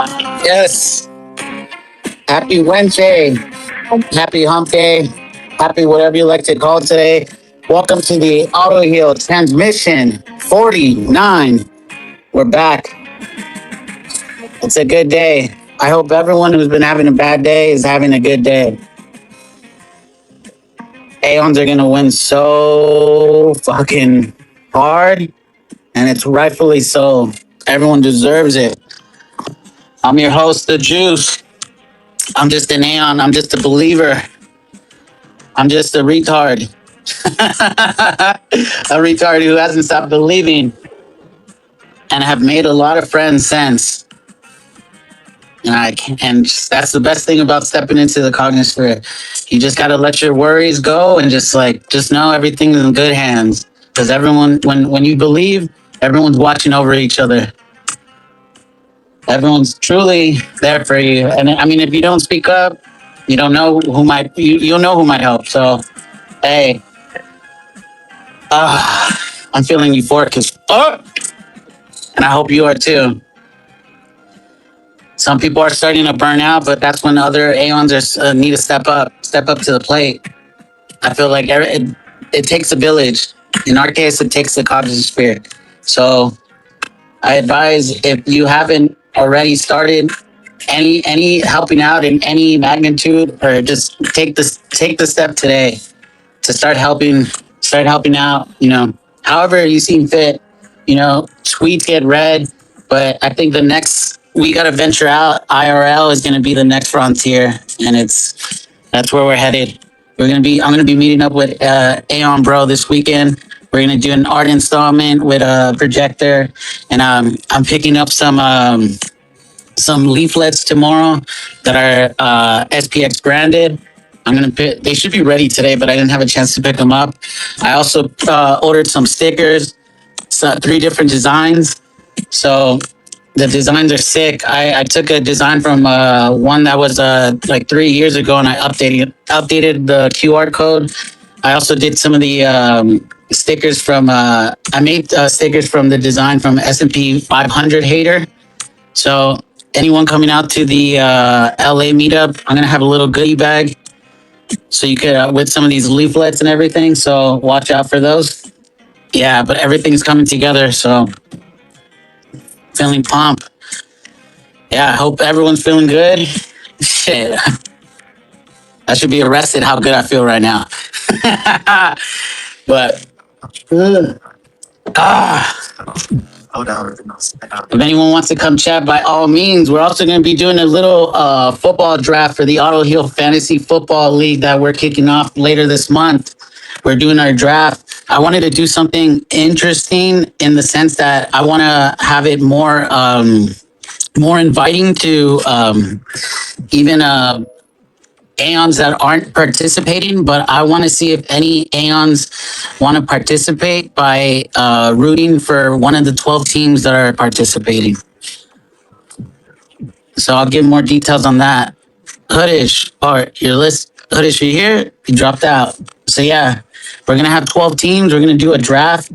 Yes. Happy Wednesday. Happy hump day. Happy whatever you like to call it today. Welcome to the Autoheal Transmission 49. We're back. It's a good day. I hope everyone who's been having a bad day is having a good day. Aeons are going to win so fucking hard, and it's rightfully so. Everyone deserves it. I'm your host, The Juice. I'm just an Aeon. I'm just a believer. I'm just a retard. A retard who hasn't stopped believing and have made a lot of friends since. And that's the best thing about stepping into the cognisphere. You just gotta let your worries go and just know everything's in good hands. Because everyone, when you believe, everyone's watching over each other. Everyone's truly there for you. And I mean, if you don't speak up, you don't know who might. You'll know who might help. So, hey, I'm feeling euphoric as fuck, and I hope you are too. Some people are starting to burn out, but that's when other Aeons need to step up to the plate. I feel like it takes a village. In our case, it takes the cognitive spirit. So I advise, if you haven't already started any helping out in any magnitude, or just take the step today to start helping out. However you seem fit. Tweets get read, but I think we got to venture out. IRL is going to be the next frontier, and that's where we're headed. I'm going to be meeting up with Aeon Bro this weekend. We're going to do an art installment with a projector, and I'm picking up some leaflets tomorrow that are SPX branded. They should be ready today, but I didn't have a chance to pick them up. I also ordered some stickers, 3 different designs. So the designs are sick. I took a design from one that was like 3 years ago, and I updated the QR code. I also did some of the stickers from. I made stickers from the design from S&P 500 Hater. So anyone coming out to the LA meetup, I'm gonna have a little goodie bag, so you could with some of these leaflets and everything. So watch out for those. Yeah, but everything's coming together. So feeling pumped. Yeah, I hope everyone's feeling good. Shit, I should be arrested. How good I feel right now. But if anyone wants to come chat, by all means. We're also going to be doing a little football draft for the Autoheal Fantasy Football League that we're kicking off later this month. We're doing our draft. I wanted to do something interesting in the sense that I want to have it more inviting to even Aeons that aren't participating, but I want to see if any Aeons want to participate by rooting for one of the 12 teams that are participating. So I'll give more details on that. Hoodish, Hoodish, you here? You dropped out. So yeah, we're going to have 12 teams. We're going to do a draft.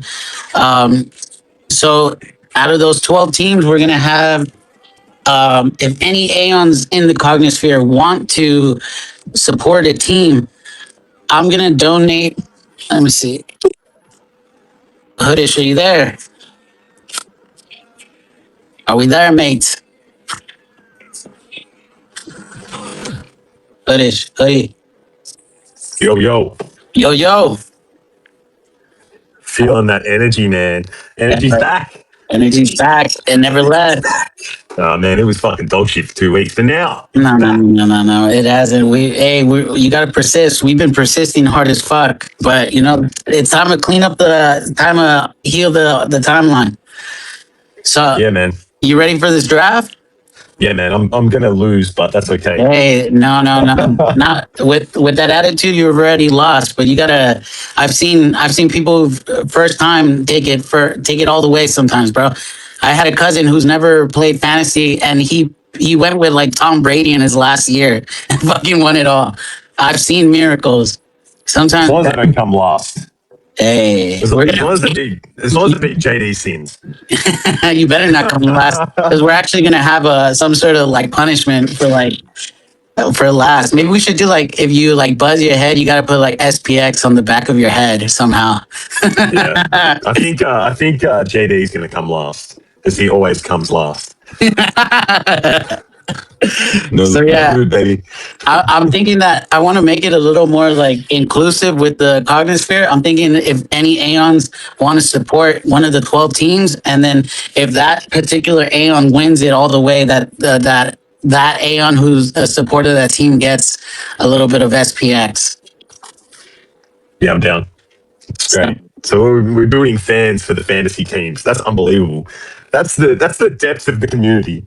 So out of those 12 teams, we're going to have, if any Aeons in the Cognisphere want to support a team, I'm going to donate. Let me see. Hoodish, are you there? Are we there, mates? Hoodish, hoodie. Yo. Feeling that energy, man. Energy's back. Energy's back. It never left. Oh, man, it was fucking dog shit for 2 weeks. But now. No. It hasn't. You got to persist. We've been persisting hard as fuck. But, it's time to clean up heal the timeline. So, yeah, man. You ready for this draft? Yeah, man, I'm gonna lose, but that's okay. Hey, no, not with that attitude. You've already lost, but you gotta. I've seen people first time take it all the way. Sometimes, bro. I had a cousin who's never played fantasy, and he went with like Tom Brady in his last year and fucking won it all. I've seen miracles. Sometimes, as long as I don't come last. Hey, we're As long gonna. as the big JD sins. You better not come in last because we're actually gonna have some sort of like punishment for like for last. Maybe we should do like if you like buzz your head, you gotta put like SPX on the back of your head somehow. Yeah, I think JD is going to come last because he always comes last. No, So no yeah, good, baby. I'm thinking that I want to make it a little more like inclusive with the Cognisphere. I'm thinking if any Aeons want to support one of the 12 teams, and then if that particular Aeon wins it all the way, that Aeon who's a supporter of that team gets a little bit of SPX. Yeah, I'm down. It's So, great. So we're building fans for the fantasy teams. That's unbelievable. That's the depth of the community.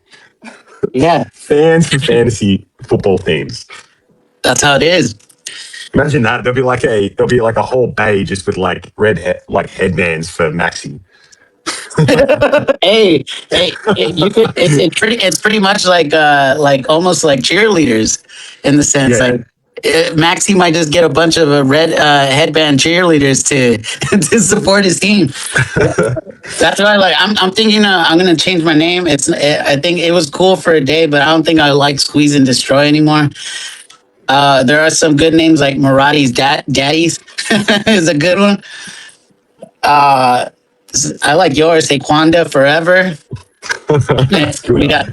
yeah, Fans for fantasy football teams. that's how it is. Imagine that. There'll be like a whole bay just with like like headbands for Maxi. You could. It's pretty much like almost like cheerleaders in the sense Yeah. like Maxie might just get a bunch of red headband cheerleaders to to support his team. That's why like I'm thinking I'm gonna change my name. I think it was cool for a day, but I don't think I like Squeeze and Destroy anymore. There are some good names like Marati's Daddies is a good one. I like yours, Saquonda Forever. That's good. We got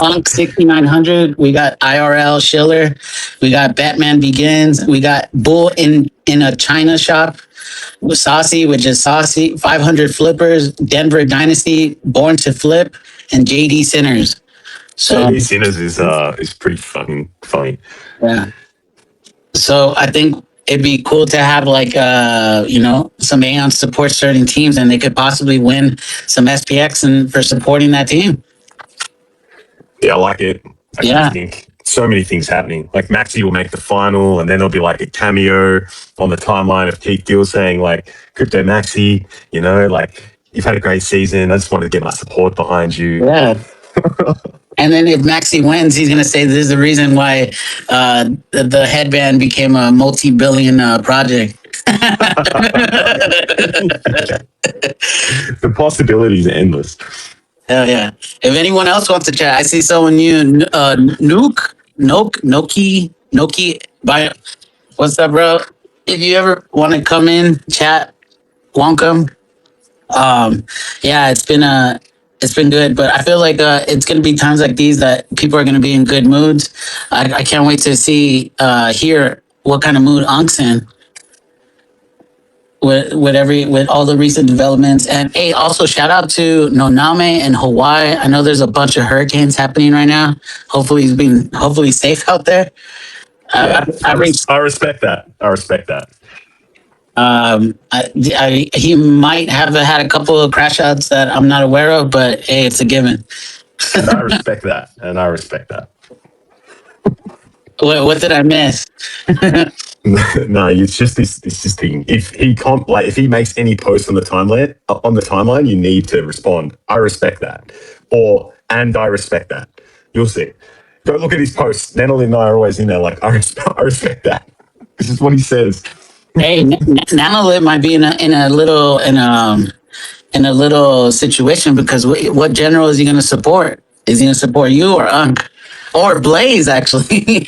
Unk 6900. We got IRL Schiller. We got Batman Begins. We got Bull in a China shop with Saucy, which is Saucy. 500 Flippers. Denver Dynasty. Born to Flip. And JD Sinners. So JD Sinners is pretty fucking funny. yeah. So I think it'd be cool to have like some Aeon support certain teams, and they could possibly win some SPX and for supporting that team. Yeah, I like it. I Yeah. think so many things happening. Like Maxi will make the final, and then there'll be like a cameo on the timeline of Keith Gill saying like Crypto Maxi, like you've had a great season. I just wanted to get my support behind you. Yeah. And then if Maxi wins, he's going to say this is the reason why the headband became a multi-billion project. The possibilities are endless. Hell yeah. If anyone else wants to chat, I see someone new, Noki. What's up, bro? If you ever want to come in, chat, welcome. Yeah, it's been good, but I feel like it's gonna be times like these that people are gonna be in good moods. I can't wait to hear what kind of mood Unk's in with all the recent developments. And hey, also shout out to Noname in Hawaii. I know there's a bunch of hurricanes happening right now. Hopefully he's being hopefully safe out there. Yeah, I reached. I respect that. I respect that. He might have had a couple of crash outs that I'm not aware of, but hey, it's a given. And I respect that. And I respect that. What did I miss? No, it's just this thing. If if he makes any post on the timeline, you need to respond. I respect that, and I respect that. You'll see. Go look at his posts. Natalie and I are always in there. Like I respect that. This is what he says. Hey, Nanolit might be in a little situation because what general is he going to support? Is he going to support you or Unk or Blaze? Actually,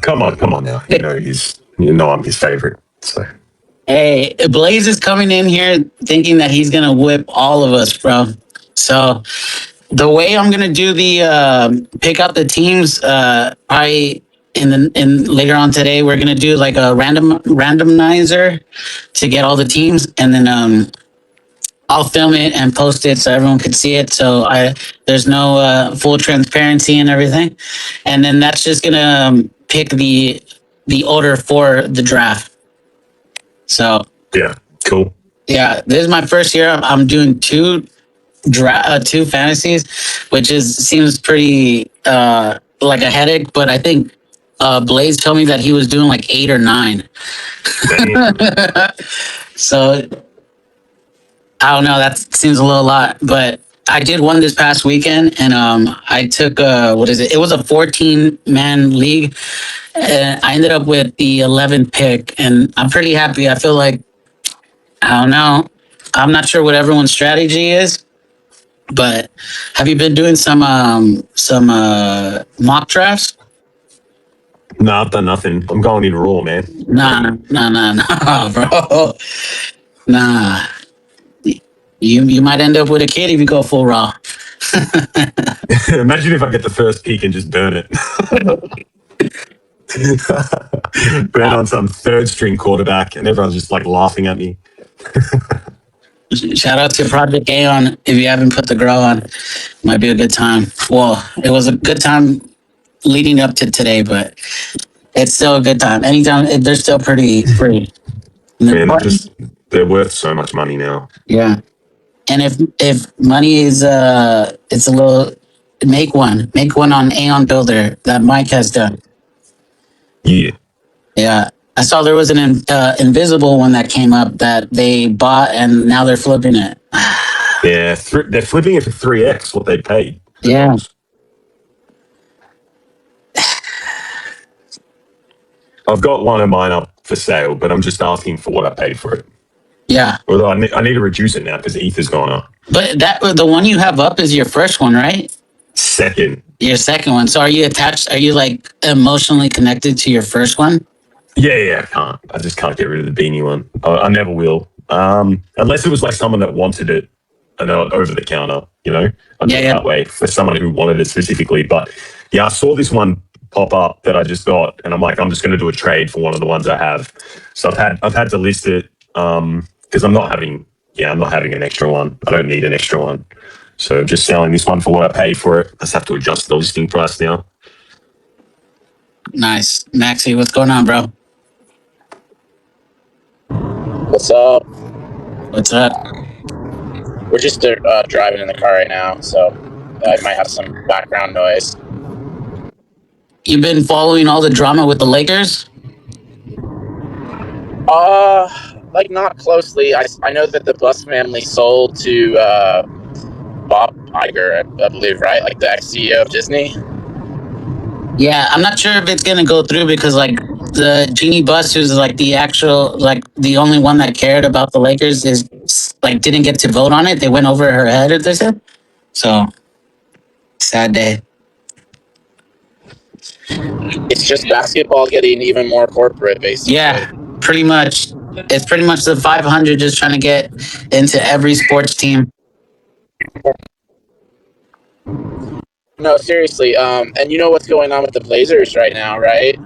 Come on now. I'm his favorite. So hey, Blaze is coming in here thinking that he's going to whip all of us, bro. So the way I'm going to do the pick out the teams, I in later on today we're going to do like a randomizer to get all the teams, and then I'll film it and post it so everyone can see it. So there's no full transparency and everything, and then that's just gonna pick the order for the draft. So yeah, cool. yeah, this is my first year. I'm doing two fantasies, which seems pretty like a headache. But I think Blaze told me that he was doing like 8 or 9. So I don't know. That seems a little lot, but I did one this past weekend, and I took what is it? It was a 14-man league, and I ended up with the 11th pick, and I'm pretty happy. I feel like I don't know. I'm not sure what everyone's strategy is, but have you been doing some mock drafts? No, I've done nothing. I'm going in raw, man. Nah, bro. Nah. You might end up with a kid if you go full raw. Imagine if I get the first pick and just burn it. Burn on some third string quarterback, and everyone's just like laughing at me. Shout out to Project Aeon. If you haven't put the grow on, might be a good time. Well, it was a good time leading up to today, but it's still a good time. Anytime they're still pretty free. Man, they're worth so much money now. Yeah. And if money is it's a little make one on Aeon Builder that Mike has done. Yeah. Yeah. I saw there was an invisible one that came up that they bought and now they're flipping it. Yeah, they're flipping it for 3x what they paid. Yeah. I've got one of mine up for sale, but I'm just asking for what I paid for it. Yeah. Although I need to reduce it now because Ether's gone up. But the one you have up is your first one, right? Second. Your second one. So are you attached? Are you like emotionally connected to your first one? Yeah, I can't. I just can't get rid of the beanie one. I never will. Unless it was like someone that wanted it and over the counter, that way for someone who wanted it specifically. But yeah, I saw this one pop up that I just got, and I'm like, I'm just going to do a trade for one of the ones I have. So I've had to list it because I'm not having an extra one. I don't need an extra one. So just selling this one for what I paid for it. I just have to adjust the listing price now. Nice. Maxie, what's going on, bro? What's up? What's up? We're just driving in the car right now, so I might have some background noise. You've been following all the drama with the Lakers? Like not closely. I know that the Bus family sold to Bob Iger, I believe, right? Like the ex-CEO of Disney. Yeah, I'm not sure if it's gonna go through because like the Jeannie Buss, who's like the actual like the only one that cared about the Lakers, is like didn't get to vote on it. They went over her head, as they said. So sad day. It's just basketball getting even more corporate, basically. Yeah, pretty much. It's pretty much the 500 just trying to get into every sports team. No, seriously. And you know what's going on with the Blazers right now, right?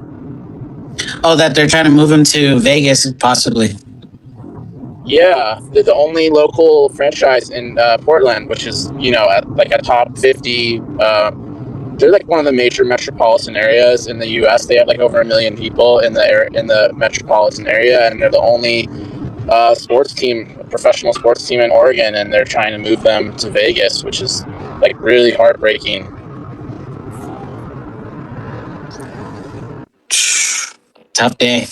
Oh, that they're trying to move him to Vegas, possibly. Yeah, they're the only local franchise in Portland, which is, at like a top 50. They're like one of the major metropolitan areas in the U.S. They have like over 1 million people in the metropolitan area, and they're the only professional sports team in Oregon, and they're trying to move them to Vegas, which is like really heartbreaking. Tough day.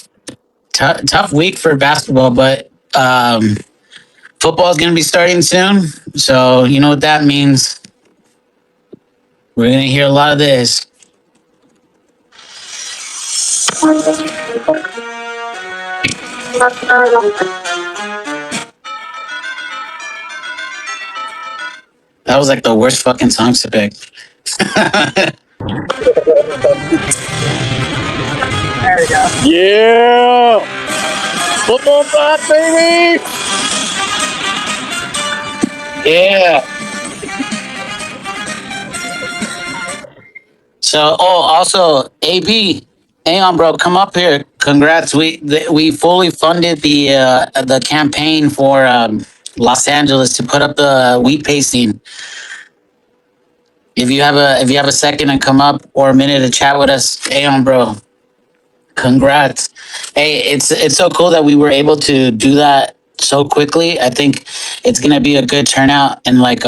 Tough week for basketball, but football is going to be starting soon. So you know what that means. We're going to hear a lot of this. That was like the worst fucking songs to pick. There we go. Yeah! Football thought, baby! Yeah. So, also AB, Aeon, bro, come up here. Congrats. We fully funded the campaign for Los Angeles to put up the wheat pasting. If you have a second and come up or a minute to chat with us, Aeon, bro. Congrats. Hey, it's so cool that we were able to do that so quickly. I think it's gonna be a good turnout, and like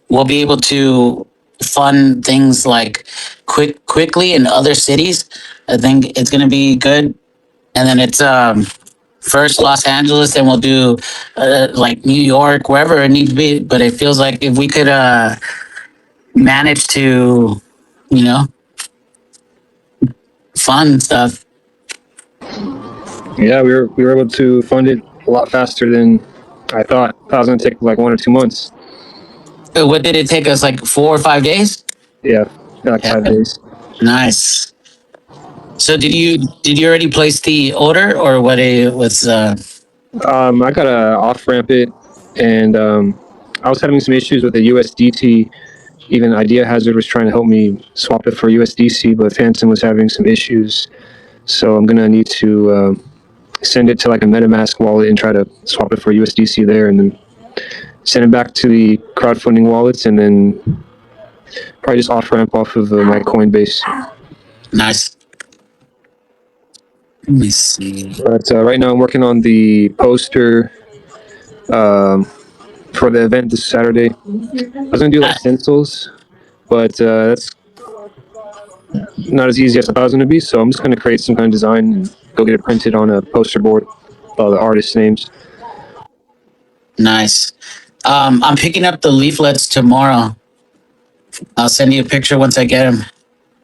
we'll be able to fund things like quickly in other cities. I think it's gonna be good. And then it's first Los Angeles, and we'll do like New York, wherever it needs to be. But it feels like if we could manage to, fund stuff. Yeah, we were able to fund it a lot faster than I thought. I thought it was going to take like 1 or 2 months. What did it take us? Like 4 or 5 days? Yeah, like 5 days. Nice. So did you already place the order, or what? It was I got to off ramp it, and I was having some issues with the USDT. Even Idea Hazard was trying to help me swap it for USDC, but Phantom was having some issues. So I'm gonna need to send it to like a MetaMask wallet and try to swap it for USDC there, and then send it back to the crowdfunding wallets, and then probably just off ramp off of my Coinbase. nice. Let me see. But right now I'm working on the poster for the event this Saturday. I was gonna do like stencils, but that's not as easy as I thought it was gonna be. So I'm just gonna create some kind of design and go get it printed on a poster board, all the artists' names. Nice. I'm picking up the leaflets tomorrow. I'll send you a picture once I get them.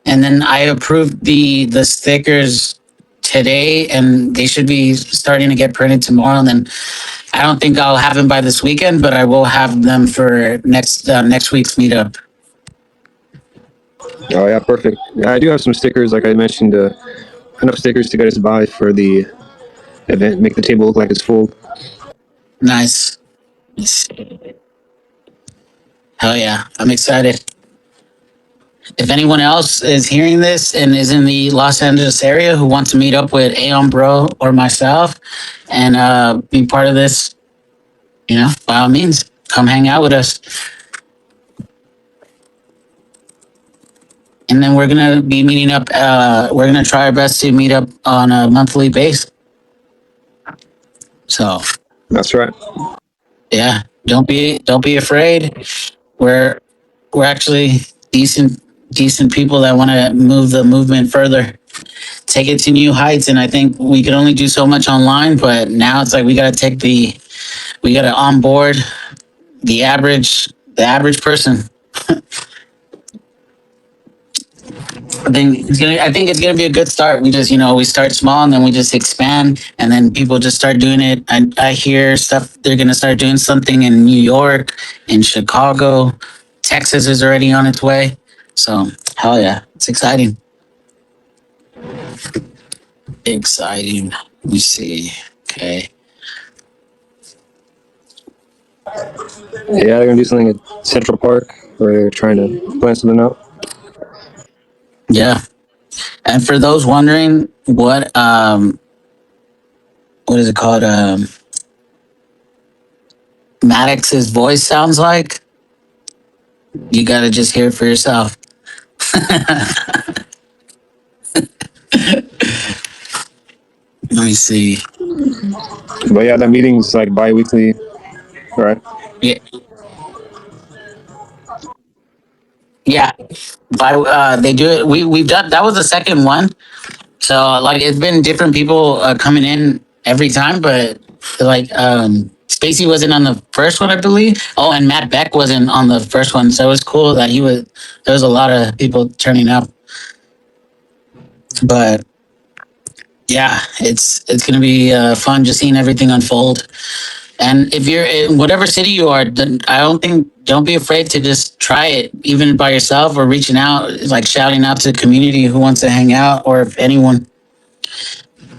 And then I approved the stickers today, and they should be starting to get printed tomorrow. And then I don't think I'll have them by this weekend, but I will have them for next week's meetup. Oh yeah, perfect. I do have some stickers, like I mentioned, enough stickers to get us by for the event, make the table look like it's full. Nice. Hell yeah, I'm excited. If anyone else is hearing this and is in the Los Angeles area who wants to meet up with Aeon Bro or myself and be part of this, by all means, come hang out with us. And then we're gonna be meeting up. We're gonna try our best to meet up on a monthly basis. So That's right. yeah, don't be afraid. We're actually decent people that want to move the movement further, take it to new heights. And I think we could only do so much online, but now it's like we got to onboard the average person. I think it's gonna be a good start. We just, we start small and then we just expand, and then people just start doing it. I hear stuff. They're gonna start doing something in New York, in Chicago, Texas is already on its way. So hell yeah, it's exciting. Exciting. Let me see. Okay. Yeah, they're gonna do something at Central Park where they're trying to plan something out. Yeah. And for those wondering what is it called? Maddox's voice sounds like, you gotta just hear it for yourself. Let me see. But yeah, that meeting's like bi-weekly, right? Yeah. Yeah. They do it. We've done, that was the second one. So like it's been different people coming in every time, but like Spacey wasn't on the first one, I believe. Oh, and Matt Beck wasn't on the first one, so it was cool that there was a lot of people turning up. But yeah, it's gonna be fun just seeing everything unfold. And if you're in whatever city you are, don't be afraid to just try it, even by yourself or reaching out, like shouting out to the community who wants to hang out, or if anyone.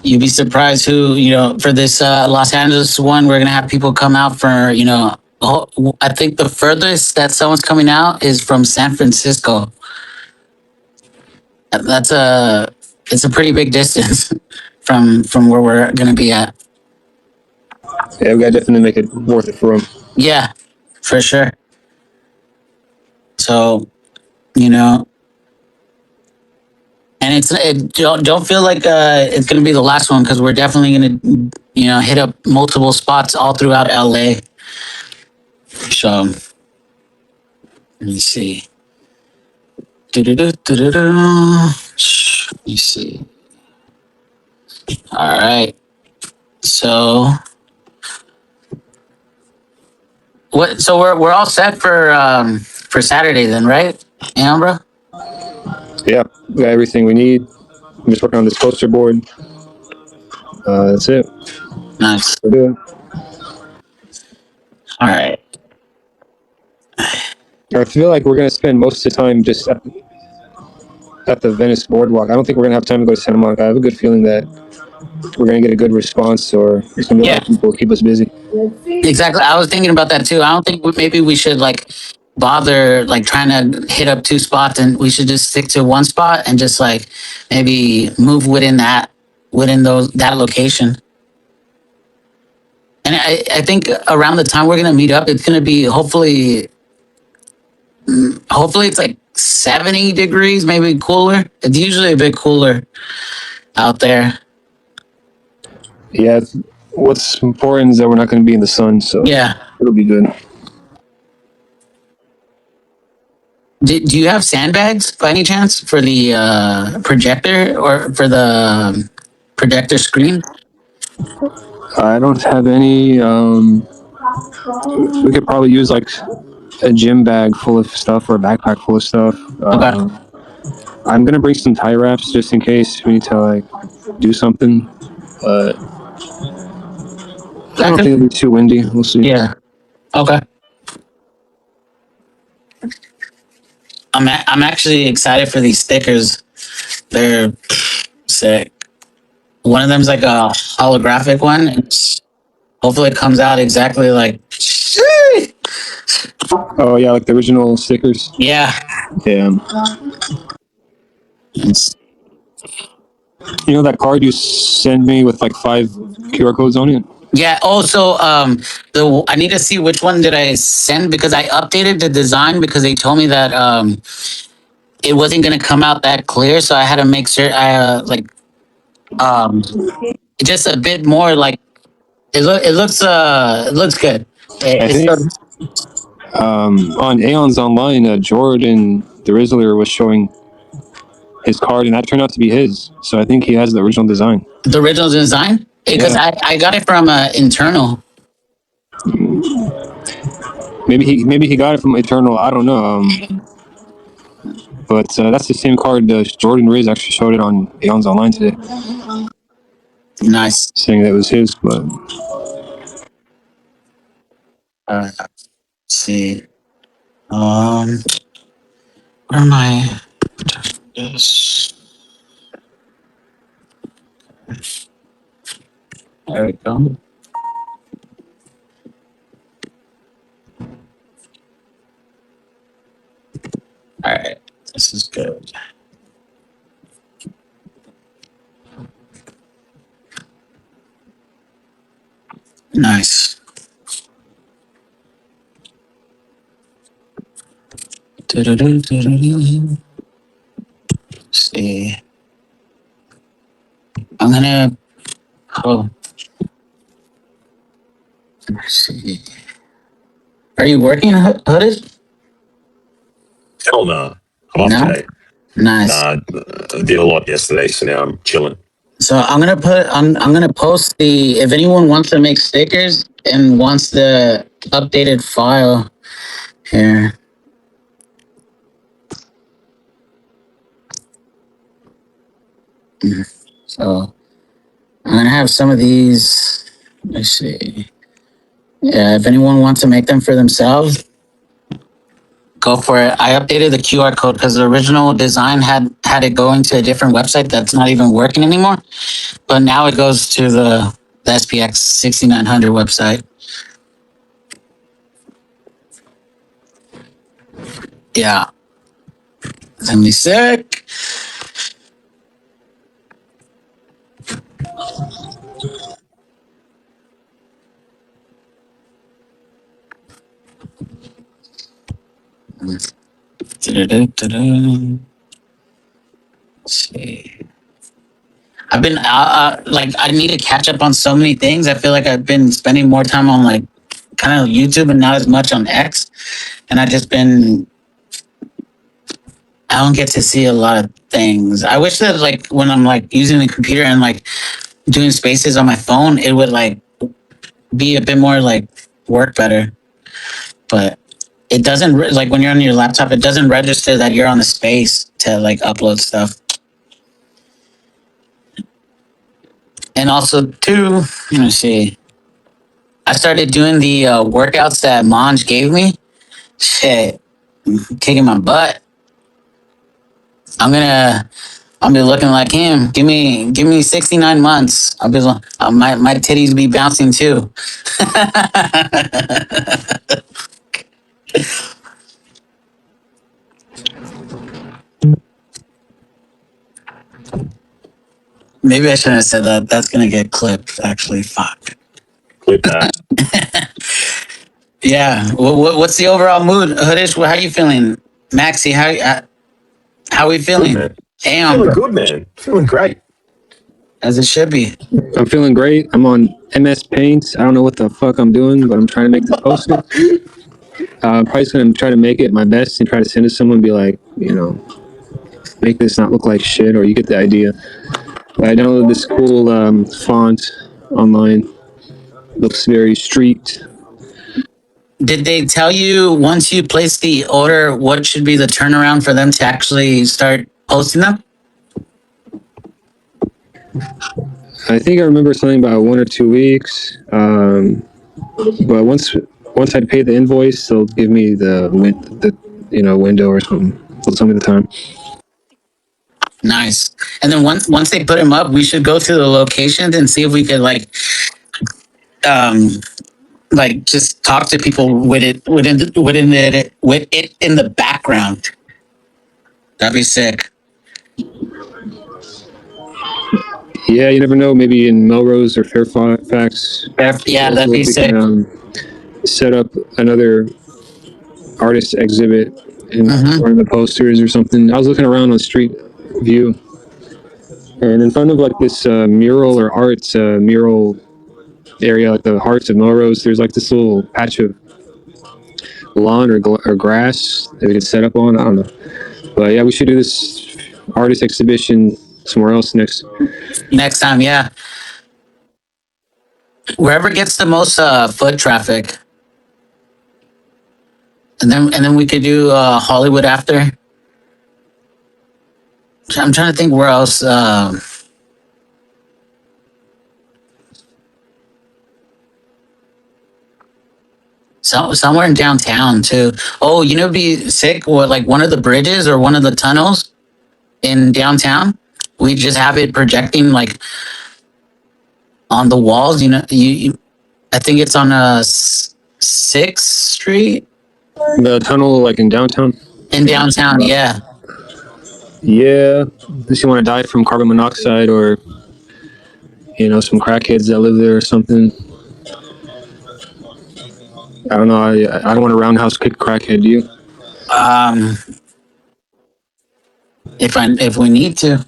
You'd be surprised who, for this Los Angeles one, we're going to have people come out for, I think the furthest that someone's coming out is from San Francisco. It's a pretty big distance from where we're going to be at. Yeah, we gotta definitely make it worth it for them. Yeah, for sure. So, and don't feel like it's going to be the last one, because we're definitely going to, hit up multiple spots all throughout LA. So, let me see. Let me see. All right. So, what? So we're all set for Saturday then, right, Ambra? Yeah, we got everything we need. I'm just working on this poster board. That's it. Nice. Yeah. All right. I feel like we're gonna spend most of the time just at the Venice boardwalk. I don't think we're gonna have time to go to Santa Monica. I have a good feeling that we're gonna get a good response, or there's gonna be a lot Yeah, of people to keep us busy. exactly. I was thinking about that too. I don't think maybe we should like bother like trying to hit up two spots, and we should just stick to one spot and just like maybe move within those that location. And I think around the time we're gonna meet up, it's gonna be hopefully it's like 70 degrees, maybe cooler. It's usually a bit cooler out there. Yeah, what's important is that we're not gonna be in the sun, so Yeah. it'll be good. Do you have sandbags by any chance for the projector or for the projector screen? I don't have any. We could probably use like a gym bag full of stuff or a backpack full of stuff. Okay. I'm gonna bring some tie wraps just in case we need to like do something. But I don't think it'll be too windy. We'll see. Yeah. Okay. I'm actually excited for these stickers. They're sick. One of them's like a holographic one. Hopefully it comes out exactly like. Oh yeah, like the original stickers. Yeah. Yeah. It's, You know that card you sent me with like 5 QR codes on it? yeah. Also, I need to see which one did I send because I updated the design because they told me that it wasn't gonna come out that clear, so I had to make sure I just a bit more like it looks good. I think on Aeon's Online, Jordan the Rizzler was showing his card, and that turned out to be his. So I think he has the original design. The original design because Yeah. I got it from internal. Maybe he got it from Eternal. I don't know. But that's the same card. Jordan Riz actually showed it on Aeon's Online today, Nice. saying that it was his. But Let's see. Where am I? Yes. There we go. All right, this is good. Nice. Let's see. I'm gonna. Oh. Let's see. Are you working, Hooded? Hell no. I'm off No? today. Nice. Nah, I did a lot yesterday, so now I'm chilling. So I'm gonna post the if anyone wants to make stickers and wants the updated file here. So I'm gonna have some of these. Let's see. Yeah, if anyone wants to make them for themselves, go for it. I updated the QR code because the original design had it going to a different website that's not even working anymore. But now it goes to the SPX6900 website. Yeah. It's gonna be sick. Let's see. I've been like I need to catch up on so many things. I feel like I've been spending more time on like kind of YouTube and not as much on X, and I don't get to see a lot of things. I wish that like when I'm like using the computer and like doing spaces on my phone, it would like be a bit more like work better. But it doesn't like when you're on your laptop, it doesn't register that you're on the space to like upload stuff. And also, two, let me see. I started doing the workouts that Monj gave me. Shit, kicking my butt. I'll be looking like him. Give me 69 months. I'll be my titties be bouncing too. Maybe I shouldn't have said that. That's gonna get clipped. Actually, fuck. Clip that. Yeah. What's the overall mood, Hoodish? How you feeling, Maxie? How we Good, feeling? man. Damn, Feeling good, man. Feeling great. as it should be. I'm feeling great. I'm on MS Paint. I don't know what the fuck I'm doing, but I'm trying to make the poster. Probably just gonna try to make it my best and try to send it to someone and be like, make this not look like shit, or you get the idea. But I downloaded this cool font online. Looks very streaked. Did they tell you once you place the order what should be the turnaround for them to actually start posting them? I think I remember something about 1 or 2 weeks. But once I pay the invoice, they'll give me the window or something. They'll tell me the time. Nice. And then once they put them up, we should go to the locations and see if we could um just talk to people with it in the background. That'd be sick. Yeah, you never know. Maybe in Melrose or Fairfax. Yeah, that'd be we sick. can set up another artist exhibit in one of the posters or something. I was looking around on Street View, and in front of like this mural or arts mural area, like the Hearts of Melrose, there's like this little patch of lawn or grass that we could set up on. I don't know, but yeah, we should do this artist exhibition somewhere else next time. Yeah, wherever gets the most foot traffic, and then we could do Hollywood after. I'm trying to think where else. Somewhere in downtown too. Oh, it'd be sick. What, like one of the bridges or one of the tunnels in downtown? We just have it projecting like on the walls. I think it's on Sixth Street the tunnel, like in downtown. in downtown. Yeah. Yeah, unless you want to die from carbon monoxide or some crackheads that live there or something. I don't know. I don't want to roundhouse kick crackhead. Do you? If we need to.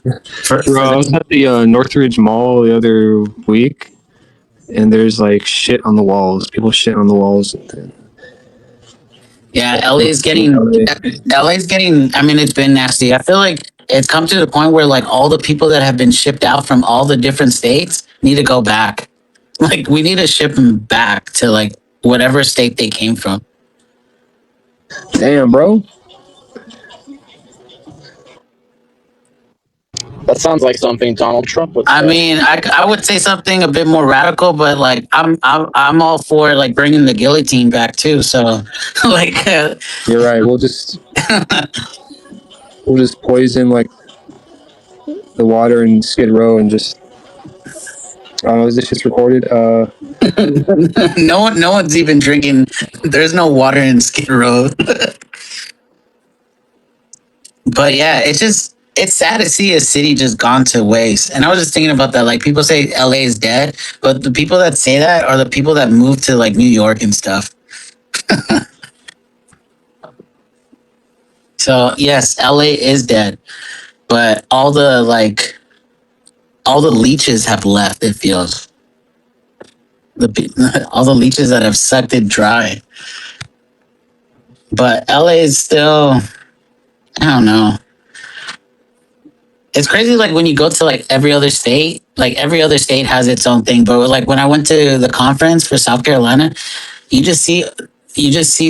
Bro, I was at the Northridge Mall the other week, and there's like shit on the walls. People shit on the walls. Yeah, LA's getting. I mean, it's been nasty. I feel like it's come to the point where like all the people that have been shipped out from all the different states need to go back. Like we need to ship them back to like whatever state they came from. Damn, bro. That sounds like something Donald Trump would say. I mean, I would say something a bit more radical, but like I'm all for like bringing the guillotine back too. So like You're right. We'll just poison like the water in Skid Row and just. I don't know. Is this just recorded? no one's even drinking. There's no water in Skid Row. But yeah, it's sad to see a city just gone to waste. And I was just thinking about that. Like people say LA is dead, but the people that say that are the people that moved to like New York and stuff. So yes, LA is dead, but all the leeches have left. It feels all the leeches that have sucked it dry. But LA is still, I don't know. It's crazy, like when you go to like every other state has its own thing. But like when I went to the conference for South Carolina, you just see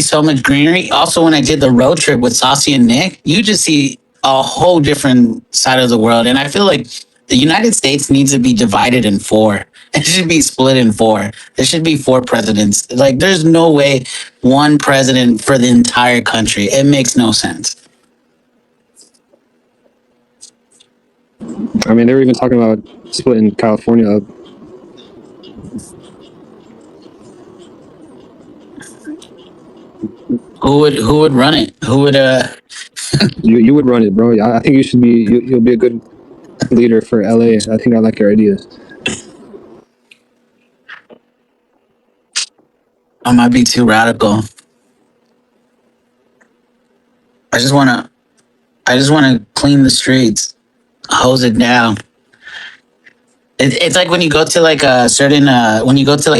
so much greenery. Also, when I did the road trip with Saucy and Nick, you just see a whole different side of the world. And I feel like The United States needs to be divided in four. It should be split in four. There should be four presidents. Like, there's no way one president for the entire country. It makes no sense. I mean, they were even talking about splitting California up. Who would run it? Who would You would run it, bro. I think you should be. You'll be a good leader for LA. I think I like your ideas. I might be too radical. I just wanna clean the streets, hose it down. It's like when you go to like a certain when you go to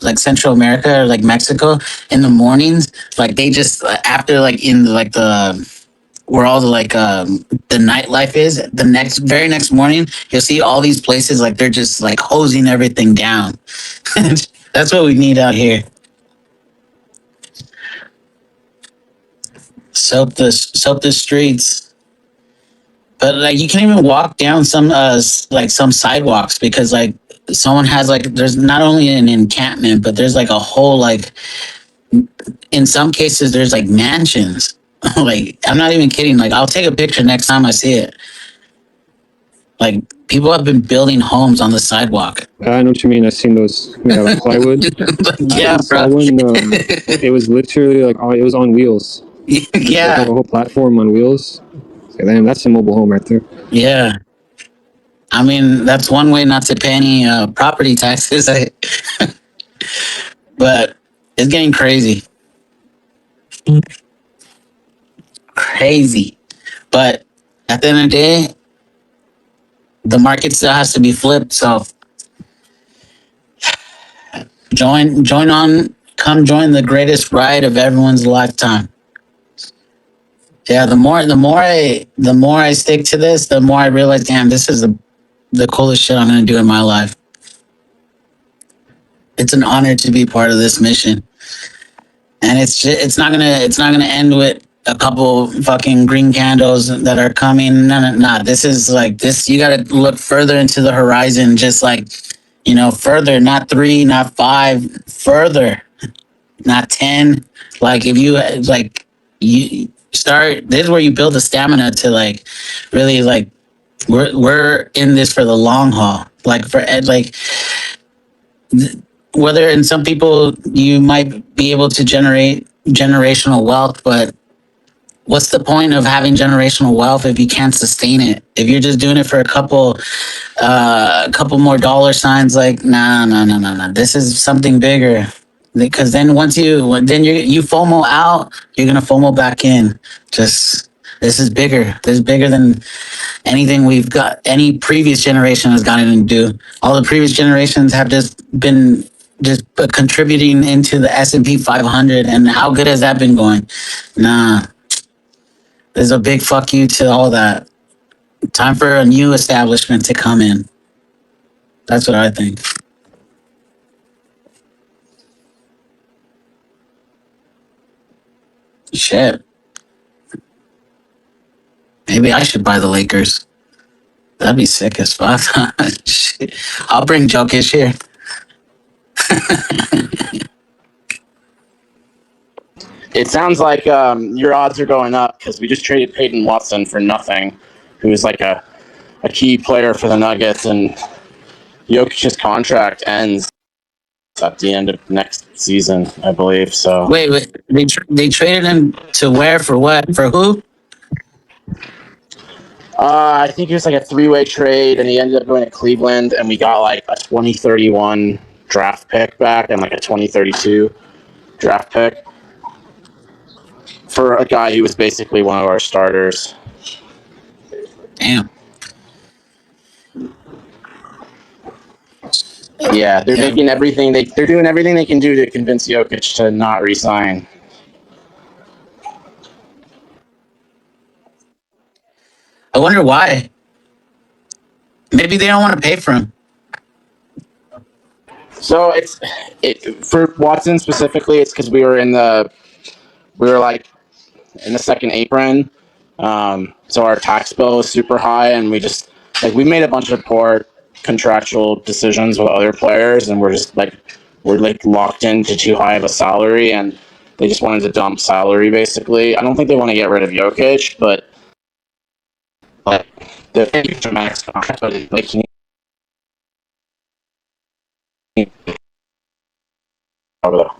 like Central America or like Mexico in the mornings, like they just after like in like the where all the like the nightlife is, the very next morning you'll see all these places like they're just like hosing everything down. That's what we need out here. Soap the streets. But like you can't even walk down some like some sidewalks because like someone has like there's not only an encampment but there's like a whole like in some cases there's like mansions. Like I'm not even kidding. Like I'll take a picture next time I see it. Like people have been building homes on the sidewalk. I know what you mean. I've seen those made out of plywood. Yeah, I saw bro. one. It was literally like it was on wheels. Yeah. Like a whole platform on wheels. Like, damn, that's a mobile home right there. Yeah. I mean, that's one way not to pay any property taxes. But it's getting crazy. Crazy. But at the end of the day, the market still has to be flipped. So come join the greatest ride of everyone's lifetime. Yeah, the more I stick to this, the more I realize, damn, this is the coolest shit I'm gonna do in my life. It's an honor to be part of this mission. And it's not gonna end with a couple fucking green candles that are coming. No. This is like this. You got to look further into the horizon, just like further. Not 3, not 5, further. Not 10. Like if you like you start. This is where you build the stamina to like really like we're in this for the long haul. Like for like whether in some people you might be able to generate generational wealth, but what's the point of having generational wealth if you can't sustain it? If you're just doing it for a couple more dollar signs, like nah. This is something bigger. Because then you FOMO out, you're gonna FOMO back in. Just this is bigger. This is bigger than anything we've got. Any previous generation has gotten to do. All the previous generations have just been contributing into the S&P 500, and how good has that been going? Nah, there's a big fuck you to all that. Time for a new establishment to come in. That's what I think. Shit. Maybe I should buy the Lakers. That'd be sick as fuck. Shit. I'll bring Jokic here. It sounds like your odds are going up because we just traded Peyton Watson for nothing, who is like a key player for the Nuggets, and Jokic's contract ends at the end of next season, I believe. So Wait. They traded him to where for what? For who? I think it was like a 3-way trade, and he ended up going to Cleveland, and we got like a 2031 draft pick back and like a 2032 draft pick for a guy who was basically one of our starters. Damn. Yeah, they're making everything they're doing everything they can do to convince Jokic to not resign. I wonder why. Maybe they don't want to pay for him. So for Watson specifically, it's because we were like in the second apron. So our tax bill is super high, and we just like we made a bunch of poor contractual decisions with other players, and we're like locked into too high of a salary, and they just wanted to dump salary basically. I don't think they want to get rid of Jokic, but like they're paying for max contract, but like he over there.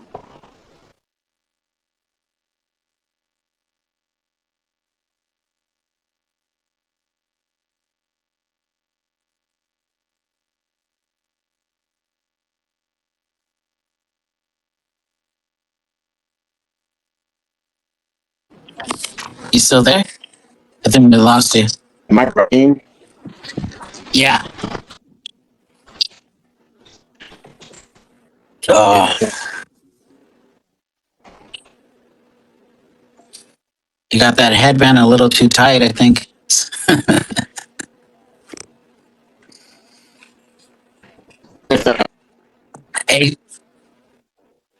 You still there? I think we lost you. Am I breaking? Yeah. Oh, you got that headband a little too tight, I think. Hey,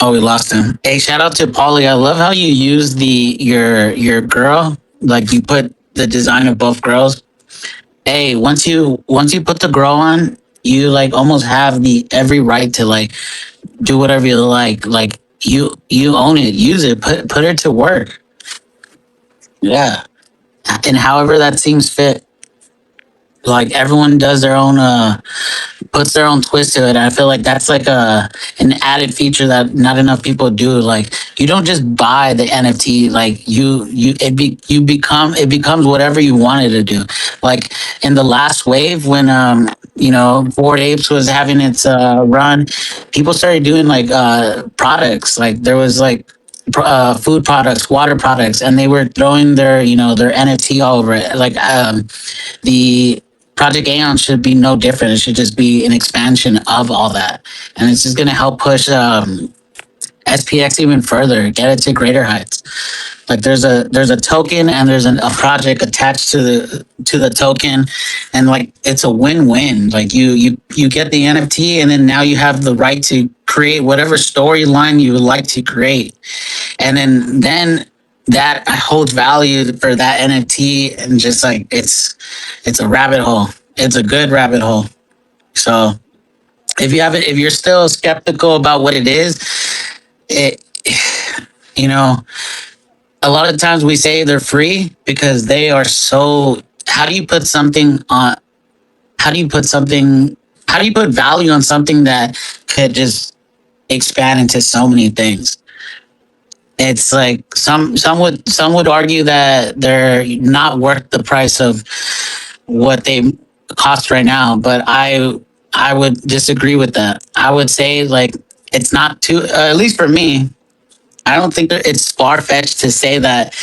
oh, we lost him. Hey, shout out to Paulie. I love how you use your girl. Like you put the design of both girls. Hey, once you put the girl on, you like almost have the every right to like do whatever you like. Like you own it, use it, put her to work. Yeah, and however that seems fit. Like everyone does their own puts their own twist to it. I feel like that's like an added feature that not enough people do. Like you don't just buy the NFT. Like you become it becomes whatever you wanted to do. Like in the last wave when Bored Apes was having its run, people started doing like products. Like there was like food products, water products, and they were throwing their NFT all over it. Like the Project Aeon should be no different. It should just be an expansion of all that, and it's just going to help push SPX even further, get it to greater heights. Like there's a token and there's a project attached to the token, and like it's a win-win. Like you get the NFT, and then now you have the right to create whatever storyline you would like to create, and then that holds value for that NFT, and just like it's a rabbit hole. It's a good rabbit hole. So if you're still skeptical about what it is, it you know a lot of times we say they're free because they are so. How do you put something on? How do you put something? How do you put value on something that could just expand into so many things? It's like some would argue that they're not worth the price of what they cost right now, but I would disagree with that. I would say like it's not too at least for me. I don't think that it's far fetched to say that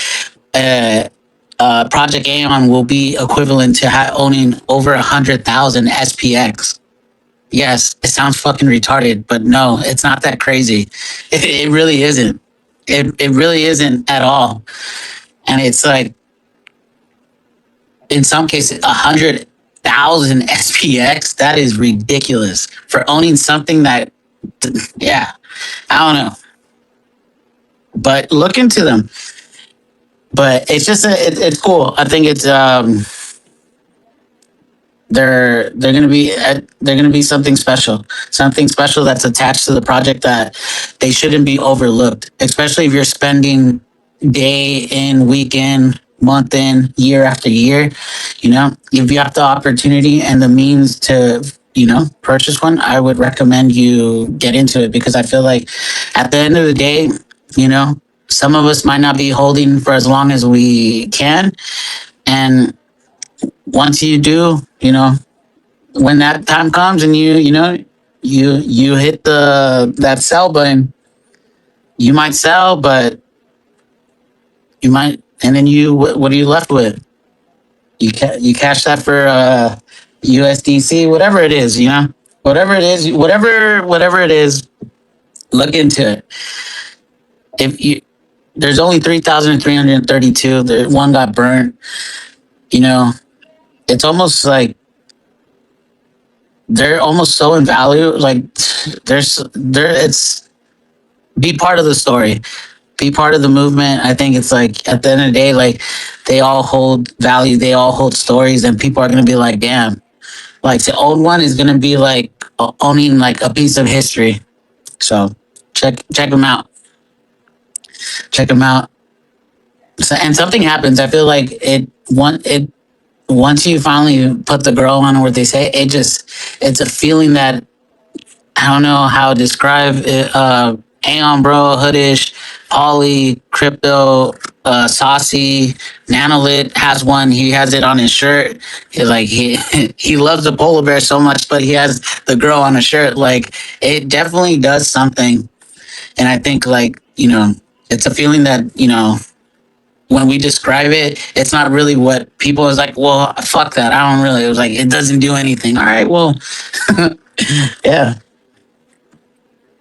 Project Aeon will be equivalent to owning over 100,000 SPX. Yes, it sounds fucking retarded, but no, it's not that crazy. It really isn't. It really isn't at all. And it's like in some cases 100,000 SPX. That is ridiculous for owning something that. Yeah, I don't know, but look into them. But it's just it's cool. I think it's they're gonna be something special that's attached to the project that they shouldn't be overlooked, especially if you're spending day in, week in, month in, year after year. If you have the opportunity and the means to purchase one, I would recommend you get into it because I feel like at the end of the day, some of us might not be holding for as long as we can, and once you do, when that time comes and you hit that sell button, you might sell, but you might, and then what are you left with? You cash that for USDC, whatever it is, whatever it is, look into it. If you There's only 3,332. One got burnt. It's almost like they're almost so in value. Like it's be part of the story, be part of the movement. I think it's like at the end of the day, like they all hold value, they all hold stories, and people are gonna be like, damn, Like the old one is gonna be like owning like a piece of history. So check them out. Check them out. So, and something happens. I feel like it once you finally put the girl on, what they say, it's a feeling that I don't know how to describe it. Aeon Bro, Hoodish, Polly, Crypto, Saucy, Nanolit has one. He has it on his shirt. He he loves the polar bear so much, but he has the girl on a shirt. Like it definitely does something. And I think it's a feeling that when we describe it, it's not really what people is like. Well, fuck that. I don't really. It was like it doesn't do anything. All right, well, yeah.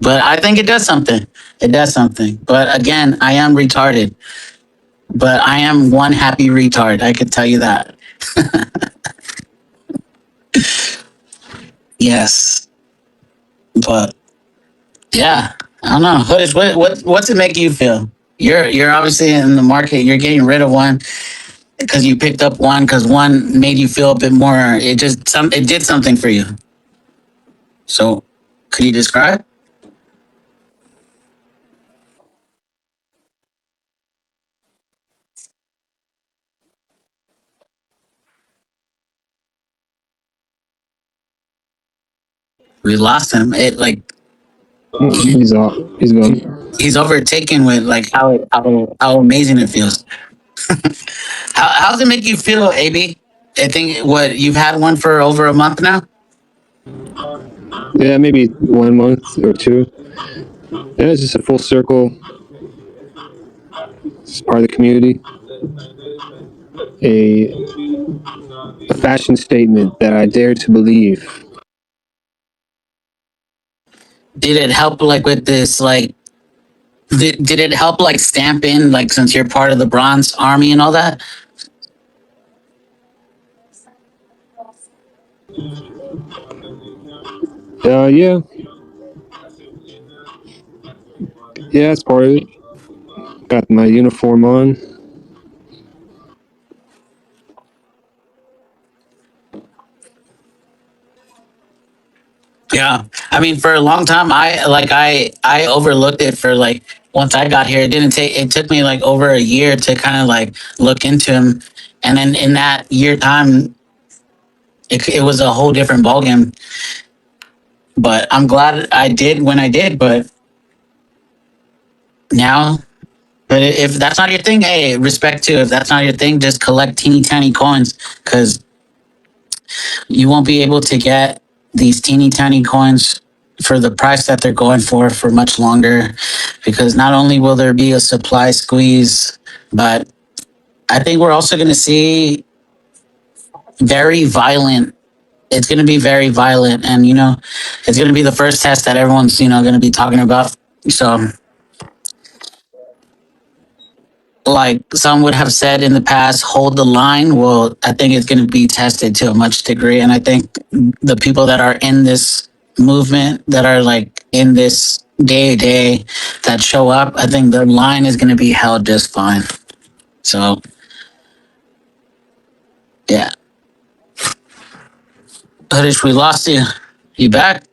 But I think it does something. It does something. But again, I am retarded. But I am one happy retard. I could tell you that. Yes. But yeah, I don't know. What's it make you feel? You're obviously in the market. You're getting rid of one because you picked up one because one made you feel a bit more. It did something for you. So, could you describe? We lost him. It like He's off. He's gone. he's overtaken with like how amazing it feels. How does it make you feel, AB? I think what you've had one for over a month now. Yeah, maybe 1 month or two. Yeah, it's just a full circle. It's part of the community. A fashion statement that I dare to believe. Did it help like with this like? Did it help like stamp in like since you're part of the Bronze Army and all that? Yeah, yeah, it's part of it. Got my uniform on. Yeah, I mean, for a long time, I overlooked it for like once I got here. It took me like over a year to kind of like look into him, and then in that year time, it was a whole different ballgame. But I'm glad I did when I did. But now, but if that's not your thing, hey, respect too. If that's not your thing, just collect teeny tiny coins because you won't be able to get these teeny tiny coins for the price that they're going for much longer because not only will there be a supply squeeze, but I think we're also going to see very violent. It's going to be very violent, and it's going to be the first test that everyone's going to be talking about. So, like some would have said in the past, hold the line. Well, I think it's going to be tested to a much degree. And I think the people that are in this movement, that are like in this day to day, that show up, I think the line is going to be held just fine. So, yeah. Hoodish, we lost you. You back?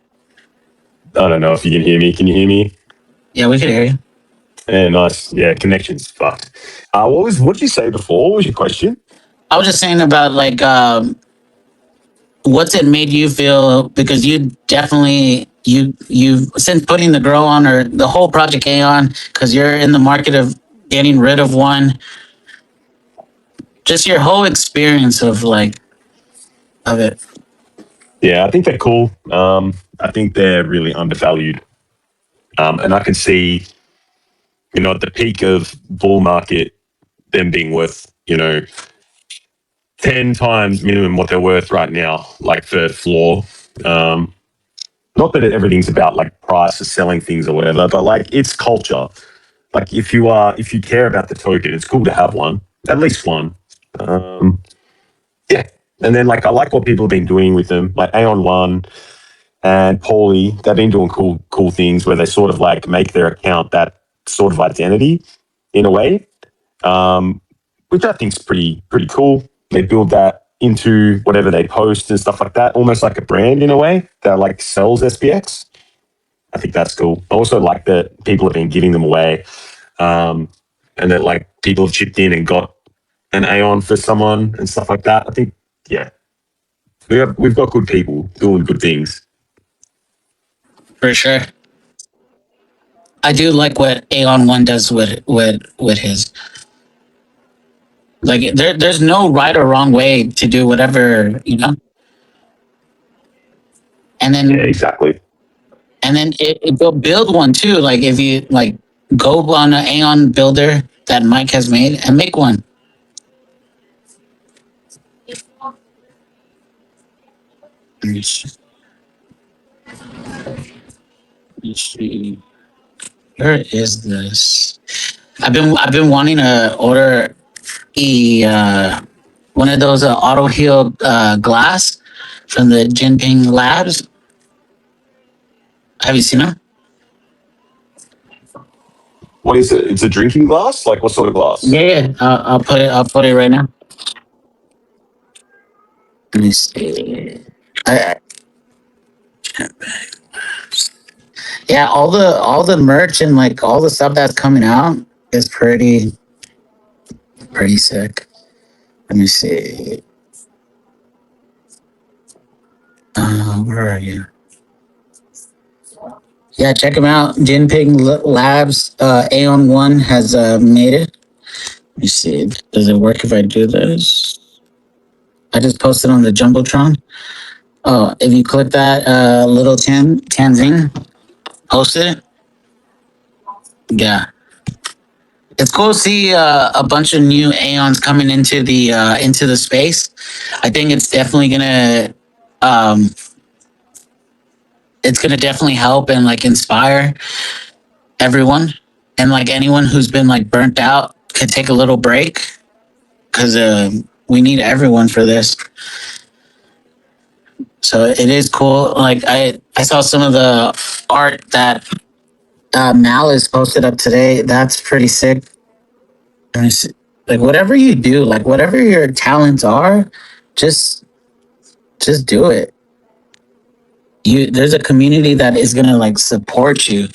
I don't know if you can hear me. Can you hear me? Yeah, we could hear you. Yeah, nice. Yeah, connection's fucked. What did you say before? What was your question? I was just saying about like what's it made you feel because you definitely you since putting the girl on or the whole project A on because you're in the market of getting rid of one, just your whole experience of of it. Yeah, I think they're cool. I think they're really undervalued. And I can see, at the peak of bull market, them being worth, 10 times minimum what they're worth right now, like third floor. Not that everything's about like price or selling things or whatever, but like it's culture. Like if you care about the token, it's cool to have one, at least one. Yeah. And then like I like what people have been doing with them, like Aeon One and Paulie. They've been doing cool things where they sort of like make their account that sort of identity in a way, which I think is pretty cool. They build that into whatever they post and stuff like that, almost like a brand in a way that like sells SPX. I think that's cool. I also like that people have been giving them away, and that like people have chipped in and got an Aeon for someone and stuff like that. I think, yeah, we've got good people doing good things. For sure. I do like what Aeon One does with his. Like there's no right or wrong way to do whatever, you know. And then Yeah, exactly. and then it build one too. Like if you like go on an Aeon builder that Mike has made and make one. Let me see. Let me see. Where is this? I've been wanting to order a one of those Autoheal glass from the Jinping Labs. Have you seen them? What is it? It's a drinking glass? Like what sort of glass? Yeah, yeah. I'll put it. I'll put it right now. Let me see. I, yeah, all the merch and like all the stuff that's coming out is pretty sick. Let me see. Where are you? Yeah, check them out. Jinping Labs Aeon One has made it. Let me see. Does it work if I do this? I just posted on the Jumbotron. Oh, if you click that little Tanzine, posted it. Yeah. It's cool to see a bunch of new Aeons coming into the space. I think um, it's gonna definitely help and like inspire everyone, and like anyone who's been like burnt out could take a little break because we need everyone for this. So it is cool. Like I saw some of the art that Malice posted up today. That's pretty sick. And it's, like whatever you do, like whatever your talents are, just just do it. There's a community that is gonna like support you,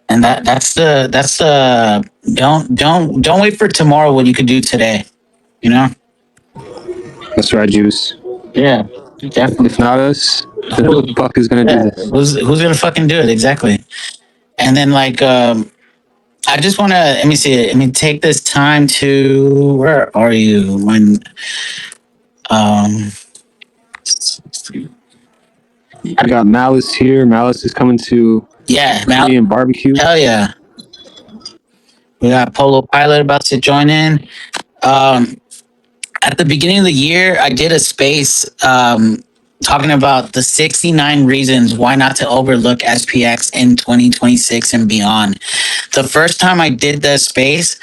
and that's the don't wait for tomorrow what you could do today. You know? That's right, Juice. Yeah, definitely. If not us, then who the fuck is gonna do Yeah, this? who's gonna fucking do it exactly? And then like I just want to let me see. Let me take this time to where are you when um I got Malice here. Malice is coming to yeah Korean barbecue. hell yeah. We got Polo Pilot about to join in. Um, at the beginning of the year, I did a space talking about the 69 reasons why not to overlook SPX in 2026 and beyond. The first time I did the space,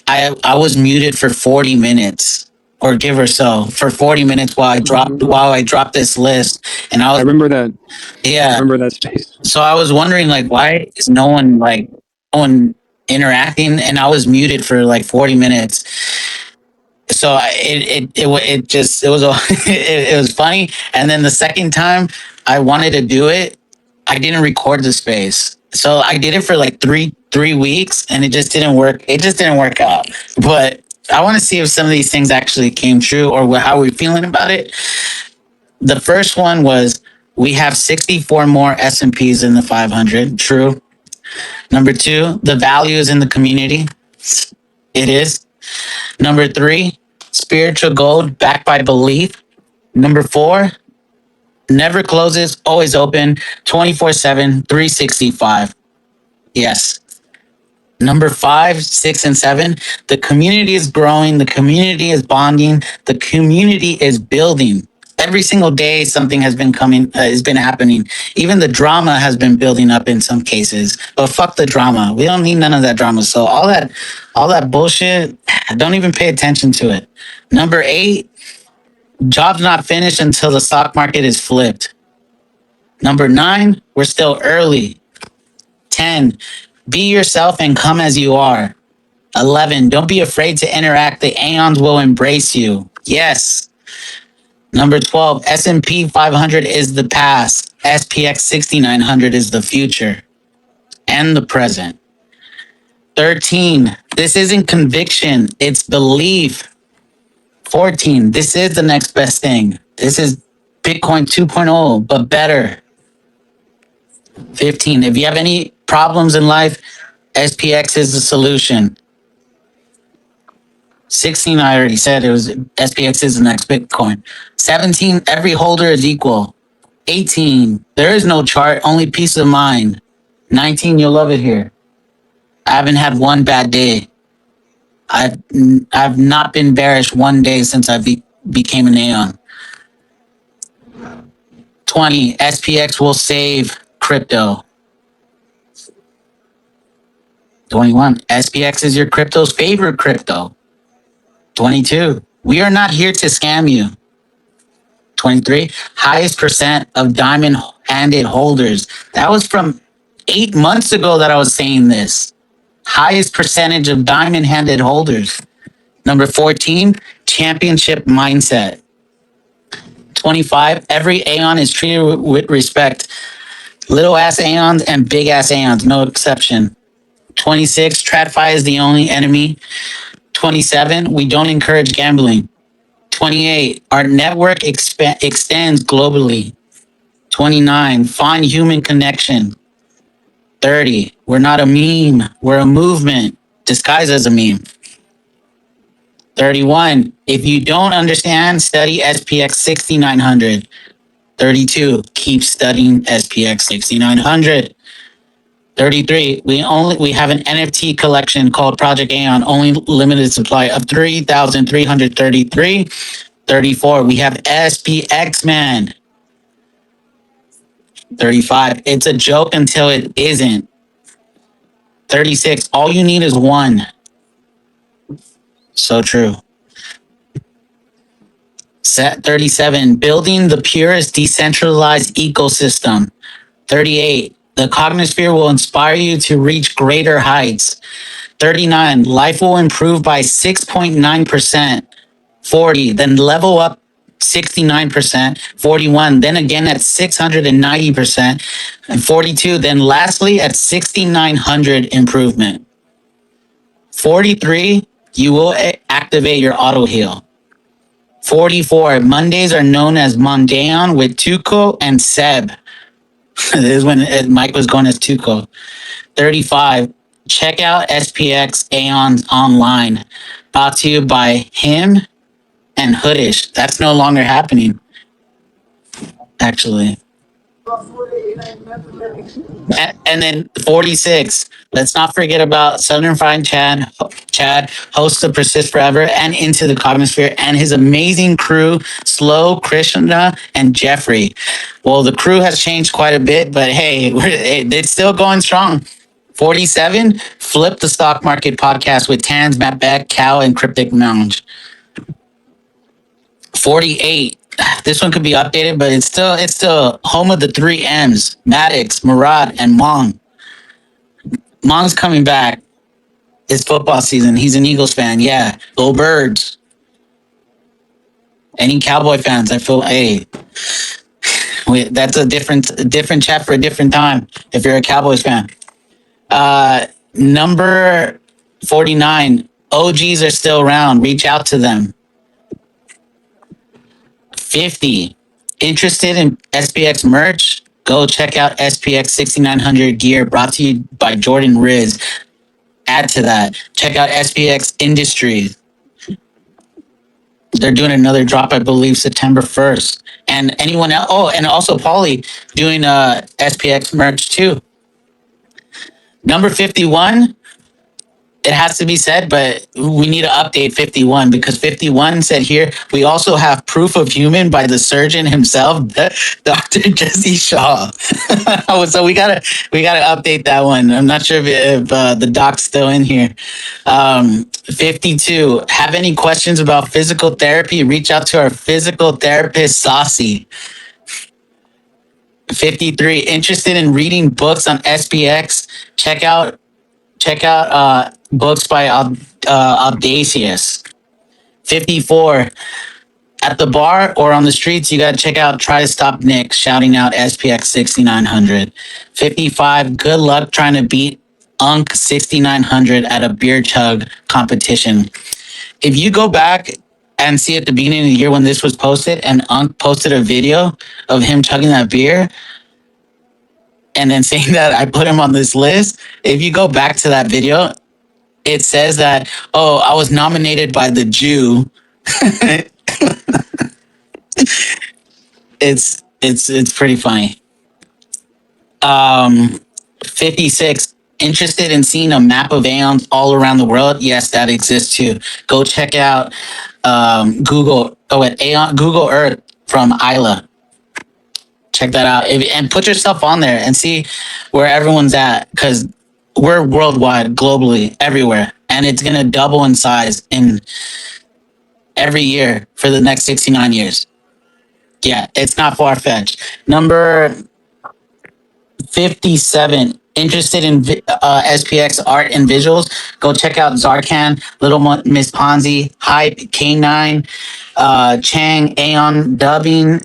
I was muted for 40 minutes or give or so for 40 minutes while I dropped this list, and I I was remember that. I yeah. remember that space. So I was wondering like why is no one interacting, and I was muted for like 40 minutes. So it was it was funny, and then the second time I wanted to do it, I didn't record the space. So I did it for like three weeks, and it just didn't work. It just didn't work out. But I want to see if some of these things actually came true or how we're feeling about it. The first one was we have 64 more S&Ps in the 500. True. Number two, the value is in the community. It is. Number three, spiritual gold backed by belief. Number four, never closes, always open, 24/7, 365. Yes. Number five, six, and seven, the community is growing, the community is bonding, the community is building. Every single day, something has been happening. Even the drama has been building up in some cases. But fuck the drama. We don't need none of that drama. So all that bullshit, don't even pay attention to it. Number eight, jobs not finished until the stock market is flipped. Number nine, we're still early. 10, be yourself and come as you are. 11, don't be afraid to interact. The Aeons will embrace you. Yes. Number 12, S&P 500 is the past. SPX 6900 is the future and the present. 13, this isn't conviction, it's belief. 14, this is the next best thing. This is Bitcoin 2.0, but better. 15, if you have any problems in life, SPX is the solution. 16, I already said it was SPX is the next Bitcoin. 17, every holder is equal. 18, there is no chart, only peace of mind. 19, you'll love it here. I haven't had one bad day. I've not been bearish one day since I became an Aeon. 20, SPX will save crypto. 21, SPX is your crypto's favorite crypto. 22, we are not here to scam you. 23, highest percent of diamond-handed holders. That was from 8 months ago that I was saying this. Highest percentage of diamond-handed holders. Number 14, championship mindset. 25, every Aeon is treated with respect. Little ass Aeons and big ass Aeons, no exception. 26, TradFi is the only enemy. 27, we don't encourage gambling. 28, our network extends globally. 29, find human connection. 30, we're not a meme, we're a movement disguised as a meme. 31, if you don't understand, study SPX 6900. 32, keep studying SPX 6900. 33, we have an NFT collection called Project Aeon, only limited supply of 3,333. 34, we have SPX Man. 35, it's a joke until it isn't. 36, all you need is one. So true. Set 37, building the purest decentralized ecosystem. 38, the Cognosphere will inspire you to reach greater heights. 39, life will improve by 6.9%. 40, then level up 69%. 41, then again at 690%. And 42, then lastly at 6,900 improvement. 43, you will activate your Autoheal. 44, Mondays are known as Mondayon with Tuco and Seb. This is when Mike was going as Tuco. 35, check out SPX Aeons online. Brought to you by him and Hoodish. That's no longer happening, actually. And then 46, let's not forget about Southern Fine Chad, host of Persist Forever and Into the Cognosphere, and his amazing crew, Slow, Krishna, and Jeffrey. Well, the crew has changed quite a bit, but hey, it's still going strong. 47, Flip the Stock Market podcast with Tans, Matt Beck, Cal, and Cryptic Lounge. 48, this one could be updated, but it's still home of the 3 M's, Maddox, Murad, and Mong. Mong's coming back. It's football season. He's an Eagles fan. Yeah. Go Birds. Any Cowboy fans, I feel, hey, that's a different chat for a different time if you're a Cowboys fan. Number 49, OGs are still around. Reach out to them. 50, interested in SPX merch? Go check out SPX 6900 gear brought to you by Jordan Riz. Add to that, check out SPX Industries. They're doing another drop, I believe, September 1st. And anyone else, oh, and also Paulie doing SPX merch too. Number 51, it has to be said, but we need to update 51 because 51 said here, we also have proof of human by the surgeon himself, Dr. Jesse Shaw. So we gotta update that one. I'm not sure if the doc's still in here. 52, have any questions about physical therapy? Reach out to our physical therapist, Saucy. 53, interested in reading books on SPX? Check check out books by Audacious. 54, at the bar or on the streets, you got to check out Try to Stop Nick shouting out SPX6900. 55, good luck trying to beat Unk 6900 at a beer chug competition. If you go back and see at the beginning of the year when this was posted and Unk posted a video of him chugging that beer and then saying that I put him on this list, if you go back to that video, it says that, oh, I was nominated by the Jew. It's pretty funny. 56, interested in seeing a map of Aeons all around the world? Yes, that exists too. Go check out Google Earth from Isla. Check that out and put yourself on there and see where everyone's at, because we're worldwide, globally, everywhere, and it's gonna double in size in every year for the next 69 years. Yeah, it's not far fetched. Number 57, interested in SPX art and visuals? Go check out Zarkan, Little Miss Ponzi, Hype, K9, Chang, Aeon, Dubbing,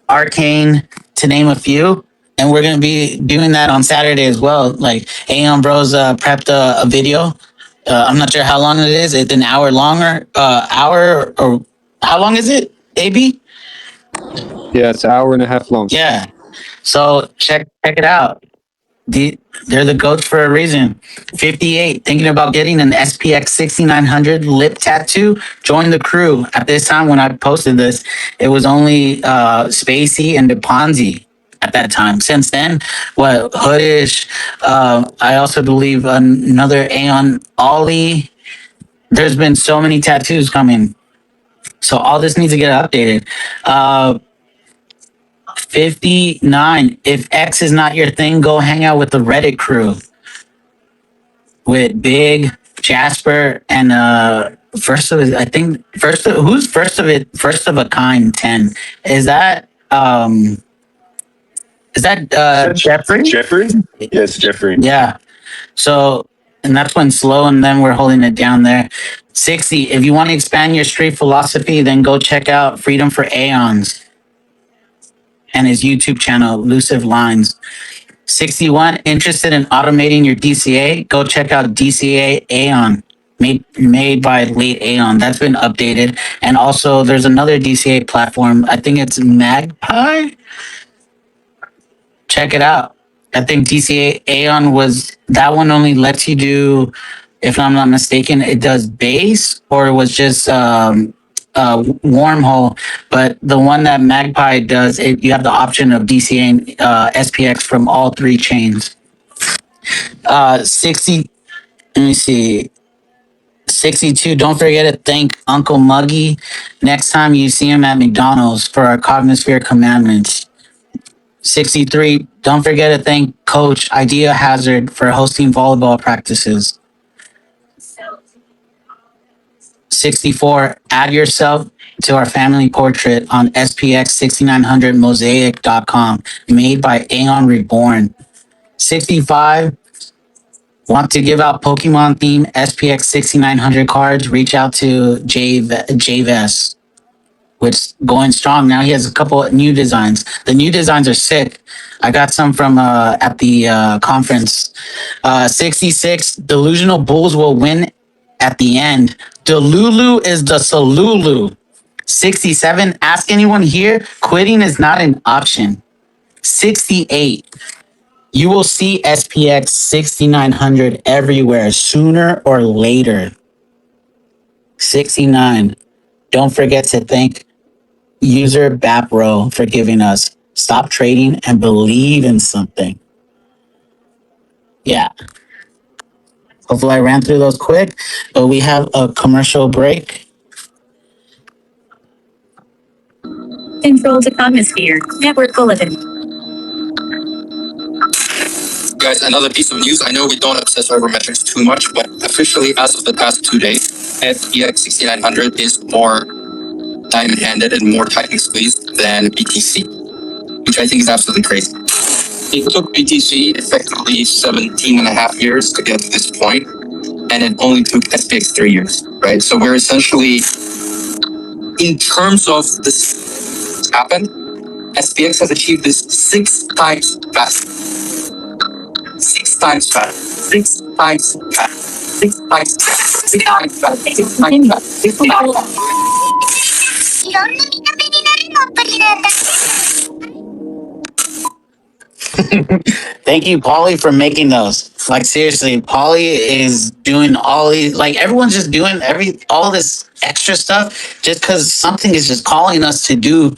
Arcane, to name a few. And we're going to be doing that on Saturday as well. Like Aeon Bros prepped a video. I'm not sure how long it is. It's an hour longer, or how long is it, AB? Yeah, it's an hour and a half long. Yeah. So check it out. They're the goats for a reason. 58, thinking about getting an SPX 6900 lip tattoo? Join the crew. At this time when I posted this, it was only Spacey and DePonzi at that time. Since then, what, Hoodish, I also believe another Aeon Ollie. There's been so many tattoos coming. So all this needs to get updated. 59. If X is not your thing, go hang out with the Reddit crew with Big, Jasper, and first of a kind 10. Is that Jeffrey? Jeffrey? Yes, Jeffrey. Yeah. So, and that's when Slow and then we're holding it down there. 60. If you want to expand your street philosophy, then go check out Freedom for Aeons and his YouTube channel, Elusive Lines. 61, interested in automating your DCA? Go check out DCA Aeon, made by late Aeon. That's been updated. And also there's another DCA platform. I think it's Magpie. Check it out. I think DCA Aeon that one only lets you do, if I'm not mistaken, it does base, or it was just wormhole, but the one that Magpie does, you have the option of DCA SPX from all three chains. 60, let me see. 62, don't forget to thank Uncle Muggy next time you see him at McDonald's for our Cognisphere commandments. 63, don't forget to thank Coach Idea Hazard for hosting volleyball practices. 64, add yourself to our family portrait on SPX6900mosaic.com, made by Aeon Reborn. 65, want to give out Pokemon themed SPX6900 cards? Reach out to JVS, which going strong. Now he has a couple of new designs. The new designs are sick. I got some from at the conference. 66, delusional bulls will win at the end. Delulu is the Salulu. 67, ask anyone here, quitting is not an option. 68, you will see SPX 6900 everywhere sooner or later. 69, don't forget to thank user Bapro for giving us stop trading and believe in something. Yeah. Hopefully I ran through those quick, but we have a commercial break. Control to Cognisphere Network Bulletin. Guys, another piece of news. I know we don't obsess over metrics too much, but officially, as of the past 2 days, SPX 6900 is more diamond-handed and more tightly squeezed than BTC, which I think is absolutely crazy. It took BTC effectively 17 and a half years to get to this point, and it only took SPX 3 years, right? So we're essentially, in terms of this happen, SPX has achieved this 6 times faster. 6 times faster. 6 times faster. 6 times faster. 6 times faster. 6 times faster. 6 times faster. Thank you, Polly, for making those. Like seriously, Polly is doing all these. Like everyone's just doing all this extra stuff just because something is just calling us to do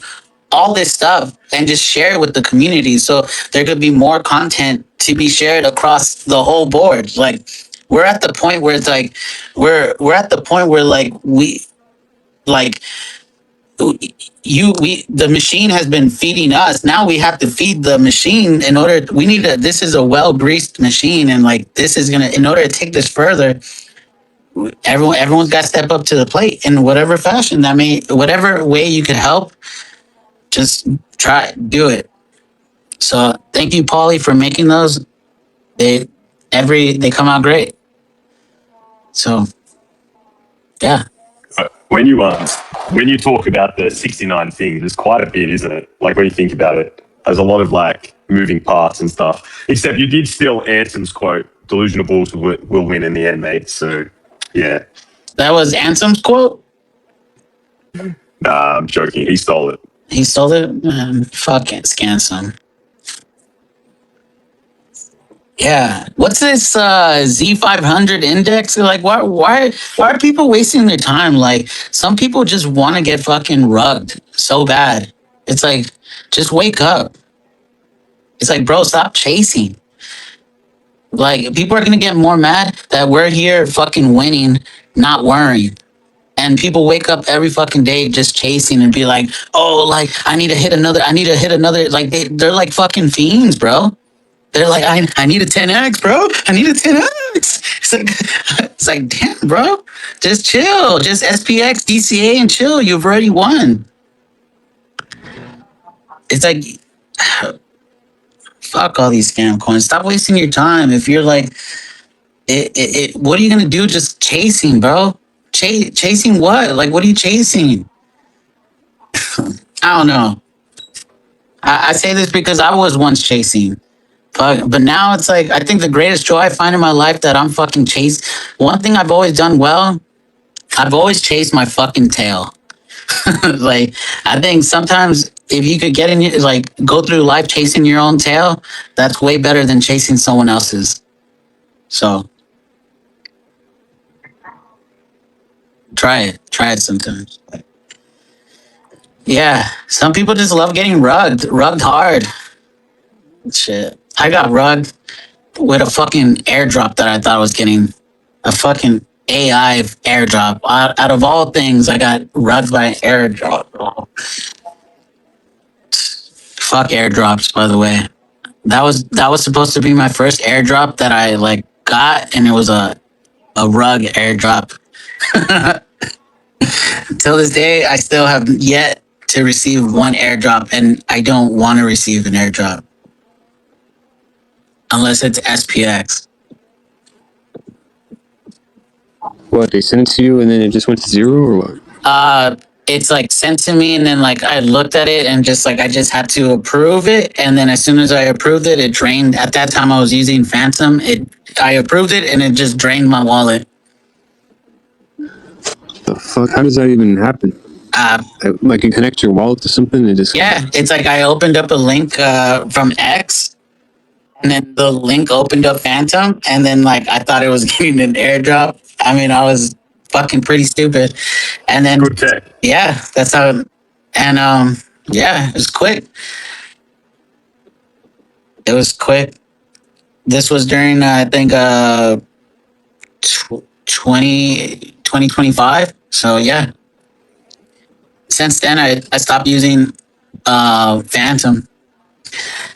all this stuff and just share it with the community. So there could be more content to be shared across the whole board. Like we're at the point where it's like we're at the point where like the machine has been feeding us. Now we have to feed the machine in order. We need to. This is a well greased machine, and like this is gonna. In order to take this further, everyone's got to step up to the plate in whatever fashion. Whatever way you could help, just do it. So thank you, Paulie, for making those. They come out great. So yeah. When you talk about the 69 things, there's quite a bit, isn't it? Like when you think about it, there's a lot of like moving parts and stuff. Except you did steal Ansem's quote, "Delusional bulls will win in the end, mate." So yeah. That was Ansem's quote? Nah, I'm joking. He stole it. He stole it? Fuck it, Scansum. Yeah. What's this Z500 index? Like, why are people wasting their time? Like, some people just want to get fucking rugged so bad. It's like, just wake up. It's like, bro, stop chasing. Like, people are going to get more mad that we're here fucking winning, not worrying. And people wake up every fucking day just chasing and be like, oh, like, I need to hit another. Like, they're like fucking fiends, bro. They're like, I need a 10x, bro. I need a 10x. It's like, damn, bro. Just chill. Just SPX, DCA, and chill. You've already won. It's like, fuck all these scam coins. Stop wasting your time. If you're like, what are you gonna do? Just chasing, bro. Chasing what? Like, what are you chasing? I don't know. I say this because I was once chasing. But now it's like, I think the greatest joy I find in my life that I'm fucking chasing. One thing I've always done well, I've always chased my fucking tail. Like, I think sometimes if you could go through life chasing your own tail, that's way better than chasing someone else's. So try it sometimes. Yeah, some people just love getting rugged hard. Shit. I got rugged with a fucking airdrop that I thought I was getting. A fucking AI airdrop. Out of all things, I got rugged by an airdrop. Fuck airdrops, by the way. That was supposed to be my first airdrop that I like got, and it was a rug airdrop. Till this day, I still have yet to receive one airdrop, and I don't want to receive an airdrop. Unless it's SPX. What, they sent it to you and then it just went to zero or what? It's like sent to me, and then like I looked at it and just like I just had to approve it, and then as soon as I approved it, it drained. At that time, I was using Phantom. I approved it, and it just drained my wallet. The fuck? How does that even happen? Like you connect your wallet to something and just... Yeah, it's like I opened up a link from X, and then the link opened up Phantom, and then like I thought it was getting an airdrop. I mean, I was fucking pretty stupid. And then Good tech. Yeah, that's how. And yeah, it was quick. It was quick. This was during I think 2025. So yeah. Since then, I stopped using Phantom.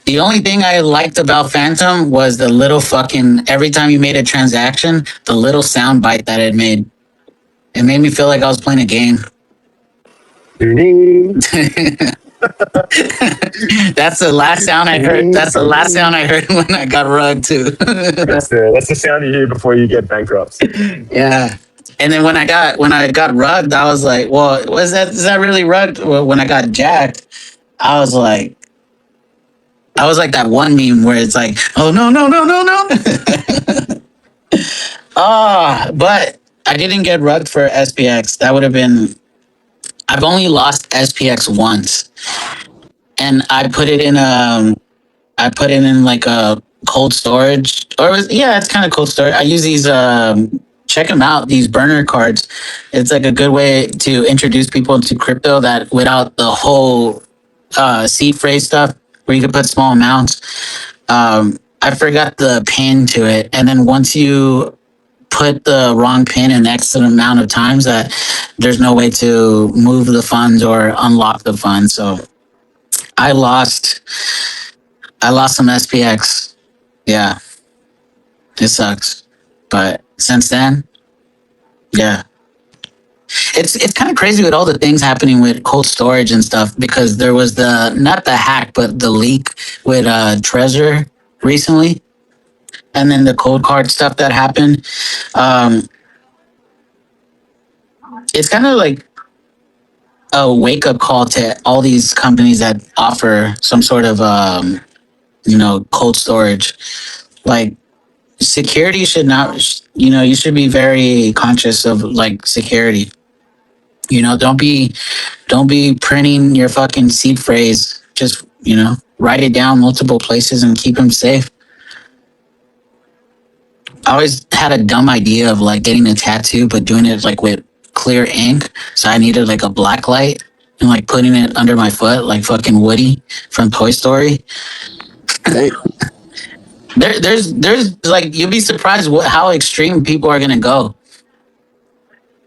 The only thing I liked about Phantom was the little fucking, every time you made a transaction, the little sound bite that it made. It made me feel like I was playing a game. That's the last sound I heard. That's the last sound I heard when I got rugged too. That's the sound you hear before you get bankrupt. Yeah. And then when I got rugged, I was like, well, was that is that really rugged? Well, when I got jacked, I was like that one meme where it's like, oh no, no, no, no, no. But I didn't get rugged for SPX. That would have been I've only lost SPX once. And I put it in like a cold storage, yeah, it's kind of cold storage. I use these check them out, these burner cards. It's like a good way to introduce people into crypto that without the whole seed phrase stuff where you can put small amounts. I forgot the pin to it, and then once you put the wrong pin an X amount of times, that there's no way to move the funds or unlock the funds. So I lost some SPX. Yeah, it sucks. But since then, yeah. It's kind of crazy with all the things happening with cold storage and stuff, because there was the not the hack but the leak with Trezor recently, and then the cold card stuff that happened. Um, it's kind of like a wake up call to all these companies that offer some sort of cold storage. Like, security should not, you should be very conscious of like security. Don't be printing your fucking seed phrase. Just, write it down multiple places and keep them safe. I always had a dumb idea of like getting a tattoo, but doing it like with clear ink. So I needed like a black light and like putting it under my foot, like fucking Woody from Toy Story. There's like, you'll be surprised how extreme people are gonna go.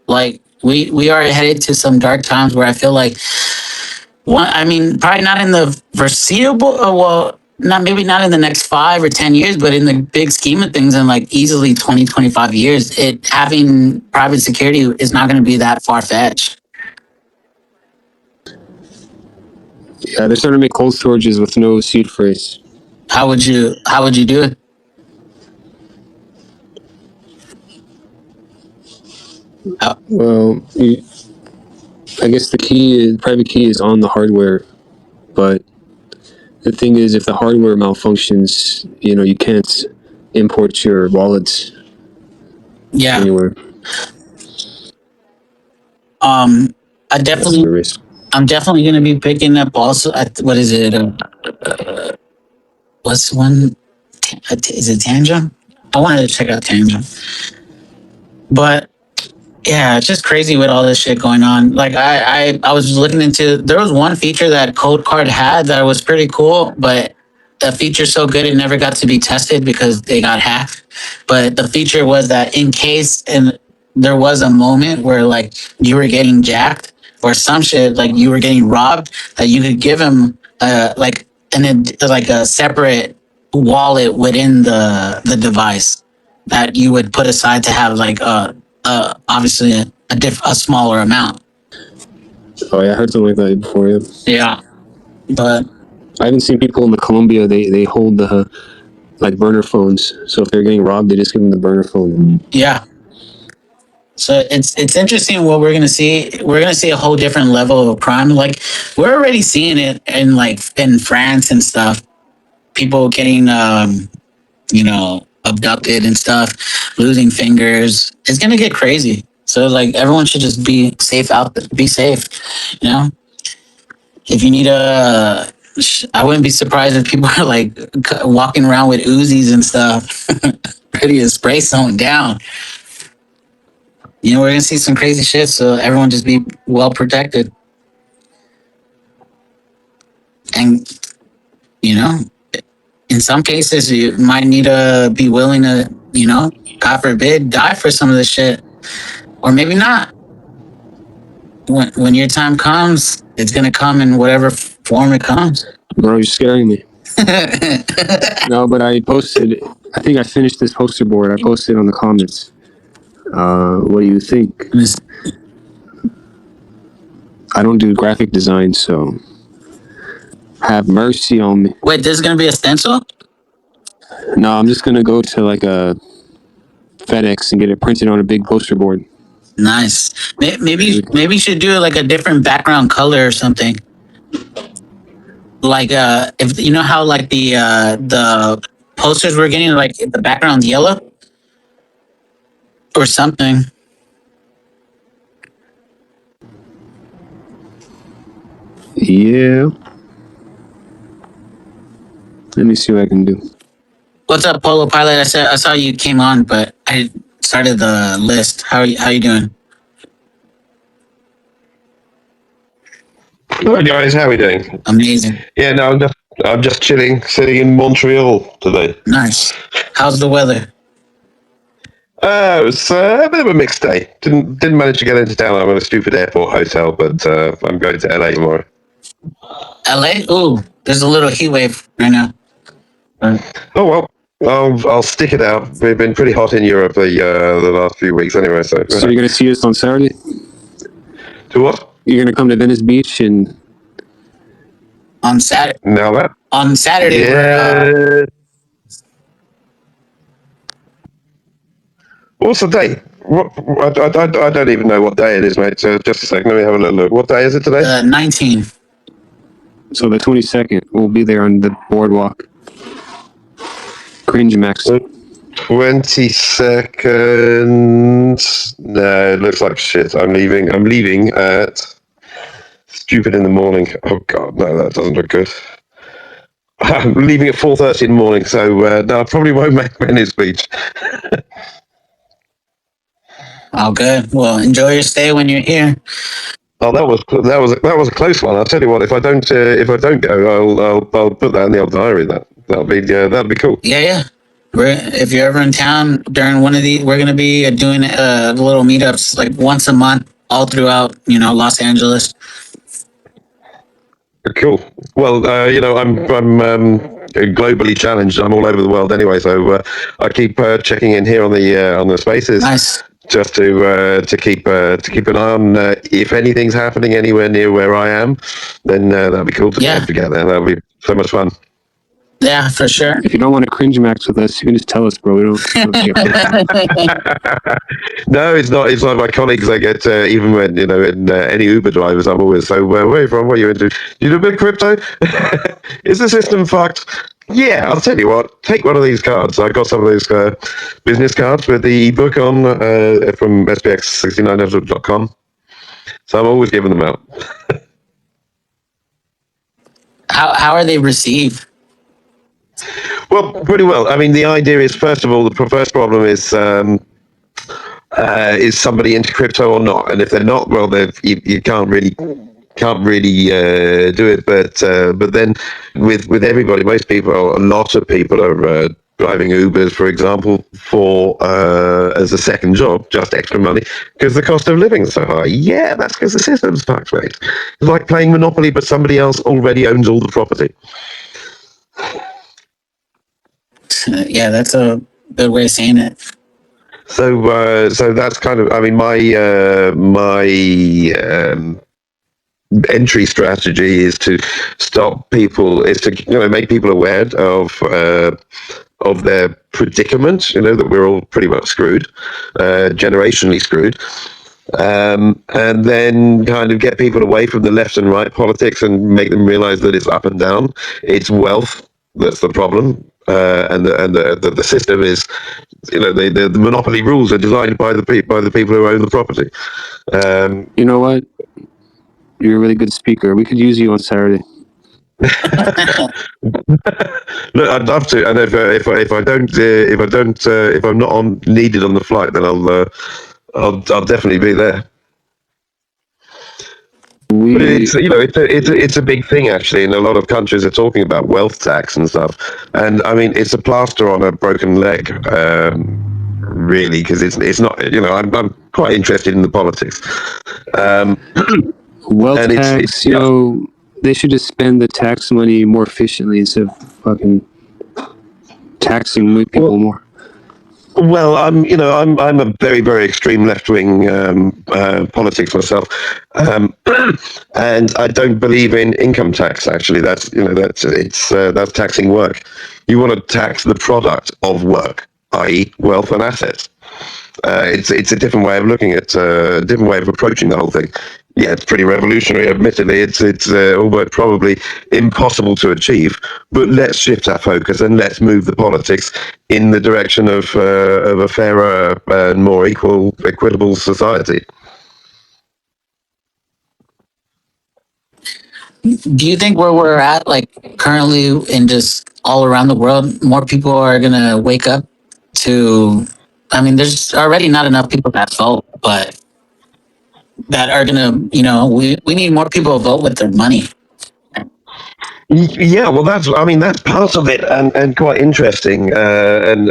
Like, we are headed to some dark times where I feel like I mean, probably not in the foreseeable. Well, not in the next 5 or 10 years, but in the big scheme of things, in like easily 20, 25 years, it having private security is not going to be that far fetched. Yeah, they're starting to make cold storages with no seed phrase. How would you do it? Well, I guess the private key is on the hardware, but the thing is, if the hardware malfunctions, you can't import your wallets anywhere. I'm definitely going to be picking up also. What is it? What's one? Is it Tangent? I wanted to check out Tangent, but yeah, it's just crazy with all this shit going on. Like, I was looking into, there was one feature that Code Card had that was pretty cool, but the feature's so good it never got to be tested because they got hacked. But the feature was that in case and there was a moment where like you were getting jacked or some shit, like you were getting robbed, that you could give him like a separate wallet within the device that you would put aside to have like obviously a smaller amount. Oh yeah, I heard something like that before. Yeah, but I haven't seen people in the Colombia. They hold the like burner phones. So if they're getting robbed, they just give them the burner phone. Yeah. So it's interesting what we're gonna see. We're gonna see a whole different level of crime. Like, we're already seeing it in France and stuff. People getting abducted and stuff, losing fingers. It's gonna get crazy. So like, everyone should just be safe be safe. If you need I wouldn't be surprised if people are like walking around with Uzis and stuff, ready to spray someone down. We're gonna see some crazy shit. So everyone just be well protected. And in some cases, you might need to be willing to, God forbid, die for some of this shit, or maybe not. When your time comes, it's gonna come in whatever form it comes. Bro, you're scaring me. No, but I posted. I think I finished this poster board. I posted on the comments. What do you think? I don't do graphic design, so Have mercy on me. Wait, this is gonna be a stencil? No, I'm just gonna go to like a FedEx and get it printed on a big poster board. Nice. Maybe you should do like a different background color or something. Like if you know how like the posters we're getting, like the background's yellow or something. Yeah. Let me see what I can do. What's up, Polo Pilot? I saw you came on, but I started the list. How you doing? Hi guys, how are we doing? Amazing. Yeah, no, I'm just chilling, sitting in Montreal today. Nice. How's the weather? It was a bit of a mixed day. Didn't manage to get into town. I'm in a stupid airport hotel, but I'm going to LA tomorrow. LA? Ooh, there's a little heat wave right now. Oh well, I'll stick it out. We've been pretty hot in Europe the last few weeks anyway. So you're gonna see us on Saturday? To what? You're gonna come to Venice Beach and On Saturday. Now that On Saturday, yeah. What's the day? What? I don't even know what day it is, mate. So just a second, let me have a little look. What day is it today? 19. so the 22nd, we'll be there on the boardwalk. Cringe Max. 22nd. No, it looks like shit. I'm leaving at stupid in the morning. Oh god, no, that doesn't look good. I'm leaving at 4:30 in the morning, so no, I probably won't make Venice Beach. Oh, good. Well, enjoy your stay when you're here. Oh, that was a close one. I'll tell you what. If I don't go, I'll put that in the old diary. That'll be cool. Yeah. If you're ever in town during one of these, we're gonna be doing little meetups like once a month, all throughout Los Angeles. Cool. Well, I'm globally challenged. I'm all over the world anyway, so I keep checking in here on the spaces. Nice. Just to keep an eye on if anything's happening anywhere near where I am, then that'd be cool to get together. That'd be so much fun. Yeah, for sure. If you don't want to cringe max with us, you can just tell us, bro. We don't No, it's not. It's like my colleagues. I get even when in any Uber drivers, I'm always so. Where are you from? What are you into? You do a bit of crypto? Is the system fucked? Yeah, I'll tell you what. Take one of these cards. I got some of those business cards with the ebook on from SPX6900.com. So I'm always giving them out. How are they received? Well, pretty well. I mean, the idea is, first of all, the first problem is somebody into crypto or not? And if they're not, well, you can't really do it. But then with everybody, most people, a lot of people are driving Ubers, for example, for as a second job, just extra money because the cost of living is so high. Yeah, that's because the system's fucked, mate. It's like playing Monopoly, but somebody else already owns all the property. Yeah, that's a good way of saying it. So that's kind of, I mean, my entry strategy is to make people aware of their predicament. That we're all pretty much screwed, generationally screwed. And then kind of get people away from the left and right politics and make them realize that it's up and down. It's wealth that's the problem. And the system is, the monopoly rules are designed by the people who own the property. You know what? You're a really good speaker. We could use you on Saturday. Look, I'd love to. And if I'm not needed on the flight, then I'll definitely be there. But it's a big thing actually, and a lot of countries are talking about wealth tax and stuff. And I mean, it's a plaster on a broken leg, really, because it's not. I'm quite interested in the politics. Wealth tax, they should just spend the tax money more efficiently instead of fucking taxing people more. Well, I'm a very, very extreme left-wing politics myself, um, and I don't believe in income tax. Actually, that's taxing work. You want to tax the product of work, i.e., wealth and assets. It's a different way of looking at a different way of approaching the whole thing. Yeah, it's pretty revolutionary. Admittedly, it's almost probably impossible to achieve. But let's shift our focus and let's move the politics in the direction of a fairer and more equitable society. Do you think where we're at, like currently in just all around the world, more people are gonna wake up to? I mean, there's already not enough people that vote, but that are gonna, we need more people to vote with their money. Yeah, well, that's part of it, and quite interesting, and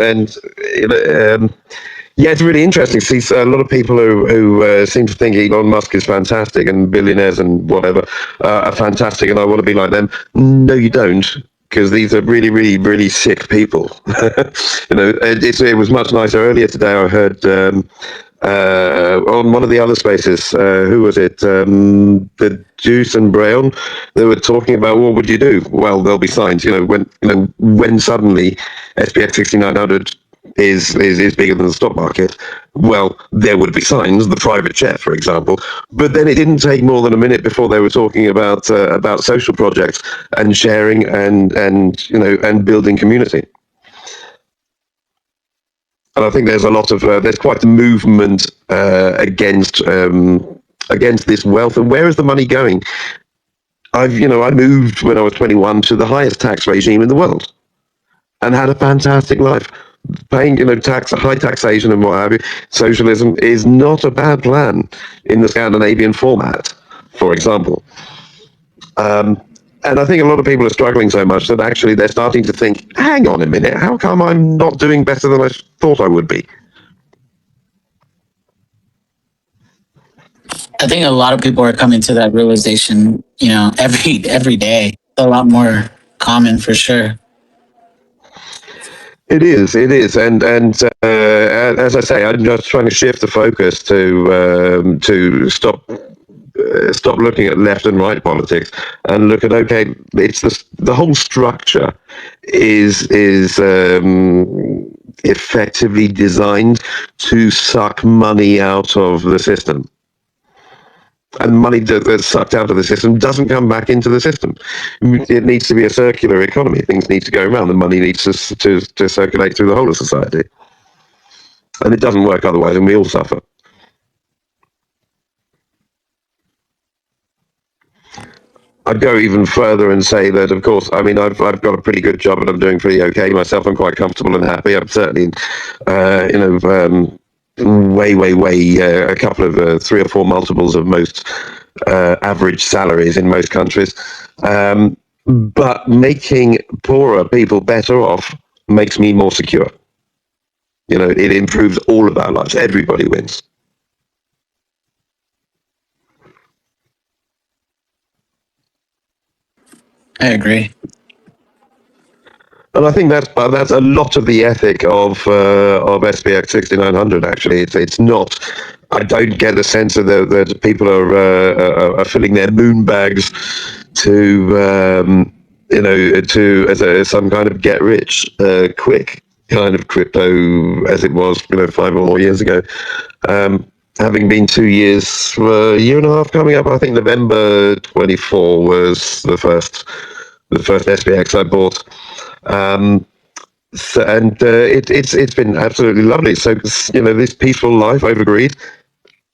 yeah, it's really interesting. See, a lot of people who seem to think Elon Musk is fantastic and billionaires and whatever are fantastic, and I want to be like them. No, you don't, because these are really, really, really sick people. It was much nicer earlier today. I heard on one of the other spaces, who was it? The Juice and Brown. They were talking about what would you do? Well, there'll be signs. When suddenly SPX 6900 is bigger than the stock market, well, there would be signs. The private jet, for example. But then it didn't take more than a minute before they were talking about social projects and sharing and building community. And I think there's a lot of there's quite a movement against this wealth. And where is the money going? I moved when I was 21 to the highest tax regime in the world and had a fantastic life. Paying high taxation and what have you. Socialism is not a bad plan in the Scandinavian format, for example. And I think a lot of people are struggling so much that actually they're starting to think, hang on a minute, how come I'm not doing better than I thought I would be? I think a lot of people are coming to that realization, every day. A lot more common for sure. It is, and as I say, I'm just trying to shift the focus to stop looking at left and right politics and look at, okay, it's the whole structure is effectively designed to suck money out of the system. And money that's sucked out of the system doesn't come back into the system. It needs to be a circular economy. Things need to go around. The money needs to circulate through the whole of society. And it doesn't work otherwise, and we all suffer. I'd go even further and say that, of course, I mean, I've got a pretty good job and I'm doing pretty okay myself. I'm quite comfortable and happy. I'm certainly, way a couple of 3 or 4 multiples of most average salaries in most countries. But making poorer people better off makes me more secure. It improves all of our lives. Everybody wins. I agree. And I think that's a lot of the ethic of SPX 6900. Actually, it's not. I don't get the sense that people are filling their moon bags to as some kind of get rich quick kind of crypto as it was 5 or more years ago. Having been 2 years, a year and a half coming up, I think November 24 was the first SPX I bought. It's been absolutely lovely. So this peaceful life over greed.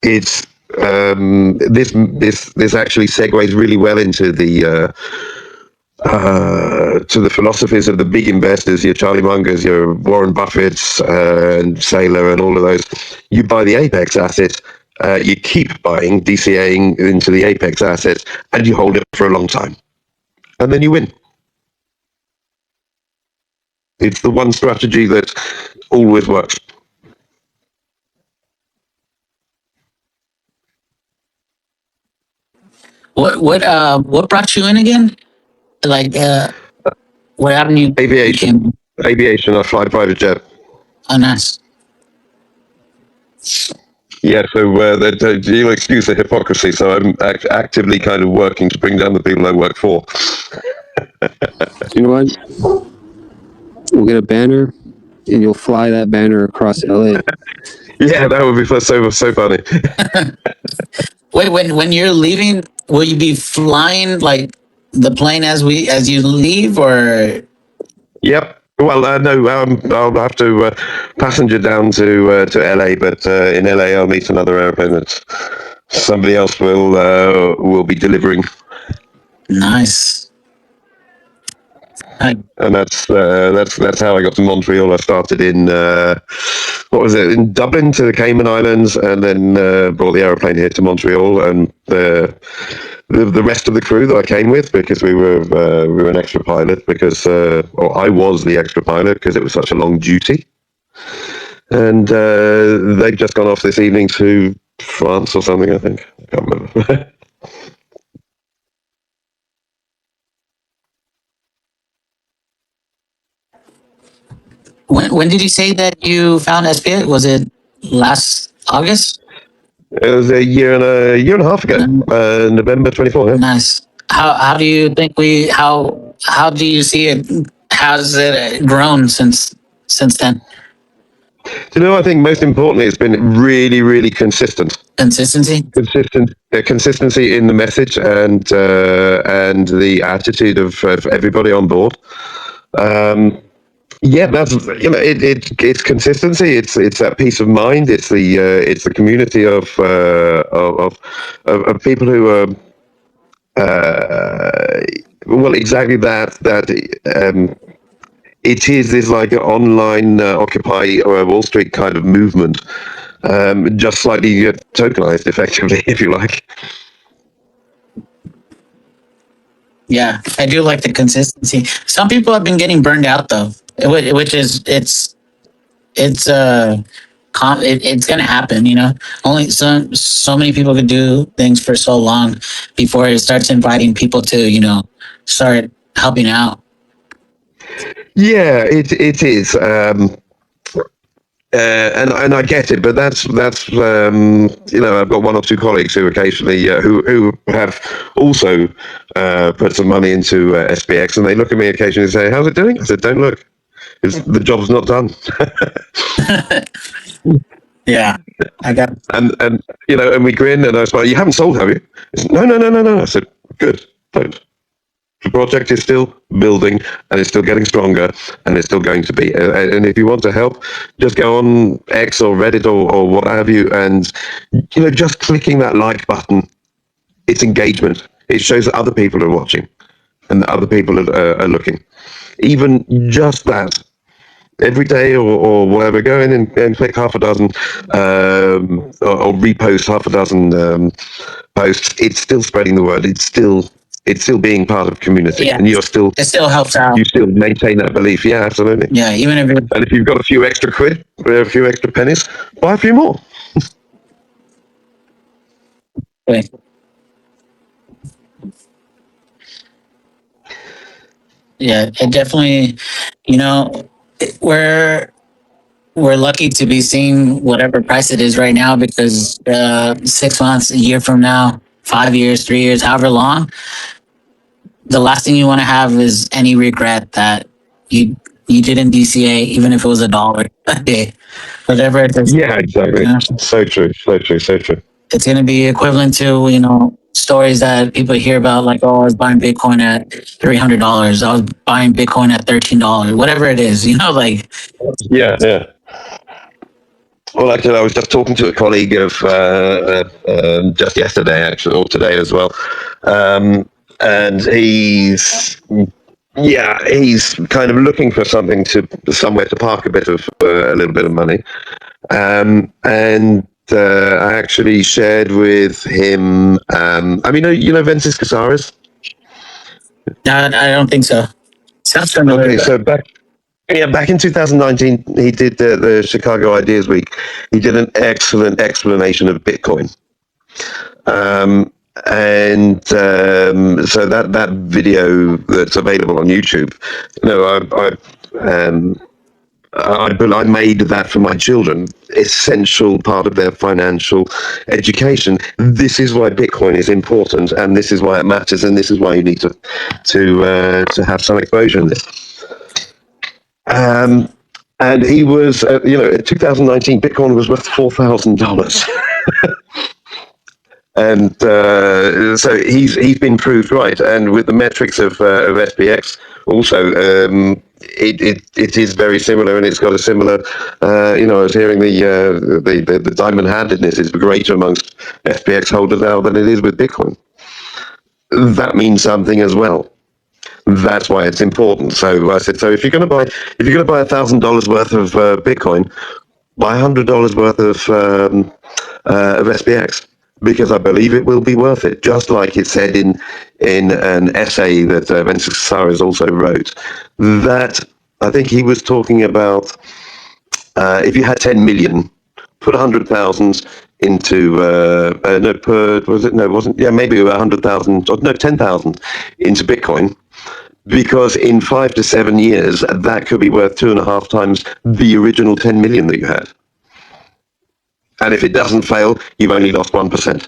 It's this actually segues really well into the to the philosophies of the big investors, your Charlie Mungers, your Warren Buffetts, and Saylor, and all of those. You buy the Apex asset. You keep buying, DCAing into the Apex assets, and you hold it for a long time, and then you win. It's the one strategy that always works. What brought you in again? Like what happened? You Aviation. became Aviation. I fly private jet. oh nice. Yeah, so you'll excuse the hypocrisy. So I'm actively kind of working to bring down the people I work for. You know what? We'll get a banner, and you'll fly that banner across LA. Yeah, that would be so funny. Wait, when you're leaving, will you be flying like the plane as you leave, or Yep. Well, no, I'll have to passenger down to LA, but in LA I'll meet another airplane that somebody else will be delivering, nice? I, and that's how I got to Montreal. I started in what was it, in Dublin to the Cayman Islands, and then brought the airplane here to Montreal, and the rest of the crew that I came with, because we were an extra pilot, because or I was the extra pilot because it was such a long duty. And they've just gone off this evening to France or something, I think. I can't remember. when did you say that you found SPX? Was it last August? It was a year and a half ago, November 24. Yeah. Nice. How do you think how do you see it? How's it grown since then? Do you know? I think most importantly, it's been really, really consistent. Consistency. Consistency in the message and the attitude of everybody on board. Yeah, that's it's consistency. It's that peace of mind. It's the community of people who are well, exactly that it is this like online Occupy Wall Street kind of movement, just slightly tokenized, effectively, if you like. Yeah, I do like the consistency. Some people have been getting burned out though, which is it's gonna happen. You know, only so many people can do things for so long before it starts inviting people to start helping out. Yeah, it is. And I get it, but that's I've got one or two colleagues who occasionally who have also put some money into SPX, and they look at me occasionally and say, "How's it doing?" I said, "Don't look, the job's not done." Yeah, I got. and and we grin, and I was like, "You haven't sold, have you?" Said, no. I said, "Good, don't." The project is still building, and it's still getting stronger, and it's still going to be. And if you want to help, just go on X or Reddit or what have you, and just clicking that like button, it's engagement. It shows that other people are watching, and that other people are looking. Even just that, every day or whatever, go in and click half a dozen or repost half a dozen posts. It's still spreading the word. It's still being part of community, Yeah, and it still helps out. you still maintain that belief. Yeah, absolutely. Yeah, even if And if you've got a few extra quid, a few extra pennies, buy a few more. wait, yeah, it definitely, you know, we're lucky to be seeing whatever price it is right now because 6 months, a year from now, 5 years, 3 years, however long, the last thing you want to have is any regret that you didn't DCA, even if it was $1 a day, whatever it is. Yeah, exactly. You know, So true. So true. So true. it's going to be equivalent to stories that people hear about, like, oh, I was buying Bitcoin at $300, I was buying Bitcoin at $13, whatever it is. Like Yeah, yeah. Well, actually, I was just talking to a colleague of just yesterday, actually, or today as well, and he's kind of looking for somewhere to park a little bit of money, and I actually shared with him. I mean, Ventus Casares. I don't think so. Sounds familiar. Okay, so back in 2019, he did the Chicago Ideas Week. He did an excellent explanation of Bitcoin. So that video that's available on YouTube, I made that for my children, essential part of their financial education. This is why Bitcoin is important, and this is why it matters, and this is why you need to have some exposure in this. And he was, in 2019, Bitcoin was worth $4,000. And so he's been proved right, and with the metrics of SPX also, it is very similar, and it's got a similar. I was hearing the diamond handedness is greater amongst SPX holders now than it is with Bitcoin. That means something as well. That's why it's important. So I said, so if you're going to buy $1,000 worth of Bitcoin, buy $100 worth of SPX, because I believe it will be worth it. Just like it said in an essay that Vincent Saras also wrote, that I think he was talking about if you had 10 million, put 100,000 into maybe 100,000 or no 10,000 into Bitcoin. Because in 5 to 7 years, that could be worth 2.5 times the original 10 million that you had. And if it doesn't fail, you've only lost 1%.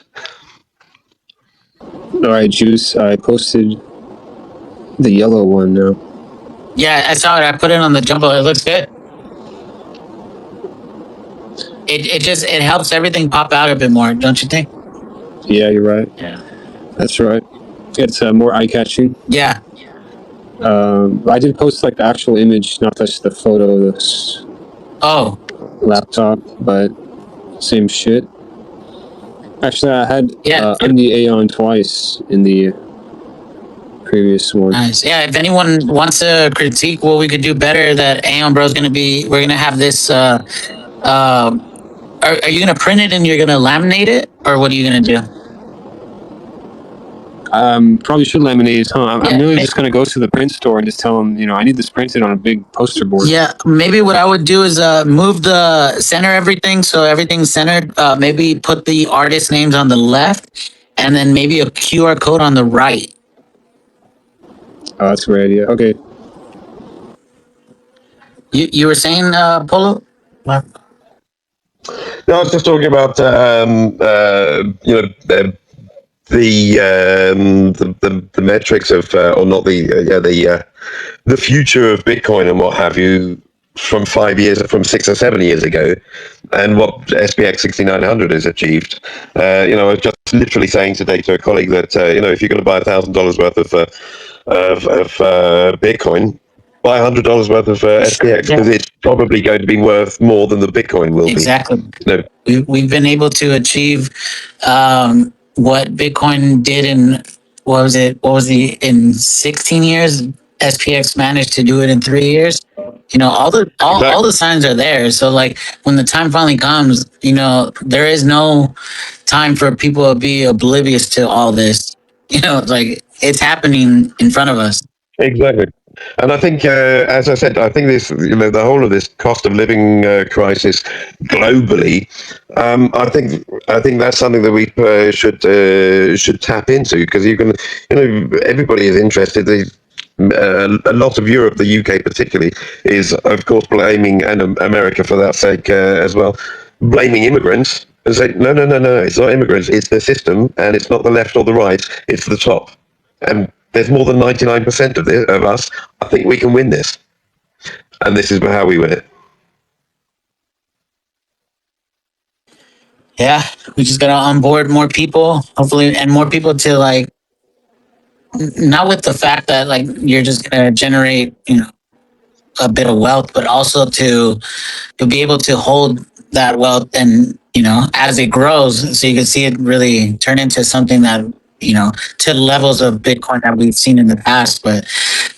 All right, Juice, I posted the yellow one now. Yeah, I saw it. I put it on the jumbo. It looks good. It helps everything pop out a bit more, don't you think? Yeah, you're right. Yeah. That's right. It's more eye-catching. Yeah. I did post like the actual image, not just the photo of this laptop, but same shit. Actually, I had MD Aeon twice in the previous one. Nice. Yeah, if anyone wants to critique what we could do better, that Aeon Bro is going to be, we're going to have this, are you going to print it and you're going to laminate it? Or what are you going to do? Probably should laminate it, huh? I'm really just going to go to the print store and just tell them, I need this printed on a big poster board. Yeah, maybe what I would do is move the center everything so everything's centered. Maybe put the artist names on the left and then maybe a QR code on the right. Oh, that's a great idea. Okay. You were saying, Polo? No, I was just talking about the metrics of or not the future of Bitcoin and what have you from 6 or 7 years ago, and what SPX6900 has achieved. I was just literally saying today to a colleague that if you're going to buy $1,000 worth of Bitcoin, buy $100 worth of SPX, because it's probably going to be worth more than the Bitcoin will be. Exactly. We've been able to achieve what Bitcoin did in in 16 years. SPX managed to do it in 3 years. All the signs are there. So like when the time finally comes, there is no time for people to be oblivious to all this. Like it's happening in front of us. Exactly. And I think, as I said, I think this, the whole of this cost of living crisis globally, I think that's something that we should tap into, because you can, everybody is interested. A lot of Europe, the UK particularly, is of course blaming, and America for that sake as well, blaming immigrants and say, no, it's not immigrants, it's the system, and it's not the left or the right, it's the top. And there's more than 99% of us. I think we can win this, and this is how we win it. Yeah, we just gotta onboard more people, hopefully, and more people to like, not with the fact that like you're just gonna generate, a bit of wealth, but also to be able to hold that wealth and as it grows, so you can see it really turn into something that to levels of Bitcoin that we've seen in the past, but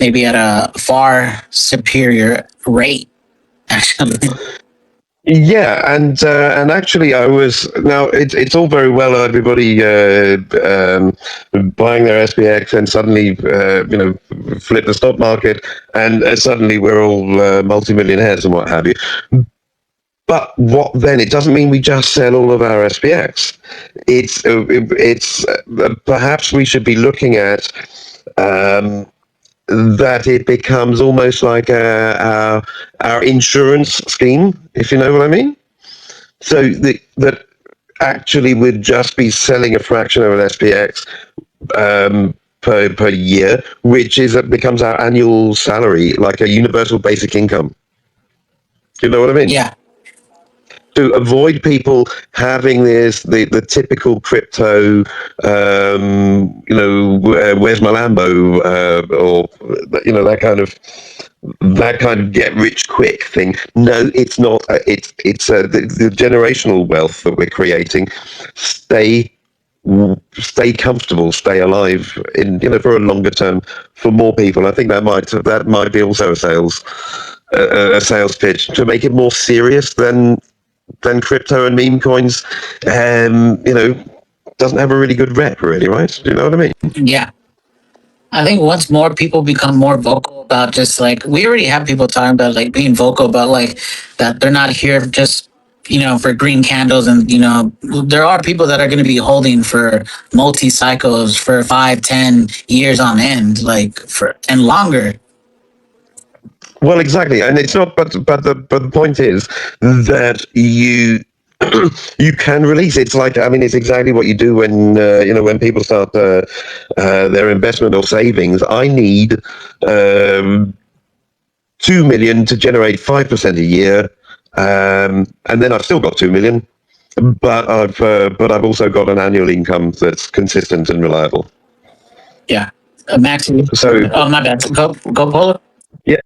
maybe at a far superior rate, actually. Yeah, and actually, it's all very well everybody buying their SPX and suddenly flip the stock market, and suddenly we're all multimillionaires and what have you. But what then? It doesn't mean we just sell all of our SPX. It's perhaps we should be looking at that it becomes almost like our insurance scheme, if you know what I mean. So that actually would just be selling a fraction of an SPX per year, which becomes our annual salary, like a universal basic income. You know what I mean? Yeah. To avoid people having the typical crypto, where's my Lambo, or that kind of get rich quick thing. No, it's not. It's the generational wealth that we're creating. Stay comfortable, stay alive for a longer term for more people. I think that might be also a sales pitch to make it more serious than crypto and meme coins. Doesn't have a really good rep, really, right? Do you know what I mean? Yeah. I think once more people become more vocal about just like, we already have people talking about like being vocal about like that they're not here just, for green candles. And, there are people that are going to be holding for multi cycles for 5, 10 years on end, and longer. Well, exactly, and it's not. But the point is that you can release. It's like, I mean, it's exactly what you do when people start their investment or savings. I need 2 million to generate 5% a year, and then I've still got 2 million, but I've also got an annual income that's consistent and reliable. Yeah. Max. So Oh, my bad. Go Polo. yeah.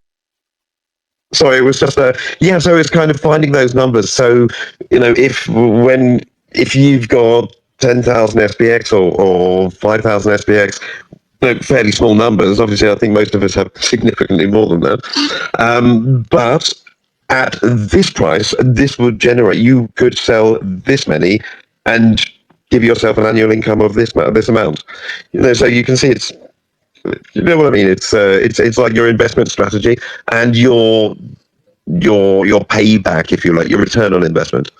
Sorry, it was just so it's kind of finding those numbers. So, if you've got 10,000 SPX or 5,000 SPX, fairly small numbers. Obviously, I think most of us have significantly more than that. But at this price, this would generate. You could sell this many and give yourself an annual income of this amount. So you can see it's. You know what I mean? It's like your investment strategy and your payback, if you like, your return on investment.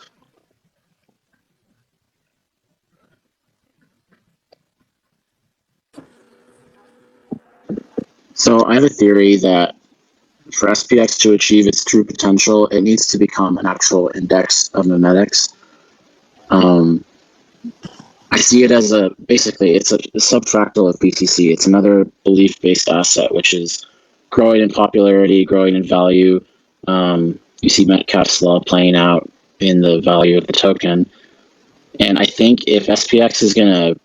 So I have a theory that for SPX to achieve its true potential, it needs to become an actual index of memetics. I see it as basically it's a subfractal of BTC. It's another belief-based asset, which is growing in popularity, growing in value. You see Metcalfe's law playing out in the value of the token. And I think if SPX is going to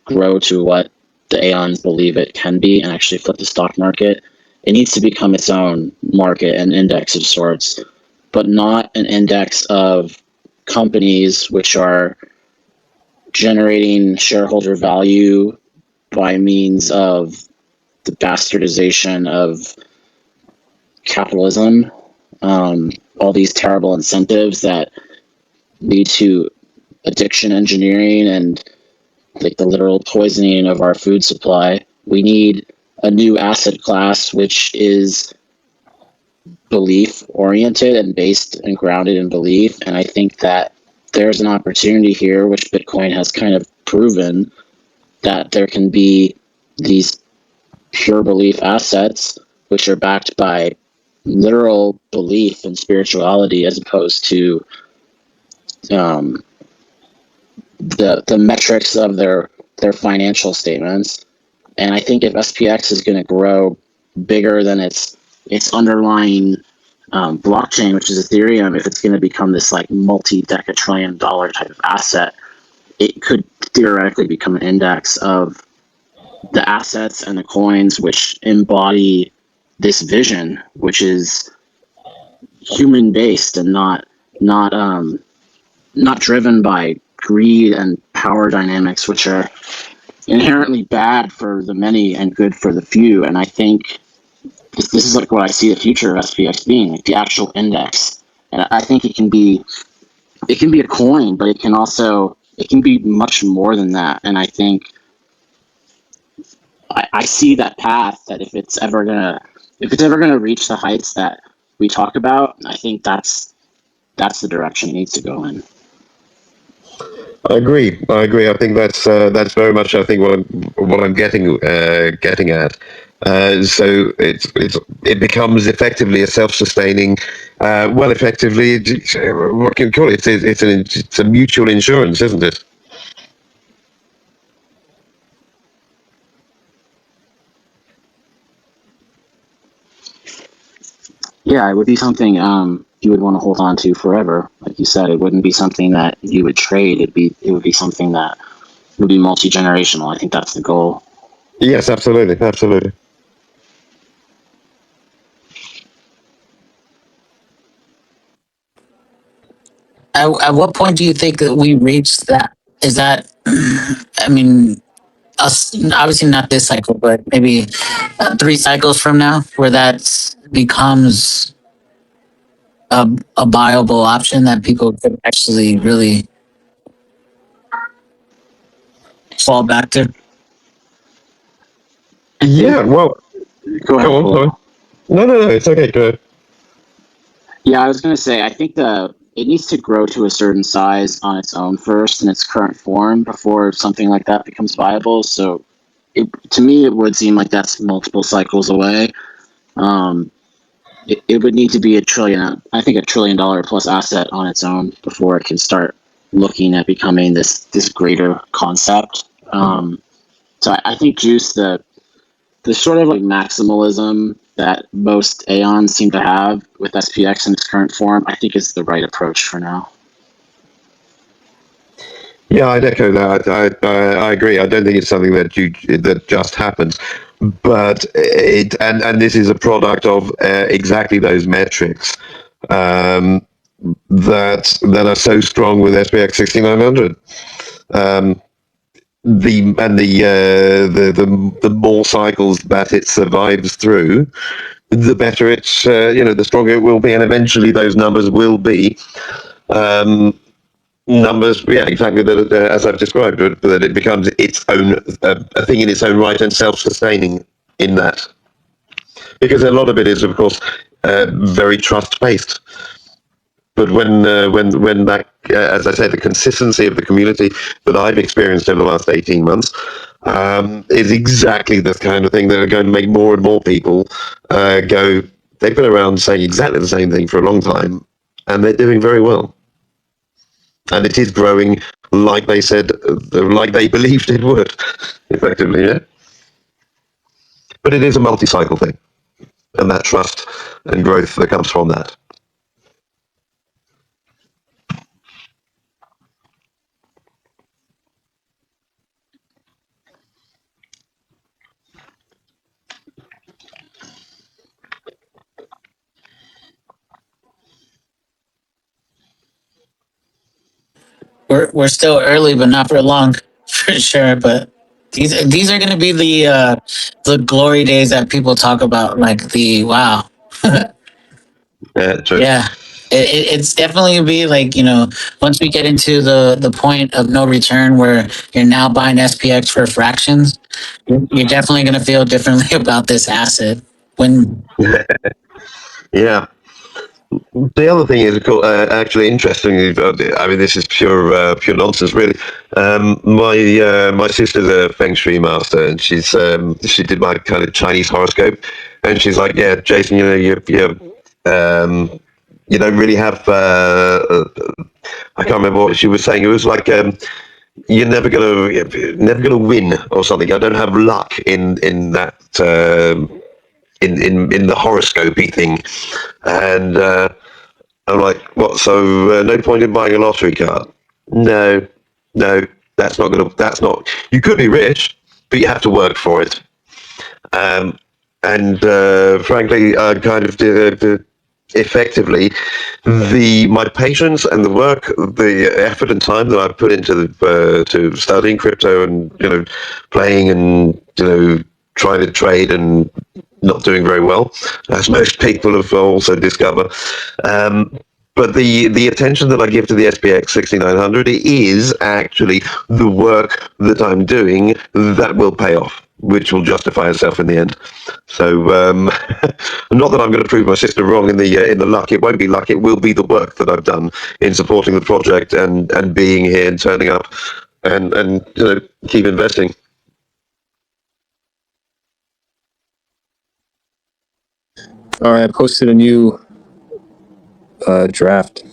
grow to what the Aeons believe it can be and actually flip the stock market, it needs to become its own market and index of sorts, but not an index of companies which are generating shareholder value by means of the bastardization of capitalism, all these terrible incentives that lead to addiction engineering and like the literal poisoning of our food supply. We need a new asset class which is belief oriented and based and grounded in belief. And I think that there's an opportunity here, which Bitcoin has kind of proven, that there can be these pure belief assets which are backed by literal belief and spirituality as opposed to the metrics of their financial statements. And I think if SPX is going to grow bigger than its underlying blockchain, which is Ethereum, if it's going to become this like multi-decatrillion dollar type of asset, it could theoretically become an index of the assets and the coins which embody this vision, which is human based and not driven by greed and power dynamics, which are inherently bad for the many and good for the few. And I think this is like what I see the future of SPX being, like the actual index. And I think it can be a coin, but it can be much more than that. And I think I see that path, that if it's ever gonna reach the heights that we talk about, I think that's the direction it needs to go in. I agree. I think that's very much, I think, what I'm getting at. So it becomes effectively a self-sustaining, effectively, what can you call it? It's a mutual insurance, isn't it? Yeah, it would be something you would want to hold on to forever. Like you said, it wouldn't be something that you would trade. It would be something that would be multi-generational. I think that's the goal. Yes, absolutely, absolutely. At what point do you think that we reach that? Is that, I mean, us obviously not this cycle, but maybe 3 cycles from now, where that becomes a viable option that people could actually really fall back to. I think. Yeah, well, Go ahead, go on, Cole. sorry. No, it's okay, go ahead. Yeah, I was going to say, I think it needs to grow to a certain size on its own first in its current form before something like that becomes viable. So, to me, it would seem like that's multiple cycles away. Um, it would need to be I think $1 trillion plus asset on its own before it can start looking at becoming this greater concept. So I think Juice, the sort of like maximalism that most Aeons seem to have with SPX in its current form, I think is the right approach for now. Yeah, I'd echo that. I agree. I don't think it's something that just happens, but and this is a product of exactly those metrics um, that are so strong with SPX6900. The more cycles that it survives through, the better it's the stronger it will be, and eventually those numbers will be numbers, yeah, exactly that, as I've described, that it becomes its own a thing in its own right and self-sustaining in that, because a lot of it is, of course, very trust-based. But when that, as I said, the consistency of the community that I've experienced over the last 18 months is exactly the kind of thing that are going to make more and more people go. They've been around saying exactly the same thing for a long time, and they're doing very well. And it is growing like they said, like they believed it would, effectively, yeah. But it is a multi-cycle thing, and that trust and growth that comes from that. We're still early, but not for long, for sure. But these are going to be the glory days that people talk about, like the wow. True. Yeah, it's definitely gonna be like, once we get into the point of no return where you're now buying SPX for fractions, you're definitely gonna feel differently about this asset when. Yeah. The other thing is, actually, interestingly, I mean, this is pure nonsense, really. My sister's a feng shui master, and she did my kind of Chinese horoscope, and she's like, "Yeah, Jason, you don't really have." I can't remember what she was saying. It was like, you're never gonna win or something. I don't have luck in that. In the horoscopy thing, and I'm like, what? So no point in buying a lottery card? No, no, that's not gonna. That's not. You could be rich, but you have to work for it. Um, and frankly, I kind of effectively my patience and the work, the effort and time that I've put into to studying crypto and playing and trying to trade and not doing very well, as most people have also discovered. But the attention that I give to the SPX 6900 is actually the work that I'm doing that will pay off, which will justify itself in the end. So, not that I'm going to prove my sister wrong in the luck. It won't be luck. It will be the work that I've done in supporting the project and being here and turning up and keep investing. All right, I posted a new draft.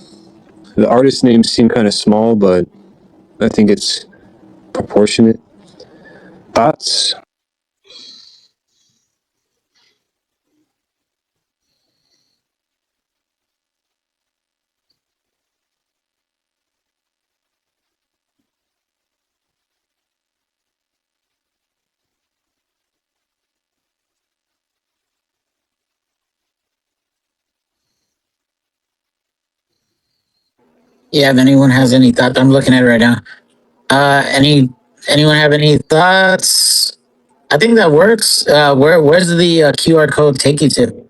The artist names seem kind of small, but I think it's proportionate. Thoughts? Yeah, if anyone has any thoughts, I'm looking at it right now. Anyone have any thoughts? I think that works. Where's the QR code take you to?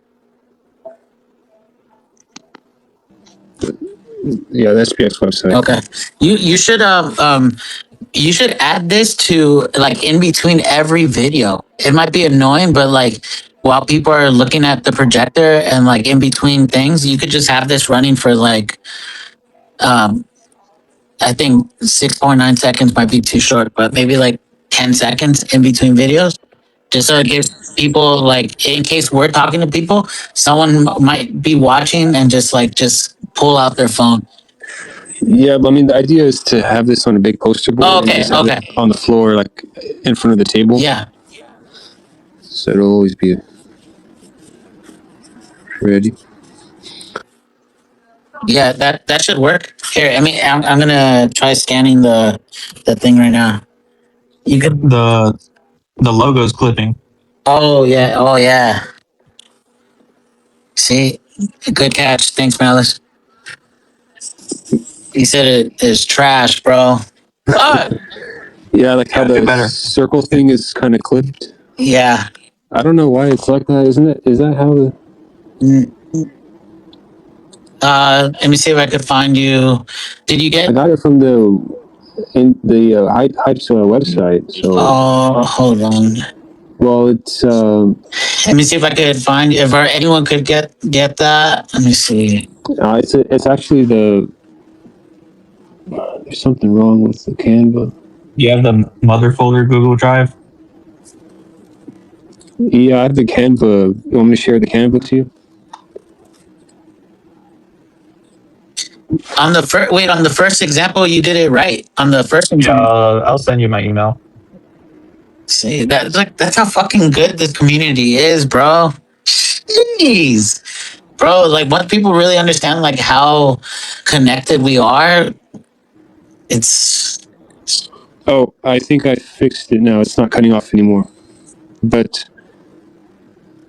Yeah, the SPX website. Okay, you should add this to like in between every video. It might be annoying, but like while people are looking at the projector and like in between things, you could just have this running for like I think 6.9 seconds might be too short, but maybe like 10 seconds in between videos. Just so it gives people like in case we're talking to people, someone might be watching and just pull out their phone. Yeah, but I mean, the idea is to have this on a big poster board Oh, and okay, just have okay. it on the floor, like in front of the table. Yeah. So it'll always be ready. Yeah, that should work. Here, I mean, I'm gonna try scanning the thing right now. You could. The logo's clipping. Oh yeah. Oh yeah. See, good catch. Thanks, Malice. He said it is trash, bro. Oh, Yeah, like how do the better. circle thing is kind of clipped. yeah. I don't know why it's like that, isn't it? Is that how the? Let me see if I could find you. Did you I get? got it from Hype's website. So, Oh, hold on. well, it's Let me see if I could find if anyone could get that. Let me see. it's actually there's something wrong with the Canva. You have the mother folder Google Drive. Yeah, I have the Canva. You want me to share the Canva to you? On the first example, you did it right. On the first example. I'll send you my email. See, that's how fucking good this community is, bro. Jeez. Bro, like once people really understand like how connected we are, it's Oh, I think I fixed it now. It's not cutting off anymore. But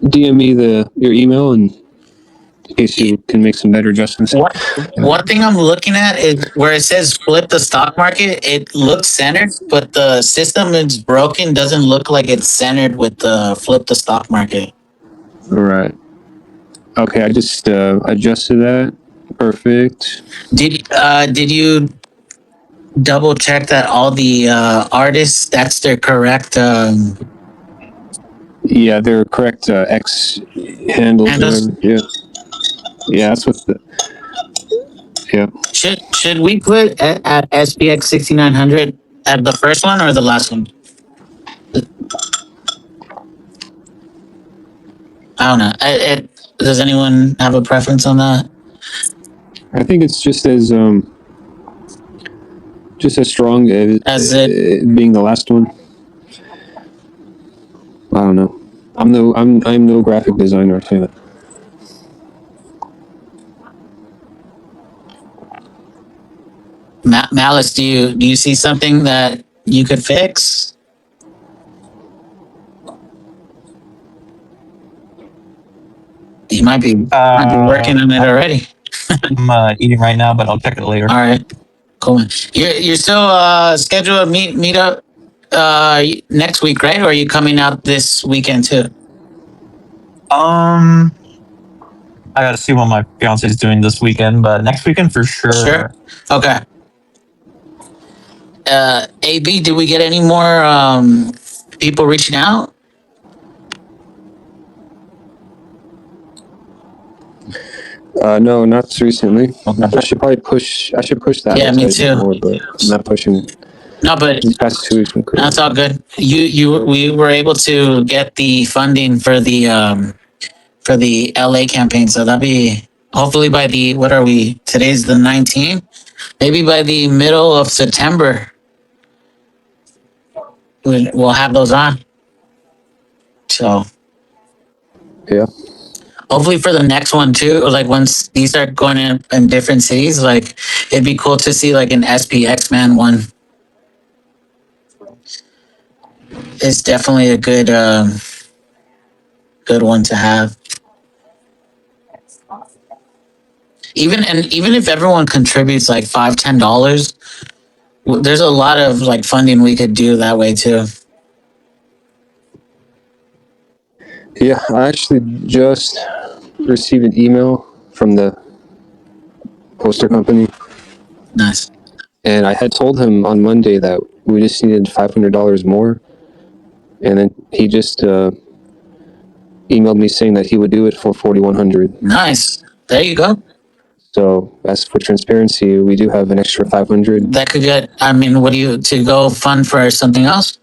DM me your email and in case you can make some better adjustments. one thing I'm looking at is where it says flip the stock market, it looks centered, but the system is broken, doesn't look like it's centered with the flip the stock market. All right. Okay, I just adjusted that. Perfect. Did you double check that all the artists that's their correct Yeah, they're correct X handles. handles? Yeah. Yeah, that's what the. Yeah. Should we put at SPX6900 at the first one or the last one? I don't know. Does anyone have a preference on that? I think it's just as strong As it being the last one. I don't know. I'm no graphic designer. I'll tell you that. Malice, do you see something that you could fix? You might be working on it already. I'm eating right now, but I'll check it later. All right, cool. You're still scheduled to meet up next week, right? Or are you coming out this weekend too? I gotta see what my fiance is doing this weekend, but next weekend for sure. Sure. Okay. AB, did we get any more people reaching out? No, not recently. Okay. I should push that. Yeah, me website too. More, but I'm not pushing it. No, but These past 2 weeks been crazy. that's all good. We were able to get the funding for the for the LA campaign. So that'll be hopefully by the, what are we? Today's the 19th. Maybe by the middle of September, we'll have those on. So Yeah. hopefully for the next one too, like once these start going in different cities, like it'd be cool to see like an SPX man one. It's definitely a good good one to have. Even if everyone contributes like $5-10, there's a lot of like funding we could do that way too. Yeah, I actually just received an email from the poster company, Nice. and I had told him on Monday that we just needed $500 more, and then he just emailed me saying that he would do it for $4,100. Nice. There you go. So as for transparency, we do have an extra $500. That could get, I mean, what do you, to go fund for something else?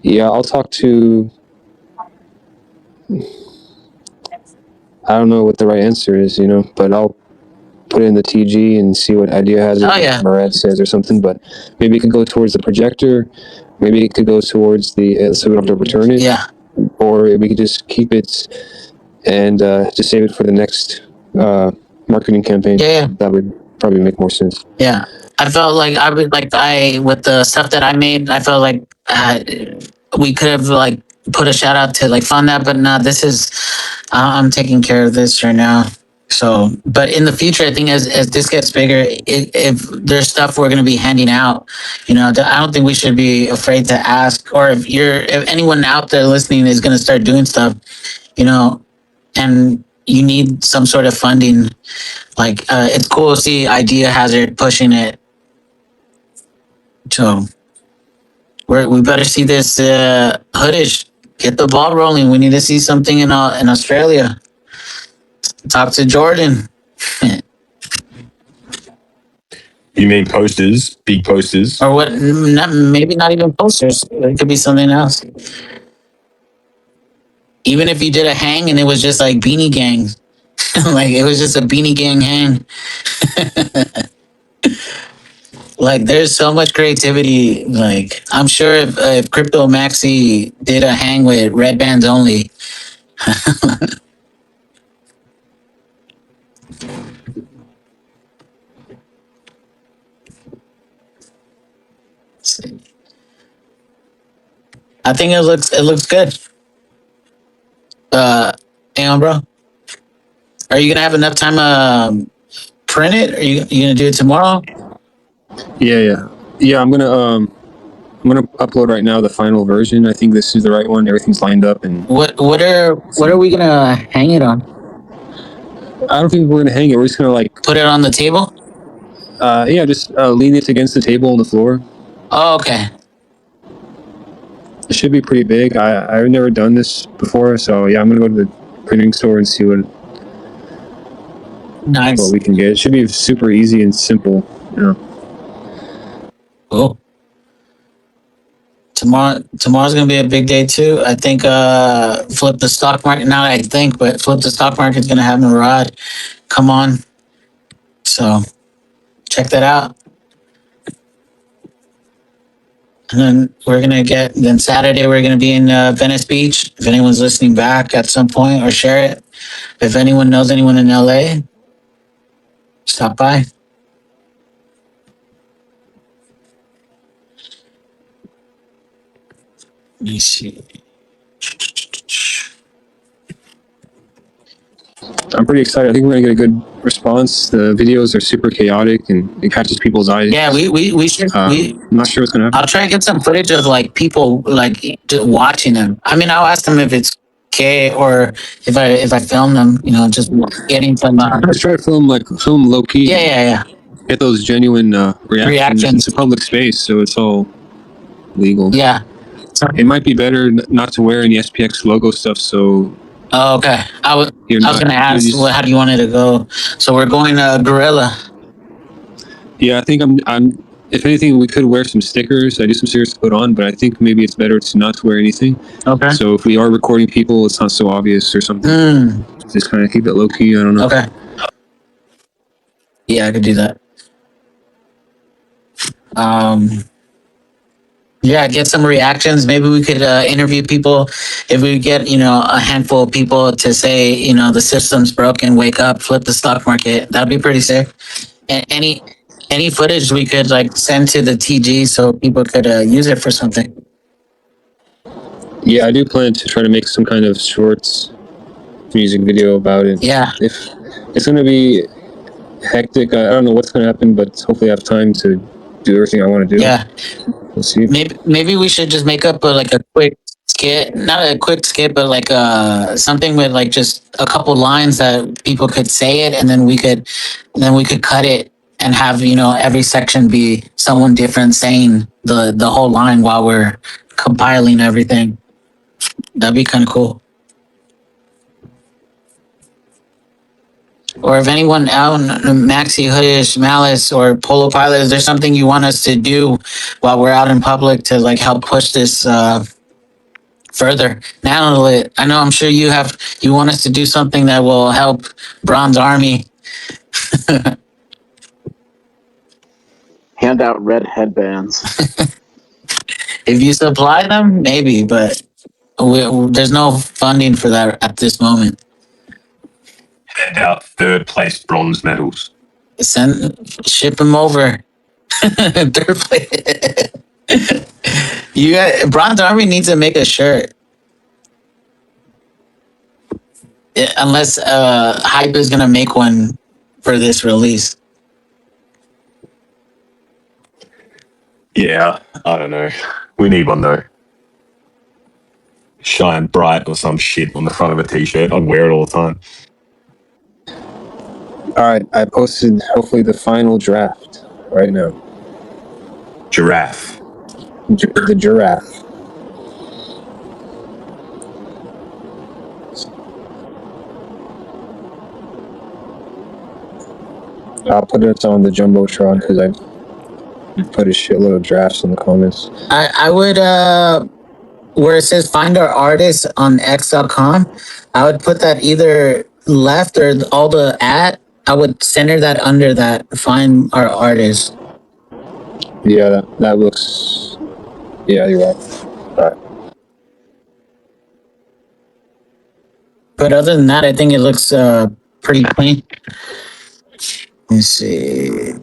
Yeah, I'll talk to. I don't know what the right answer is, but I'll put it in the TG and see what Idea Hazard Murad says or something. But maybe it could go towards the projector. Maybe it could go towards the so we don't have to return it. Yeah. Or we could just keep it and just save it for the next marketing campaign. Yeah. That would probably make more sense. Yeah. I felt like with the stuff that I made, I felt like we could have like put a shout out to like fund that, but no, this is, I'm taking care of this right now. So, but in the future, I think as this gets bigger, if there's stuff we're going to be handing out, I don't think we should be afraid to ask, or if anyone out there listening is going to start doing stuff, and you need some sort of funding, like, it's cool to see Idea Hazard pushing it. So we better see this hoodish get the ball rolling. We need to see something in Australia. Talk to Jordan. You mean posters, big posters? Or what? Maybe not even posters. It could be something else. Even if you did a hang and it was just like beanie gangs, like it was just a beanie gang hang. Like there's so much creativity. Like I'm sure if Crypto Maxi did a hang with red bands only. I think it looks good. Hang on, bro. Are you gonna have enough time print it? Are you gonna do it tomorrow? Yeah. I'm gonna upload right now the final version. I think this is the right one. Everything's lined up. And what are we gonna hang it on? I don't think we're gonna hang it. We're just gonna like put it on the table. Yeah, just lean it against the table on the floor. Oh, okay. It should be pretty big. I've never done this before, so yeah, I'm gonna go to the printing store and see what we can get. It should be super easy and simple. Cool. Tomorrow's gonna be a big day too. I think Flip the Stock Market. Not I think, but Flip the Stock Market's gonna have Murad come on. So check that out. And then then Saturday we're gonna be in Venice Beach. If anyone's listening back at some point, or share it. If anyone knows anyone in LA, stop by. Let me see. I'm pretty excited. I think we're gonna get a good response. The videos are super chaotic and it catches people's eyes. Yeah, we should. I'm not sure what's gonna happen. I'll try to get some footage of like people like just watching them. I mean, I'll ask them if it's okay, or if I film them, just getting some. Let's try to film low key. Yeah. Get those genuine reactions. It's a public space, so it's all legal. Yeah. It might be better not to wear any SPX logo stuff. So. Oh, okay. I was gonna ask, how do you want it to go? So we're going Gorilla. Yeah, I think if anything, we could wear some stickers. I do some stickers to put on, but I think maybe it's better to not to wear anything. Okay. So if we are recording people, it's not so obvious or something. Just kind of keep it low key. I don't know. Okay. Yeah, I could do that. Yeah, get some reactions. Maybe we could interview people. If we get, a handful of people to say, the system's broken, wake up, flip the stock market, that'd be pretty sick. And any footage we could like send to the TG so people could use it for something. Yeah, I do plan to try to make some kind of shorts music video about it. Yeah. If it's going to be hectic, I don't know what's going to happen, but hopefully I have time to do everything I want to do. Yeah. We'll see. Maybe we should just make up a quick skit, not a quick skit, but like something with like just a couple lines that people could say it, and then we could cut it and have every section be someone different saying the whole line while we're compiling everything. That'd be kind of cool. Or if anyone out, Maxi, Hoodish, Malice, or Polo Pilot, is there something you want us to do while we're out in public to like help push this further? Now, I know I'm sure you want us to do something that will help Bronze Army. Hand out red headbands. If you supply them, maybe, but there's no funding for that at this moment. Hand out third place bronze medals. Ship them over. Third place. Bronze Army needs to make a shirt. Unless Hype is gonna make one for this release. Yeah, I don't know. We need one though. Shine bright or some shit on the front of a t-shirt. I'd wear it all the time. All right, I posted hopefully the final draft right now. Giraffe. The giraffe. I'll put it on the Jumbotron because I put a shitload of drafts in the comments. I would where it says find our artists on x.com, I would put that either left or all the at. I would center that under that find our artists. Yeah, that looks. Yeah, you're right. All right. But other than that, I think it looks pretty clean. Let me see.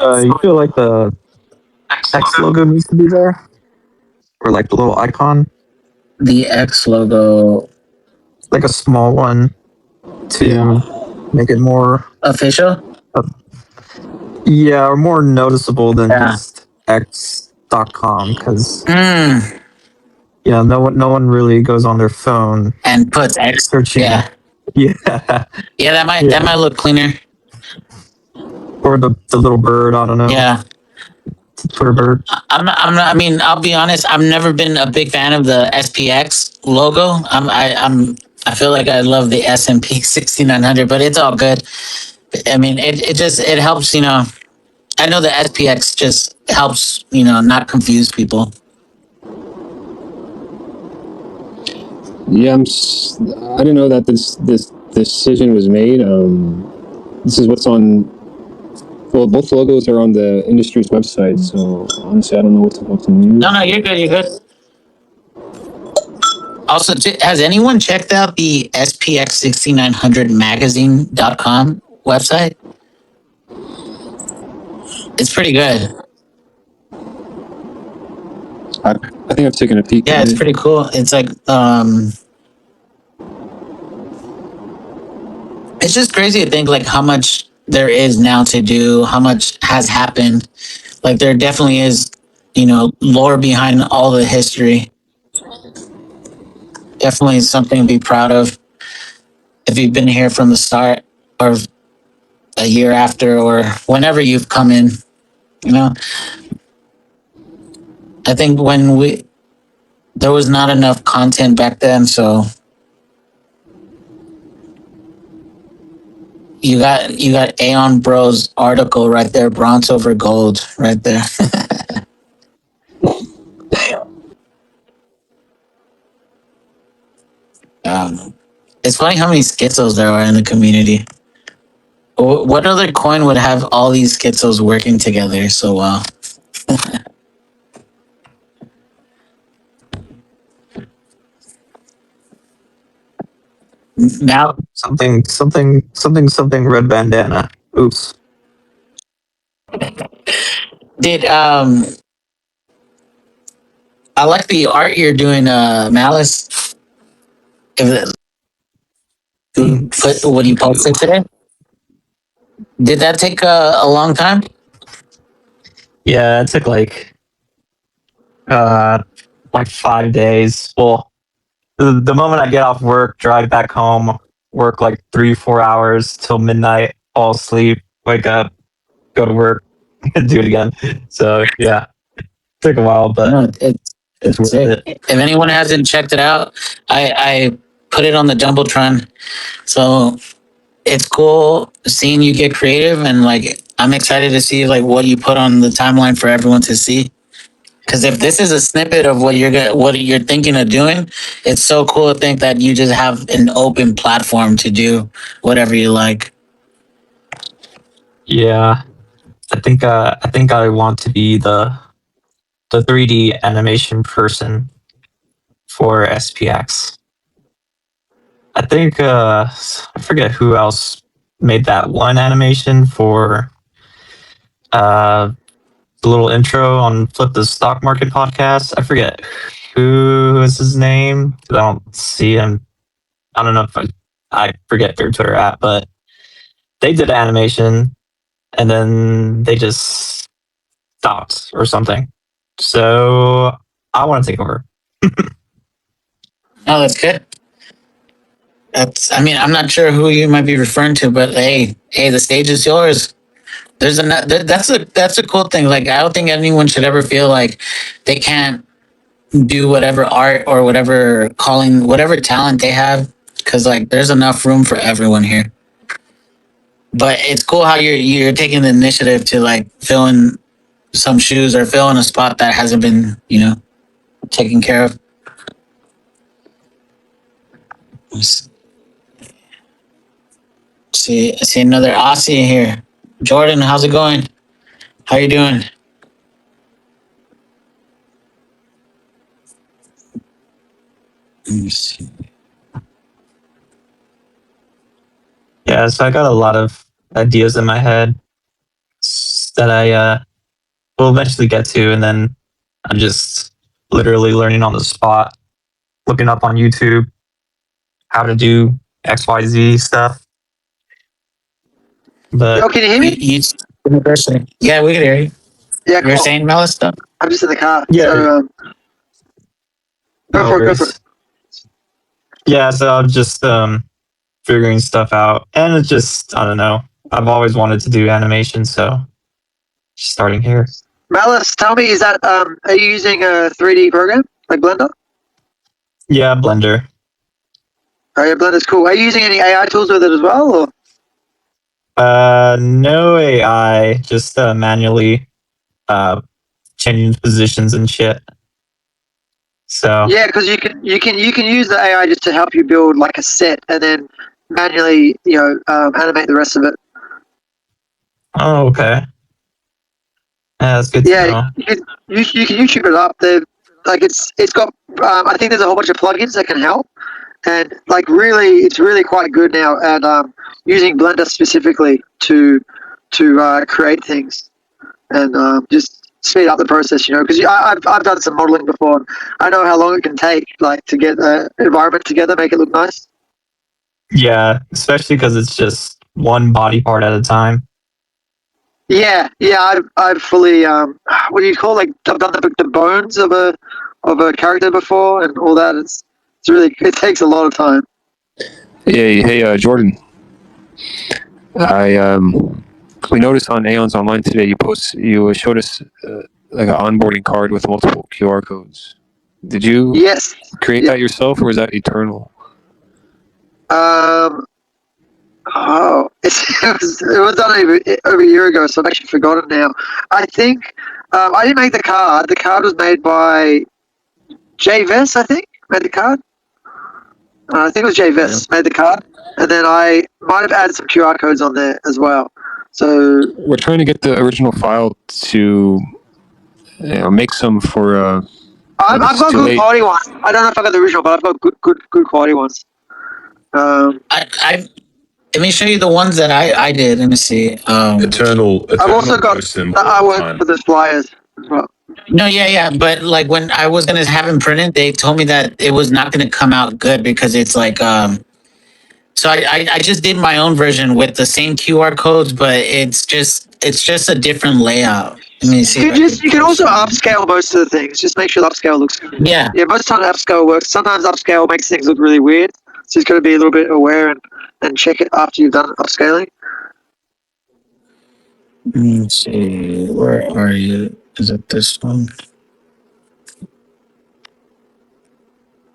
You feel like the X logo needs to be there? Or like the little icon? The X logo. Like a small one to make it more official? Yeah, or more noticeable than just X.com because yeah, no one really goes on their phone and puts X searching. Yeah. Yeah, that might look cleaner. Or the little bird, I don't know. Yeah. Twitter bird. I'm not. I mean, I'll be honest. I've never been a big fan of the SPX logo. I feel like I love the SPX6900, but it's all good. I mean, it helps. I know the SPX just helps. Not confuse people. Yeah, I didn't know that this decision was made. This is what's on. Well, both logos are on the industry's website, so honestly, I don't know what to use. No, you're good. You're good. Also, has anyone checked out the SPX6900magazine.com website? It's pretty good. I think I've taken a peek. Yeah, it's pretty cool. It's like it's just crazy to think like how much there is now to do, how much has happened. Like there definitely is, lore behind all the history. Definitely something to be proud of. If you've been here from the start or a year after or whenever you've come in, I think there was not enough content back then, so you got Aeon Bros article right there, bronze over gold right there. It's funny how many schizos there are in the community. What other coin would have all these schizos working together so well? Now, something red bandana. Oops. did I like the art you're doing, Malice. If put what you posted today. Did that take a long time? Yeah, it took like 5 days. Well, the moment I get off work, drive back home, work like 3-4 hours till midnight, fall asleep, wake up, go to work, do it again. So yeah, took a while, but No, it's worth sick. it. If anyone hasn't checked it out, I put it on the Jumbotron. So it's cool seeing you get creative, and like I'm excited to see like what you put on the timeline for everyone to see. Because if this is a snippet of what you're thinking of doing, it's so cool to think that you just have an open platform to do whatever you like. Yeah, I think I want to be the 3D animation person for SPX. I think I forget who else made that one animation for the little intro on Flip the Stock Market podcast. I forget who is his name. I don't see him. I don't know if I forget their Twitter at, but they did animation and then they just stopped or something. So I want to take over. Oh, that's good. I mean, I'm not sure who you might be referring to, but hey, the stage is yours. That's a cool thing. Like, I don't think anyone should ever feel like they can't do whatever art or whatever calling, whatever talent they have, because like there's enough room for everyone here. But it's cool how you're taking the initiative to like fill in some shoes or fill in a spot that hasn't been taken care of. I see another Aussie here. Jordan, how's it going? How you doing? Let me see. Yeah, so I got a lot of ideas in my head that I will eventually get to, and then I'm just literally learning on the spot, looking up on YouTube how to do XYZ stuff. But Yo, can you hear me? Yeah, we can hear you. Yeah, You're cool. saying Malice stuff? I'm just in the car. yeah, So no go for it. worries. Yeah, so I'm just figuring stuff out, and it's just I don't know. I've always wanted to do animation, so just starting here. Malice, tell me, is that are you using a 3D program like Blender? Yeah, Blender. Oh yeah, Blender's cool. Are you using any AI tools with it as well? Or? No AI, just manually changing positions and shit. So Yeah, because you can use the AI just to help you build like a set and then manually animate the rest of it. oh, okay. Yeah, that's good to Yeah, know. you can YouTube it up. It's got I think there's a whole bunch of plugins that can help, and like really it's really quite good now at using Blender specifically to create things and just speed up the process. Because I've done some modeling before. I know how long it can take, like to get the environment together, make it look nice. Yeah, especially because it's just one body part at a time. Yeah, I've fully what do you call, like I've done the bones of a character before and all that. It takes a lot of time. Hey, Jordan. We noticed on Aeon's Online today you showed us like an onboarding card with multiple QR codes. Did you Yes. create that yourself, or is that Eternal? Oh, It was done over a year ago, so I've actually forgotten now. I think I didn't make the card. The card was made by Jay Vess, I think, made the card. I think it was Jay Vess made the card. And then I might have added some QR codes on there as well. So We're trying to get the original file to make some for. I've got good quality ones. I don't know if I got the original, but I've got good quality ones. Let me show you the ones that I did. Let me see. Eternal I've also got posts them the all the artwork time. for the flyers as well. No, yeah, but like when I was gonna have him printed, they told me that it was not gonna come out good because it's like So I just did my own version with the same QR codes, but it's just a different layout. Let me see. You can also upscale most of the things. Just make sure the upscale looks good. Yeah. Yeah, most of the time upscale works. Sometimes upscale makes things look really weird. So you've got to be a little bit aware and check it after you've done upscaling. Let me see. Where are you? Is it this one?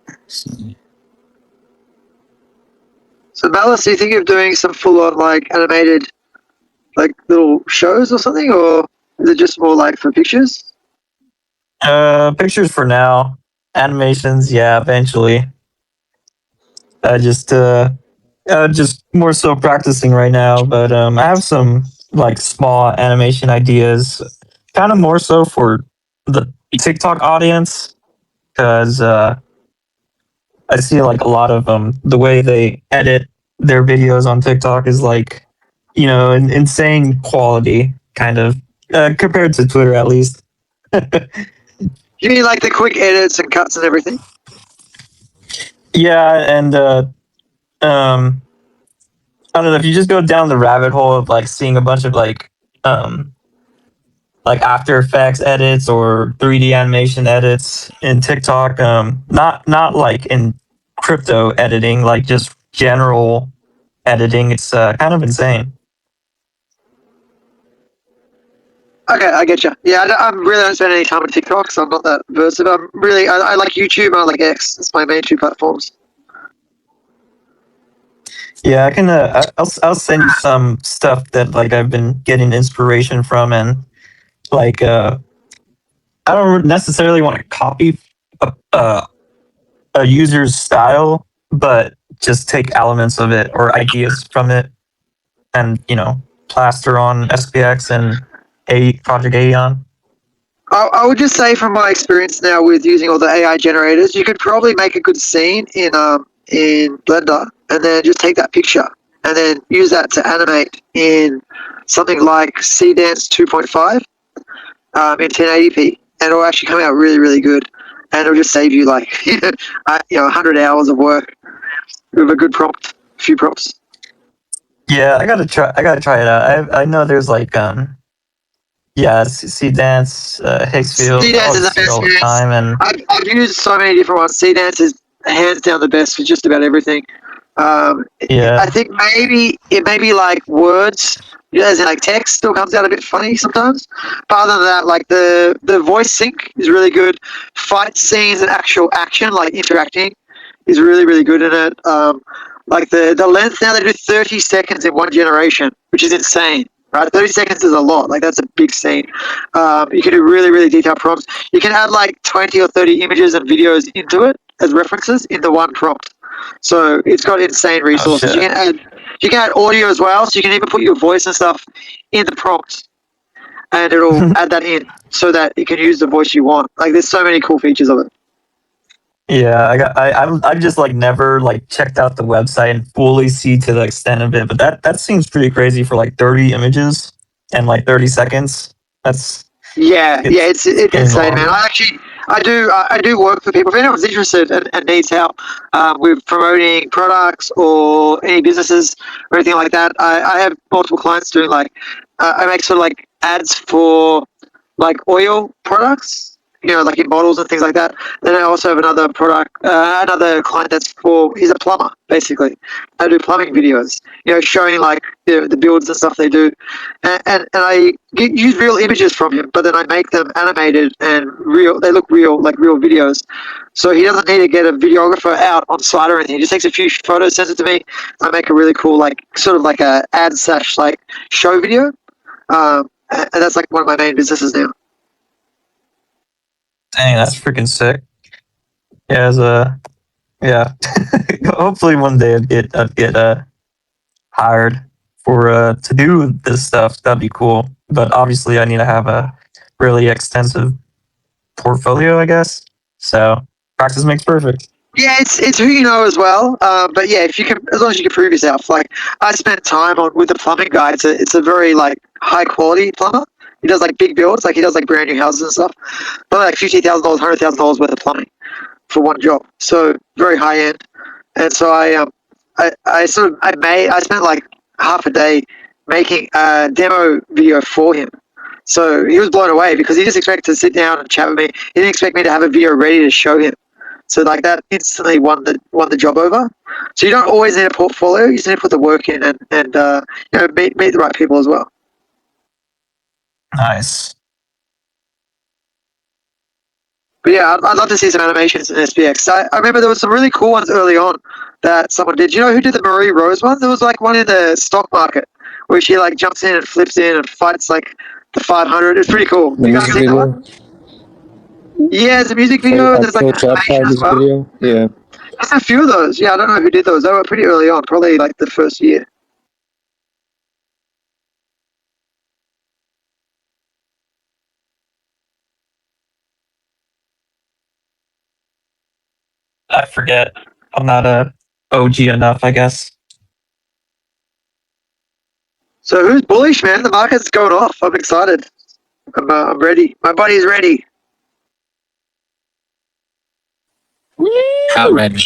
Let's see. So Malice, do you think of doing some full on like animated like little shows or something, or is it just more like for pictures? Pictures for now. Animations, yeah, eventually. Just more so practicing right now, but I have some like small animation ideas, kind of more so for the TikTok audience, because I see like a lot of the way they edit their videos on TikTok is like, insane quality, kind of compared to Twitter at least. You mean like the quick edits and cuts and everything? Yeah, and I don't know if you just go down the rabbit hole of like seeing a bunch of like After Effects edits or 3D animation edits in TikTok. Not like in crypto editing, like just general editing. It's kind of insane. Okay, I get you. Yeah, I really don't spend any time on TikTok, so I'm not that versed. I like YouTube and I like X. That's my main two platforms. Yeah, I can. I'll send you some stuff that like I've been getting inspiration from, and like I don't necessarily want to copy a user's style, but just take elements of it or ideas from it, and plaster on SPX and Project Aeon. I would just say from my experience now with using all the AI generators, you could probably make a good scene in Blender, and then just take that picture and then use that to animate in something like CDance 2.5 in 1080p, and it'll actually come out really, really good, and it'll just save you like 100 hours of work with a good prompt, a few prompts. Yeah, I gotta try it out. I know there's like C Dance, Higgsfield. CDance is the best all the time, and I've used so many different ones. CDance is hands down the best for just about everything. yeah, I think maybe it may be like words, as in like text, still comes out a bit funny sometimes. But other than that, like the voice sync is really good. Fight scenes and actual action, like interacting, is really, really good in it. Like the length now, they do 30 seconds in one generation, which is insane. Right, 30 seconds is a lot. Like that's a big scene. You can do really, really detailed prompts. You can add like 20 or 30 images and videos into it as references in the one prompt. So it's got insane resources. You can add audio as well. So you can even put your voice and stuff in the prompt, and it'll add that in so that you can use the voice you want. Like there's so many cool features of it. yeah. I've just like never like checked out the website and fully see to the extent of it, but that seems pretty crazy for like 30 images and like 30 seconds. It's insane, man. I do work for people. If anyone's interested and needs help with promoting products or any businesses or anything like that, I have multiple clients doing like I make sort of like ads for like oil products like in bottles and things like that. Then I also have another product, another client that's he's a plumber, basically. I do plumbing videos, showing like the builds and stuff they do. And I use real images from him, but then I make them animated and real. They look real, like real videos. So he doesn't need to get a videographer out on site or anything. He just takes a few photos, sends it to me. I make a really cool, like sort of like a ad / like show video. And that's like one of my main businesses now. Dang, that's freaking sick. Yeah, yeah. Hopefully one day I'd get hired for to do this stuff. That'd be cool. But obviously I need to have a really extensive portfolio, I guess. So practice makes perfect. Yeah, it's who you know as well. But yeah, if you can, as long as you can prove yourself. Like I spent time with the plumbing guy. It's a very like high quality plumber. He does like big builds, like he does like brand new houses and stuff. But like $50,000, $100,000 worth of plumbing for one job. So very high end. And so I spent like half a day making a demo video for him. So he was blown away because he just expected to sit down and chat with me. He didn't expect me to have a video ready to show him. So like that instantly won the job over. So you don't always need a portfolio. You just need to put the work in and meet the right people as well. Nice. But yeah, I'd love to see some animations in SPX. I remember there was some really cool ones early on that someone did. You know who did the Marie Rose one? There was like one in the stock market where she like jumps in and flips in and fights like the 500. It's pretty cool. The music video. Yeah, it's a music video. There's like an animation as well. Video. Yeah. There's a few of those. Yeah, I don't know who did those. They were pretty early on, probably like the first year. I forget. I'm not a OG enough, I guess. So who's bullish, man? The market's going off. I'm excited. I'm ready. My body's ready. How ready?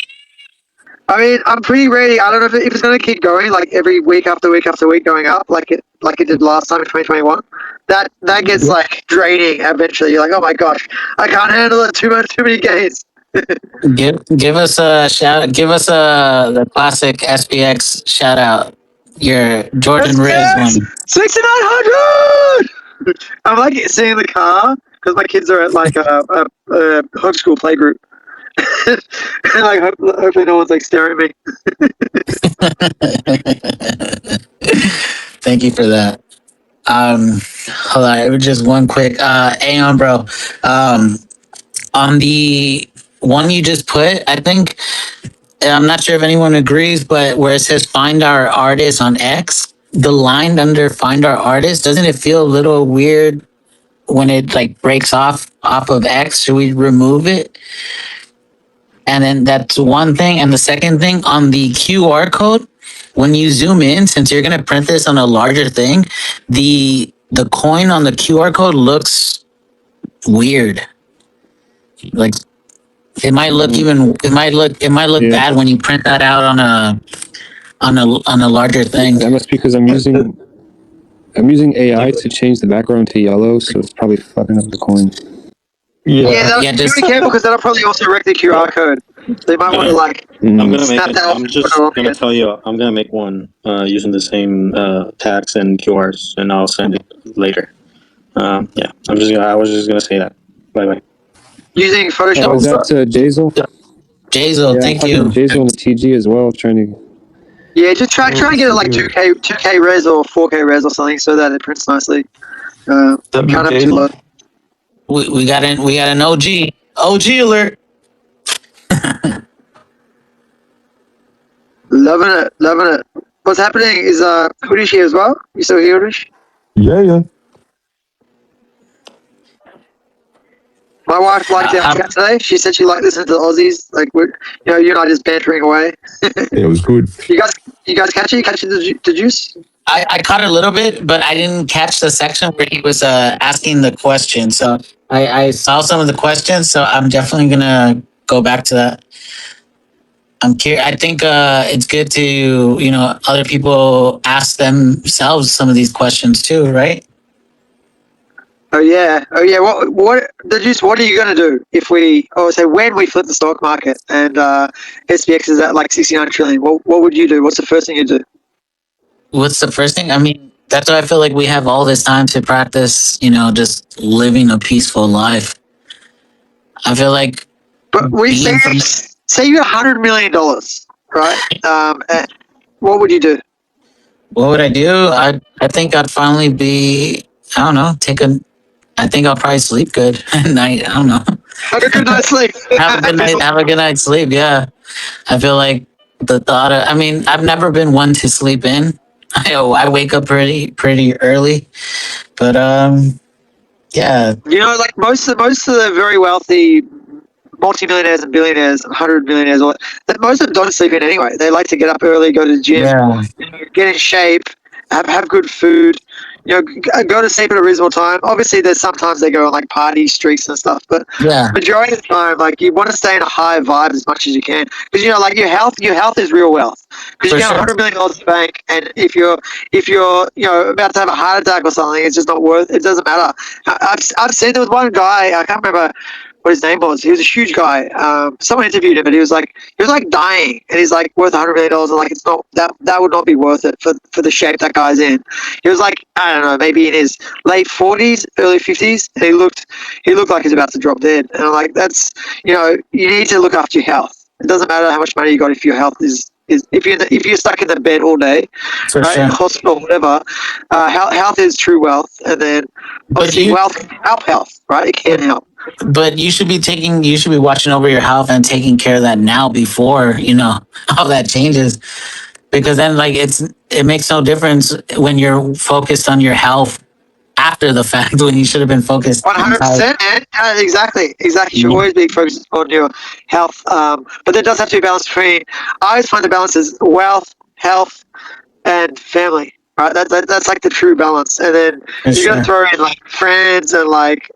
I mean, I'm pretty ready. I don't know if it's going to keep going, like every week after week after week, going up, like it did last time in 2021. That gets like draining eventually. You're like, oh my gosh, I can't handle it. Too many gains. Give us a shout. Give us the classic SPX shout out. Your Jordan Riz one. 6900. I'm like sitting in the car because my kids are at like a homeschool playgroup. And like hopefully no one's like staring at me. Thank you for that. Hold on, just one quick Aeon bro. On the one you just put, I think I'm not sure if anyone agrees, but where it says find our artist on X, the line under find our artist, doesn't it feel a little weird when it like breaks off of X? Should we remove it? And then that's one thing. And the second thing on the QR code, when you zoom in, since you're going to print this on a larger thing, the coin on the QR code looks weird. Like it might look Yeah. bad when you print that out on a larger thing. That must be because I'm using AI to change the background to yellow, so it's probably fucking up the coin. Yeah, just be careful because that'll probably also wreck the QR code. So you might want to like I'm gonna make snap it. that off. I'm just gonna tell you. I'm gonna make one using the same tags and QRs, and I'll send it later. Yeah, I was just gonna say that. Bye. Using Photoshop. Oh, is that Jazel? Jazel, thank you. Jazel and the TG as well, trying to. Yeah, just try and get it like 2K res or 4K res or something so that it prints nicely. Can't have too low. We got an OG alert. Loving it. What's happening is Hoodish here as well. You still here, Hoodish? Yeah. My wife liked our chat today. She said she liked listening to the Aussies. Like you and I just bantering away. It was good. You guys catch it? You catch the juice? I caught a little bit, but I didn't catch the section where he was asking the question. So I saw some of the questions, so I'm definitely gonna go back to that. I'm curious. I think it's good to other people ask themselves some of these questions too, right? Oh yeah. What are you gonna do if we, or say when we flip the stock market and SPX is at like 69 trillion? What would you do? What's the first thing you do? What's the first thing? I mean, that's why I feel like we have all this time to practice, just living a peaceful life. I feel like But we being from, say you $100 million, right? What would you do? what would I do? I think I'd finally be, I don't know, I think I'll probably sleep good at night. I don't know. Have a good night's sleep. Have a good night. Have a good night's sleep. Yeah. I feel like the thought of, I mean, I've never been one to sleep in. I wake up pretty early, but yeah, Like most of the very wealthy multimillionaires and billionaires and 100 millionaires, that most of them don't sleep in anyway. They like to get up early, go to the gym, yeah, get in shape, have good food, go to sleep at a reasonable time. Obviously, there's sometimes they go on like party streaks and stuff, but yeah, majority of the time, like you want to stay in a high vibe as much as you can, because like your health is real wealth. Because for you have sure. $100 million in the bank, and if you're about to have a heart attack or something, it's just not worth. It doesn't matter. I've seen there was one guy, I can't remember what his name was. He was a huge guy. Someone interviewed him, and he was like dying, and he's like worth $100 million, and like it's not that would not be worth it for the shape that guy's in. He was like, I don't know, maybe in his late 40s, early 50s, and he looked like he's about to drop dead. And I'm like, that's you need to look after your health. It doesn't matter how much money you got if your health is if you're stuck in the bed all day, For right, sure. in hospital, whatever. Health is true wealth, and then But obviously wealth can help health, right? It can help. but you should be watching over your health and taking care of that now before, all that changes. Because then like it makes no difference when you're focused on your health after the fact when you should have been focused One hundred inside. percent, man. Exactly. You should always be focused on your health, but there does have to be a balance between. I always find the balance is wealth, health, and family. Right, that's like the true balance, and then For you got to sure. throw in like friends and like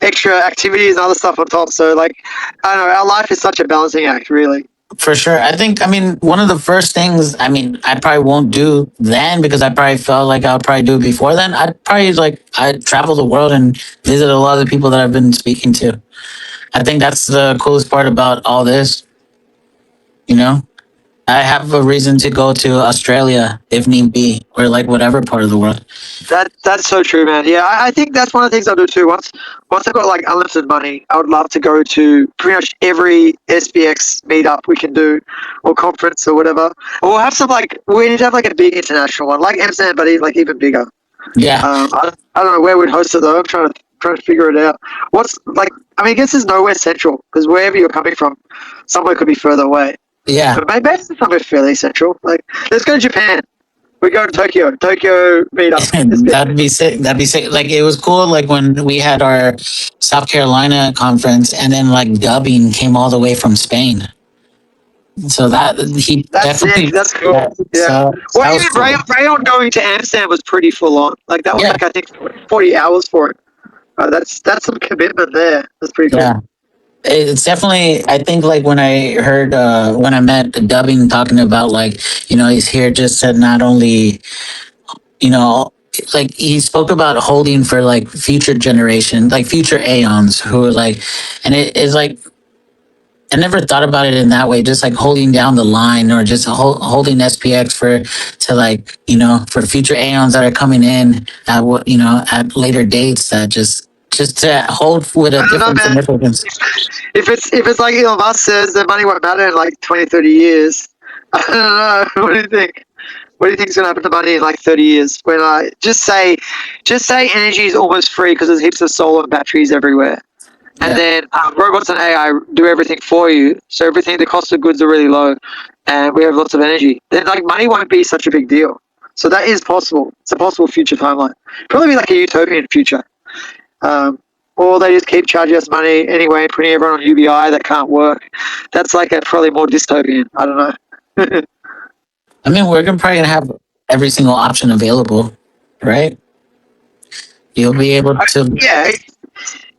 extra activities and other stuff on top. So like, I don't know, our life is such a balancing act, really. For sure. I mean, one of the first things, I mean, I probably won't do then because I probably felt like I'll probably do it before then. I'd travel the world and visit a lot of the people that I've been speaking to. I think that's the coolest part about all this, you know? I have a reason to go to Australia if need be, or like whatever part of the world. That's so true, man. Yeah, I think that's one of the things I'll do too. Once I've got like unlimited money, I would love to go to pretty much every SPX meetup we can do, or conference or whatever. Or we'll have some like we need to have like a big international one, like Amsterdam, but like even bigger. Yeah, I don't know where we'd host it though. I'm trying to figure it out. What's like? I mean, I guess there's nowhere central because wherever you're coming from, somewhere could be further away. yeah. But maybe it's somewhere fairly central. Like, let's go to Japan. We go to Tokyo. Tokyo meetup. That'd be sick. That'd be sick. Like it was cool. Like when we had our South Carolina conference, and then like dubbing came all the way from Spain. So he That's definitely. sick. That's cool. Yeah. Yeah. So that Well, was even cool. Rayon going to Amsterdam was pretty full on. Like that was Yeah. like I think 40 hours for it. That's some commitment there. That's pretty cool. Yeah. It's definitely. I think like when I heard when I met dubbing talking about like he's here just to not only you know like he spoke about holding for like future generation like future aeons who are like and it is like I never thought about it in that way, just like holding down the line or just holding SPX to like, for future aeons that are coming in at what, at later dates that just to hold with a I don't know, different man. significance. If it's like Elon Musk says, the money won't matter in like 20, 30 years. I don't know. What do you think? What do you think is going to happen to money in like 30 years? When I just say energy is almost free because there's heaps of solar batteries everywhere. And Yeah. then robots and AI do everything for you. So the cost of goods are really low, and we have lots of energy. Then like money won't be such a big deal. So that is possible. It's a possible future timeline. Probably be like a utopian future. Or they just keep charging us money anyway, putting everyone on UBI that can't work. That's like a probably more dystopian. I don't know. I mean, we're probably gonna have every single option available, right? You'll be able to. Yeah,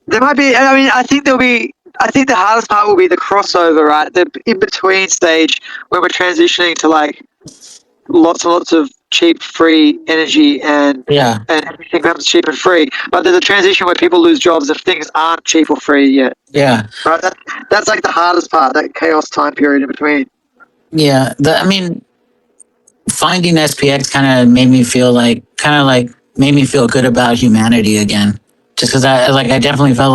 there might be. I mean, I think there'll be. I think the hardest part will be the crossover, right? The in between stage when we're transitioning to like lots and lots of cheap, free energy and everything becomes cheap and free. But there's a transition where people lose jobs if things aren't cheap or free yet. Yeah. Right. That's like the hardest part. That chaos time period in between. Yeah. I mean, finding SPX made me feel good about humanity again. Just because I definitely felt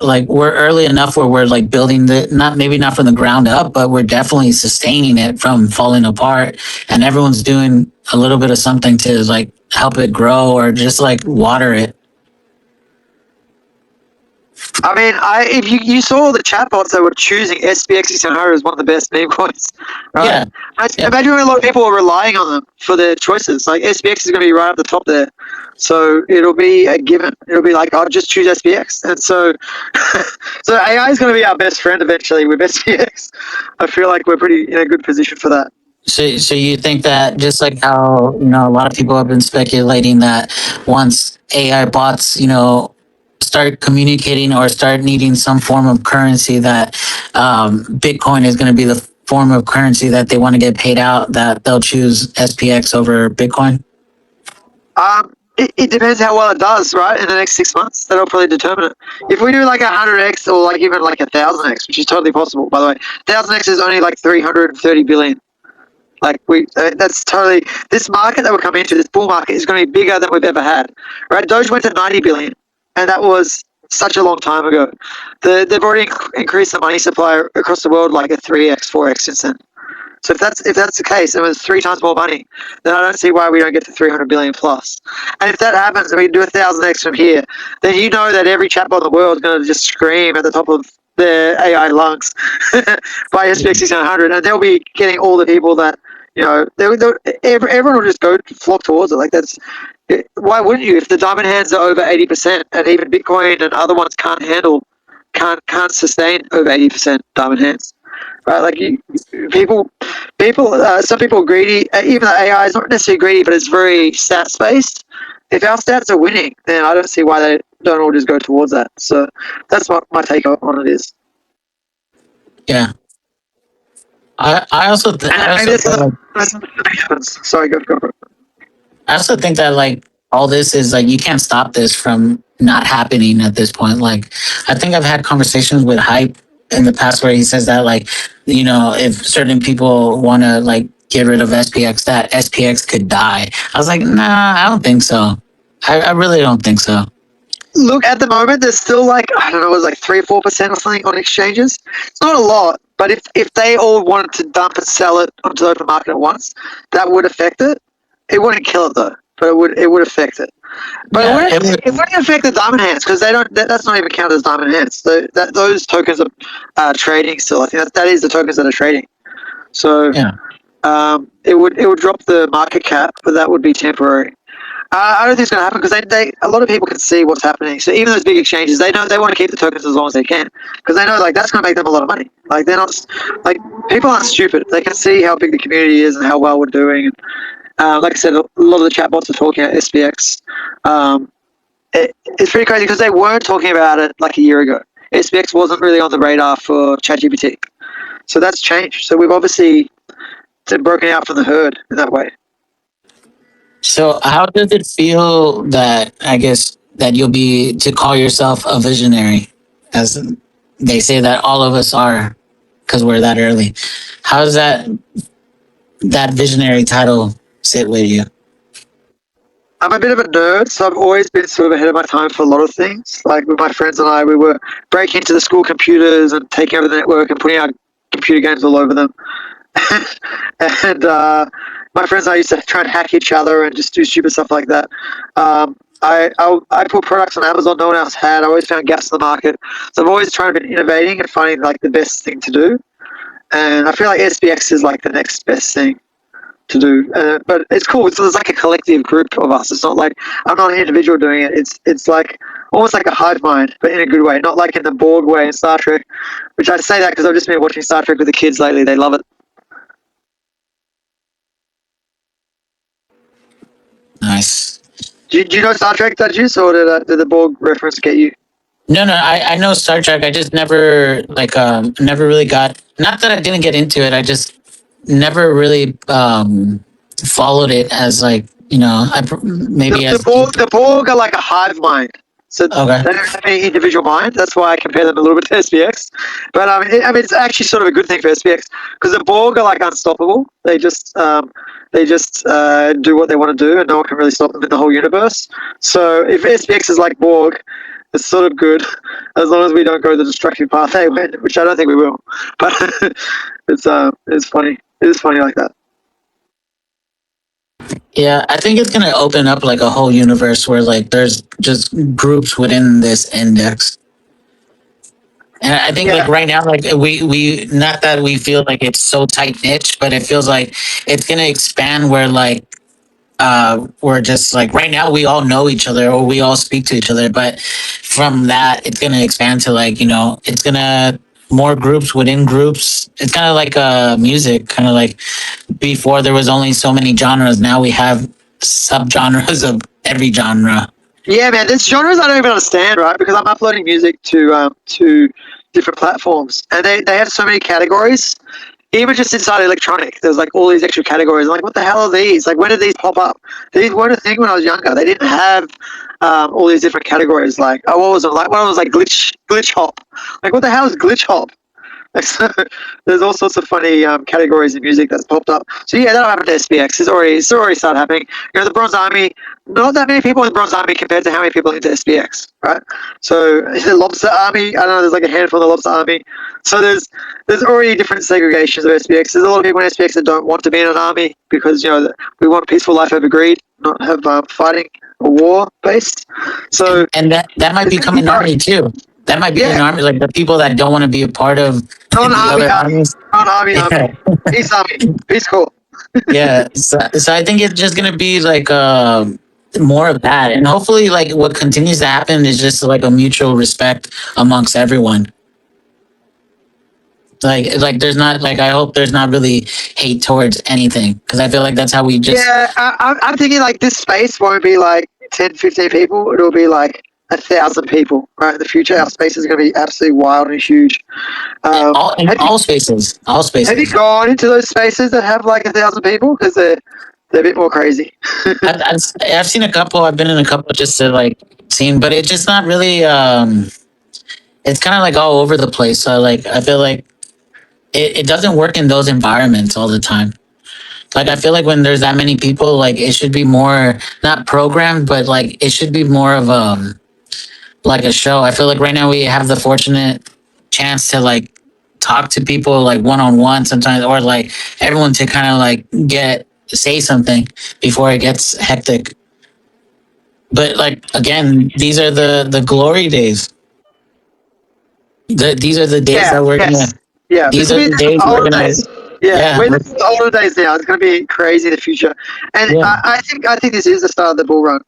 like we're early enough where we're like building not from the ground up, but we're definitely sustaining it from falling apart, and everyone's doing a little bit of something to like help it grow or just like water it. I mean, if you saw the chatbots that were choosing SPX6900 as one of the best meme coins, right? Yeah. Imagine a lot of people are relying on them for their choices. Like SPX is going to be right at the top there, so it'll be a given. It'll be like, I'll just choose SPX, and so so AI is going to be our best friend eventually with SPX. I feel like we're pretty in a good position for that. So you think that just like how a lot of people have been speculating that once AI bots start communicating or start needing some form of currency, that Bitcoin is going to be the form of currency that they want to get paid out, that they'll choose SPX over Bitcoin? It depends how well it does, right? In the next 6 months, that'll probably determine it. If we do like 100x or like even like 1,000x, which is totally possible, by the way, 1,000x is only like 330 billion. Like that's totally, this market that we're coming into, this bull market, is going to be bigger than we've ever had, right? Doge went to 90 billion, and that was such a long time ago. They've already increased the money supply across the world like a 3x, 4x since then. So if that's the case, and it was 3 times more money, then I don't see why we don't get to 300 billion plus. And if that happens, and we do 1,000x from here, then you know that every chatbot in the world is going to just scream at the top of their AI lungs by SPX6900, and they'll be getting all the people that everyone will just flock towards it. Like why wouldn't you? If the diamond hands are over 80%, and even Bitcoin and other ones can't sustain over 80% diamond hands. Right, like some people are greedy. Even the AI is not necessarily greedy, but it's very stats based. If our stats are winning, then I don't see why they don't all just go towards that. So that's what my take on it is. Yeah, I also sorry, go. I also think that like all this is like you can't stop this from not happening at this point. Like I think I've had conversations with Hype in the past where he says that like if certain people want to like get rid of SPX, that SPX could die. I was like, nah, I don't think so. I really don't think so. Look, at the moment, there's still like, I don't know, it was like 3 or 4% or something on exchanges. It's not a lot, but if they all wanted to dump and sell it onto the open market at once, that would affect it. It wouldn't kill it though, but it would affect it. But it wouldn't affect the diamond hands because they don't. That's not even counted as diamond hands. Those tokens are trading still. I think that is the tokens that are trading. So it would drop the market cap, but that would be temporary. I don't think it's going to happen because a lot of people can see what's happening. So even those big exchanges, they know they want to keep the tokens as long as they can because they know like that's going to make them a lot of money. Like they're not like people aren't stupid. They can see how big the community is and how well we're doing. And like I said, a lot of the chatbots are talking about SPX. It's pretty crazy because they weren't talking about it like a year ago. SPX wasn't really on the radar for ChatGPT, so that's changed. So we've obviously broken out from the herd in that way. So how does it feel that you'll be to call yourself a visionary, as they say that all of us are, because we're that early? How does that visionary title sit with you? I'm a bit of a nerd, so I've always been sort of ahead of my time for a lot of things. Like with my friends and I, we were breaking into the school computers and taking over the network and putting our computer games all over them. And my friends and I used to try and hack each other and just do stupid stuff like that. I put products on Amazon no one else had. I always found gaps in the market. So I've always tried to be innovating and finding like the best thing to do. And I feel like SPX is like the next best thing to do. But it's cool. So there's like a collective group of us. It's not like I'm not an individual doing it. It's like almost like a hive mind, but in a good way, not like in the Borg way in Star Trek. Which I say that because I've just been watching Star Trek with the kids lately. They love it. Nice. Do you know Star Trek, Dudgies, or did the Borg reference get you? No, I know Star Trek. I just never never really got. Not that I didn't get into it. I just never really followed it as like, maybe as The Borg are like a hive mind. So okay. they don't have any individual mind. That's why I compare them a little bit to SPX. But it's actually sort of a good thing for SPX because the Borg are like unstoppable. They just do what they want to do, and no one can really stop them in the whole universe. So if SPX is like Borg, it's sort of good as long as we don't go the destructive path they went, which I don't think we will. But it's funny. It is funny like that. Yeah, I think it's gonna open up like a whole universe where like there's just groups within this index. And I think like right now, like we not that we feel like it's so tight niche, but it feels like it's gonna expand where like we're just like right now we all know each other or we all speak to each other, but from that it's gonna expand to like, it's gonna more groups within groups. It's kind of like music, kind of like before there was only so many genres. Now we have subgenres of every genre. Yeah, man, there's genres I don't even understand, right? Because I'm uploading music to different platforms, and they have so many categories. Even just inside electronic, there's like all these extra categories. I'm like, what the hell are these? Like, when did these pop up? These weren't a thing when I was younger. They didn't have all these different categories. Like, what was it? Like, one was like glitch hop. Like, what the hell is glitch hop? So there's all sorts of funny categories in music that's popped up. So yeah, that'll happen to SPX. It's already started happening. The Bronze Army, not that many people in the Bronze Army compared to how many people into SPX, right? So the Lobster Army, I don't know, there's like a handful of the Lobster Army. So there's already different segregations of SPX. There's a lot of people in SPX that don't want to be in an army because we want peaceful life over greed, not have fighting or war based. So and that might become an army too. That might be an army, like the people that don't want to be a part of the other armies. Army. Peace army. Peace cool. Yeah, so I think it's just gonna be like more of that, and hopefully, like what continues to happen is just like a mutual respect amongst everyone. Like there's not like I hope there's not really hate towards anything because I feel like that's how we just I'm thinking like this space won't be like 10, 15 people. It'll be like 1,000 people, right? In the future, our space is going to be absolutely wild and huge. all spaces. Have you gone into those spaces that have like 1,000 people? Because they're a bit more crazy. I've seen a couple. I've been in a couple just to like see, but it's just not really. It's kind of like all over the place. So like I feel like it doesn't work in those environments all the time. Like I feel like when there's that many people, like it should be more not programmed, but like it should be more of like a show. I feel like right now we have the fortunate chance to like talk to people like one on one sometimes, or like everyone to kind of like say something before it gets hectic. But like again, these are the glory days. These are the days that we're gonna. Yeah, These are the days we're gonna. days. Yeah, we're the older days now. It's going to be crazy in the future, and I think this is the start of the bull run.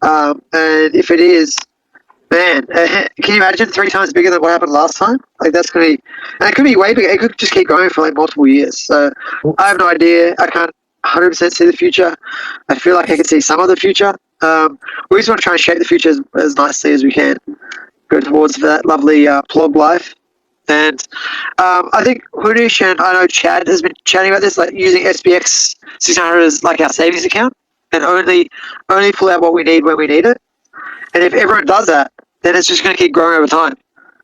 And if it is, man, can you imagine 3 times bigger than what happened last time? Like that's going to be, and it could be way bigger. It could just keep going for like multiple years. So I have no idea. I can't 100% see the future. I feel like I can see some of the future. We just want to try and shape the future as nicely as we can. Go towards that lovely plog life. And I think Hunish and I know Chad has been chatting about this, like using SPX6900 as like our savings account and only pull out what we need when we need it. And if everyone does that, then it's just going to keep growing over time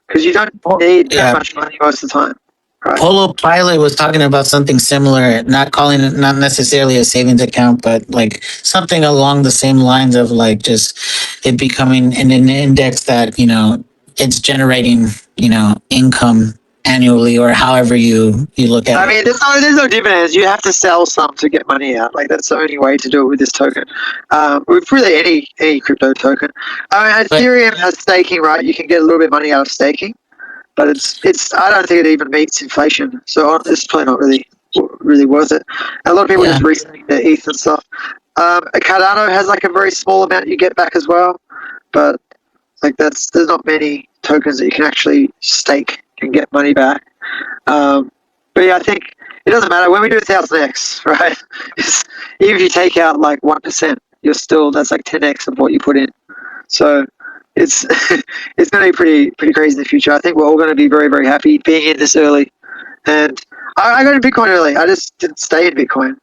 because you don't need that much money most of the time. Right? Polo Pilot was talking about something similar, not calling it not necessarily a savings account, but like something along the same lines of like just it becoming an index that, it's generating, income annually or however you look at it. I mean, there's no dividends. You have to sell some to get money out. Like that's the only way to do it with this token. With really any crypto token. I mean, Ethereum has staking, right? You can get a little bit of money out of staking, but it's I don't think it even meets inflation. So it's probably not really worth it. A lot of people just reselling their ETH and stuff. Cardano has like a very small amount you get back as well, but like there's not many tokens that you can actually stake and get money back. But yeah, I think it doesn't matter when we do 1,000x, right? Even if you take out like 1%, that's like 10x of what you put in. So it's it's going to be pretty crazy in the future. I think we're all going to be very, very happy being in this early. And I got in Bitcoin early. I just didn't stay in Bitcoin.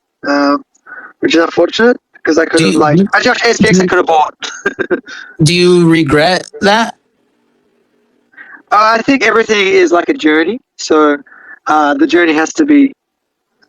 which is unfortunate because I could Do have you, I just SPX I could have bought. do you regret that? I think everything is like a journey, so the journey has to be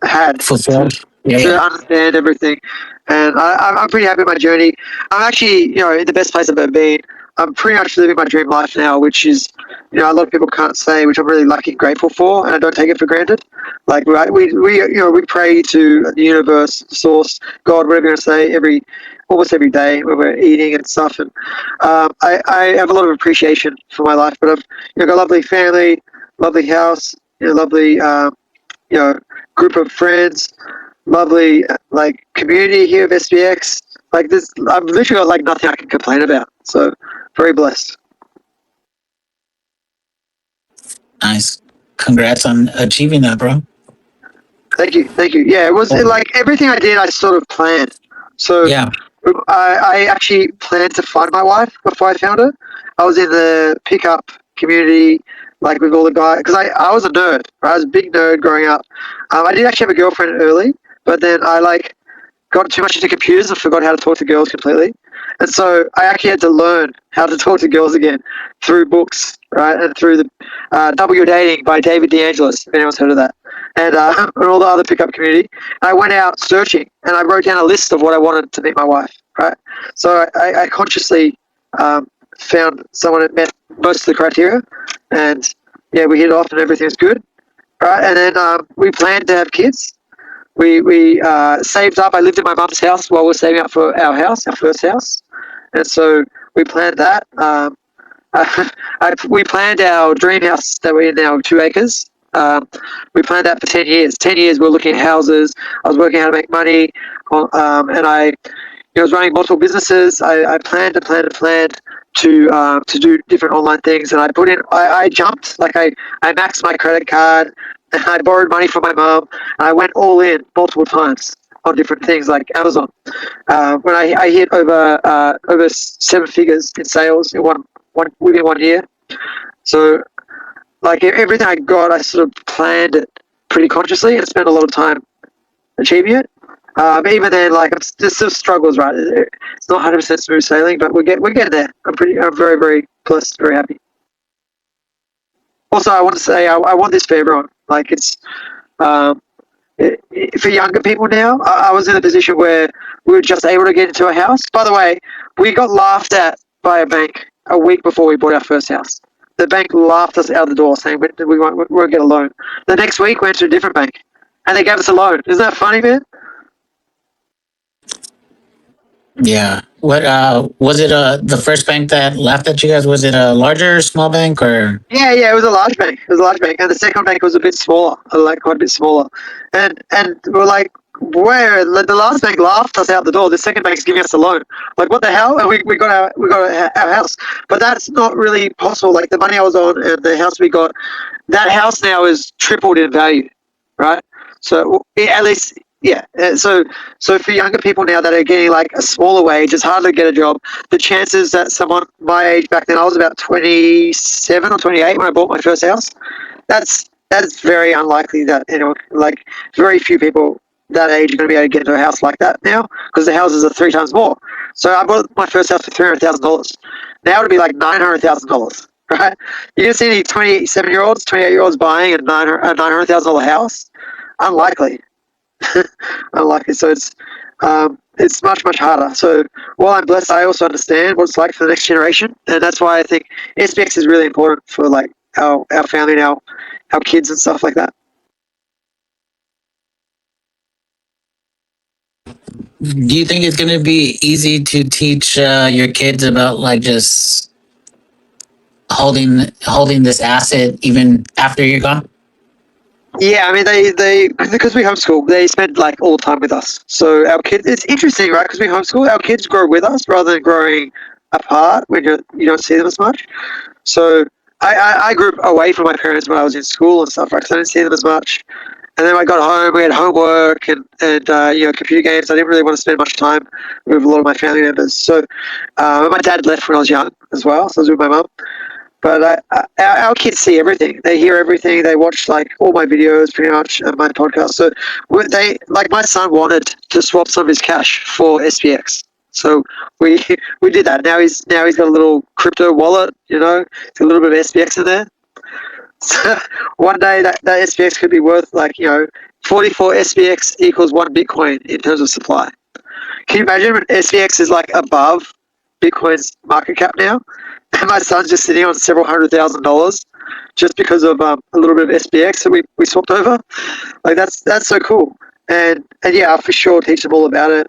had Fulfilled? Yeah, to yeah. understand everything. And I'm pretty happy with my journey. I'm actually, in the best place I've ever been. I'm pretty much living my dream life now, which is, a lot of people can't say, which I'm really lucky and grateful for, and I don't take it for granted. Like we pray to the universe, source, God, whatever you want to say, almost every day when we're eating and stuff. And I have a lot of appreciation for my life, but I've got a lovely family, lovely house, lovely group of friends, lovely community here of SPX. Like this, I've literally got nothing I can complain about. So very blessed. Nice. Congrats on achieving that, bro. Thank you, thank you. Yeah, it was everything I did. I sort of planned. So Yeah. I actually planned to find my wife before I found her. I was in the pickup community, with all the guys, because I was a nerd. Right? I was a big nerd growing up. I did actually have a girlfriend early, but then I got too much into computers and forgot how to talk to girls completely. And so I actually had to learn how to talk to girls again through books, right? And through the Double Your Dating by David DeAngelis, if anyone's heard of that. And all the other pickup community. And I went out searching and I wrote down a list of what I wanted to meet my wife, right? So I consciously found someone that met most of the criteria. And yeah, we hit it off and everything's good, right? And then we planned to have kids. We saved up. I lived in my mum's house while we were saving up for our house, our first house, and so we planned that. We planned our dream house that we're in now, 2 acres. We planned that for 10 years. 10 years we were looking at houses. I was working how to make money, and I was running multiple businesses. I planned to do different online things, and I jumped, I maxed my credit card. I borrowed money from my mom. I went all in multiple times on different things like Amazon. When I hit over 7 figures in sales within 1 year. So everything I got, I sort of planned it pretty consciously and spent a lot of time achieving it. Even then, there's still struggles, right? It's not 100% smooth sailing, but we're getting there. I'm very, very blessed, very happy. Also, I want to say I want this for everyone. It's for younger people now. I was in a position where we were just able to get into a house. By the way, we got laughed at by a bank a week before we bought our first house. The bank laughed us out the door, saying we won't get a loan. The next week, we went to a different bank, and they gave us a loan. Isn't that funny, man? Yeah. What was it the first bank that laughed at you guys? Was it a larger or small bank or Yeah, it was a large bank. It was a large bank, and the second bank was a bit smaller, quite a bit smaller. And we're like, where the last bank laughed us out the door. The second bank's giving us a loan. What the hell? And we got our house, but that's not really possible. The money I was on and the house we got, that house now is tripled in value, right? So at least. Yeah, so for younger people now that are getting a smaller wage, it's harder to get a job. The chances that someone my age back then, I was about 27 or 28 when I bought my first house. That's very unlikely that very few people that age are going to be able to get into a house like that now because the houses are 3 times more. So I bought my first house for $300,000. Now it'd be $900,000, right? You can see any 27-year-olds, 28-year-olds buying a $900,000 house? Unlikely. Unlikely. So it's much harder. So while I'm blessed, I also understand what it's like for the next generation, and that's why I think SPX is really important for our family and our kids and stuff like that. do you think it's going to be easy to teach your kids about just holding this asset even after you're gone? Yeah, I mean they because we homeschool, they spend all the time with us. So our kids, it's interesting, right? Because we homeschool, our kids grow with us rather than growing apart when you don't see them as much. So I grew up away from my parents when I was in school and stuff, right? So I didn't see them as much. And then I got home, we had homework and computer games. I didn't really want to spend much time with a lot of my family members. So my dad left when I was young as well, so I was with my mum. But our kids see everything. They hear everything. They watch like all my videos, pretty much, and my podcast. So they like my son wanted to swap some of his cash for SPX. So we we did that. Now he's got a little crypto wallet. You know, it's a little bit of SPX in there. So one day that SPX could be worth like 44 SPX equals 1 Bitcoin in terms of supply. Can you imagine when SPX is like above Bitcoin's market cap now? And my son's just sitting on several $100,000 just because of a little bit of SPX that we swapped over. Like that's so cool. And yeah, I'll for sure teach them all about it.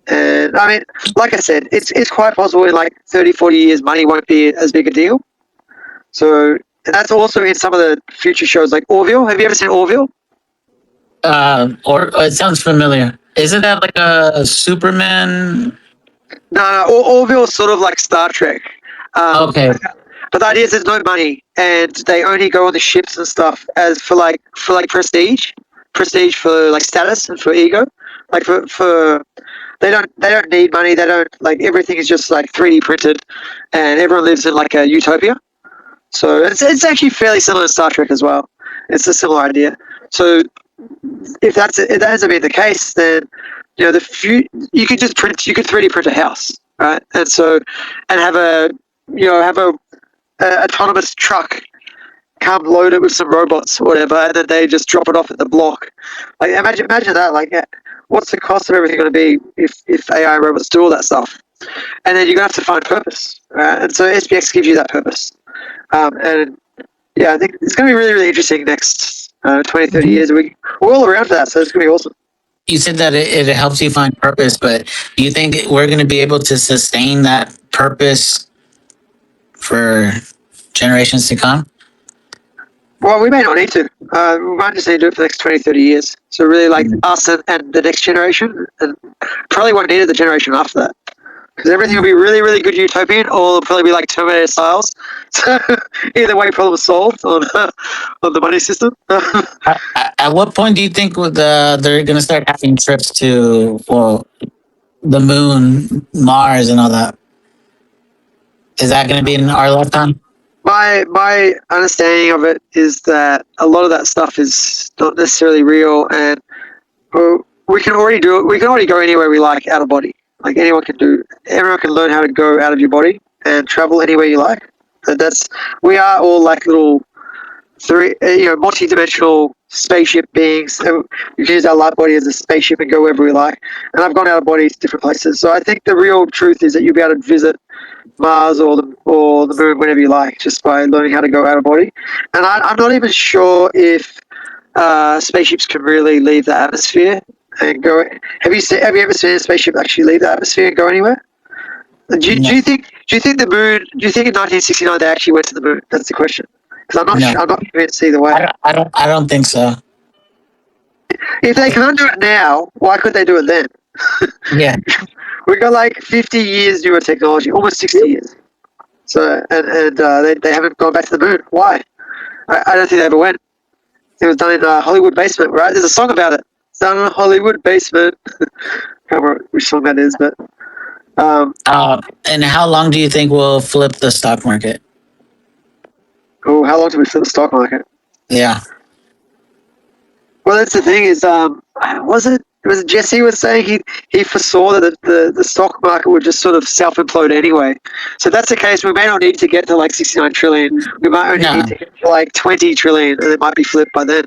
And I mean, like I said, it's quite possible in like 30, 40 years money won't be as big a deal. So and that's also in some of the future shows like Orville. Have you ever seen Orville? Or it sounds familiar. Isn't that like a Superman? No, Orville is sort of like Star Trek. Okay. But the idea is there's no money, and they only go on the ships and stuff as for like prestige for like status and for ego, like for they don't need money. They don't like everything is just like 3D printed, and everyone lives in like a utopia. So it's actually fairly similar to Star Trek as well. It's a similar idea. So if that ends up being the case, then you could just print, you could 3D print a house, right? And so and have a autonomous truck come load it with some robots or whatever, and then they just drop it off at the block. Like imagine that. Like, what's the cost of everything going to be if AI robots do all that stuff? And then you're gonna have to find purpose, right? And so SPX gives you that purpose. And yeah, I think it's gonna be really, really interesting next 20, 30 years. We're all around for that, so it's gonna be awesome. You said that it helps you find purpose, but do you think we're going to be able to sustain that purpose for generations to come? Well, we may not need to. We might just need to do it for the next 20, 30 years. So really like us and the next generation, and probably won't need it the generation after that. Because everything will be really, really good utopian, or it'll probably be like Terminator styles. So either way, problem solved on the money system. At what point do you think they're going to start having trips to the moon, Mars, and all that? Is that going to be in our lifetime? My understanding of it is that a lot of that stuff is not necessarily real, and we can already do it. We can already go anywhere we like out of body. Like everyone can learn how to go out of your body and travel anywhere you like. And we are all like little multi-dimensional spaceship beings. So we can use our light body as a spaceship and go wherever we like. And I've gone out of body to different places. So I think the real truth is that you'll be able to visit Mars or the moon whenever you like, just by learning how to go out of body. And I'm not even sure if spaceships can really leave the atmosphere and go. Have you ever seen a spaceship actually leave the atmosphere and go anywhere? Do you think the moon? Do you think in 1969 they actually went to the moon? That's the question. Because I'm not sure. I'm not convinced either way. I don't think so. If they can't do it now, why could they do it then? Yeah. We got like 50 years newer technology, almost 60 years. So and they haven't gone back to the moon. Why? I don't think they ever went. It was done in a Hollywood basement, right? There's a song about it. It's done in a Hollywood basement. I can't remember which song that is, but. And how long do you think we'll flip the stock market? Oh, how long do we flip the stock market? Yeah. Well, that's the thing is, was it Jesse was saying he foresaw that the stock market would just sort of self-implode anyway. So if that's the case, we may not need to get to like 69 trillion. We might only need to get to like 20 trillion, and it might be flipped by then.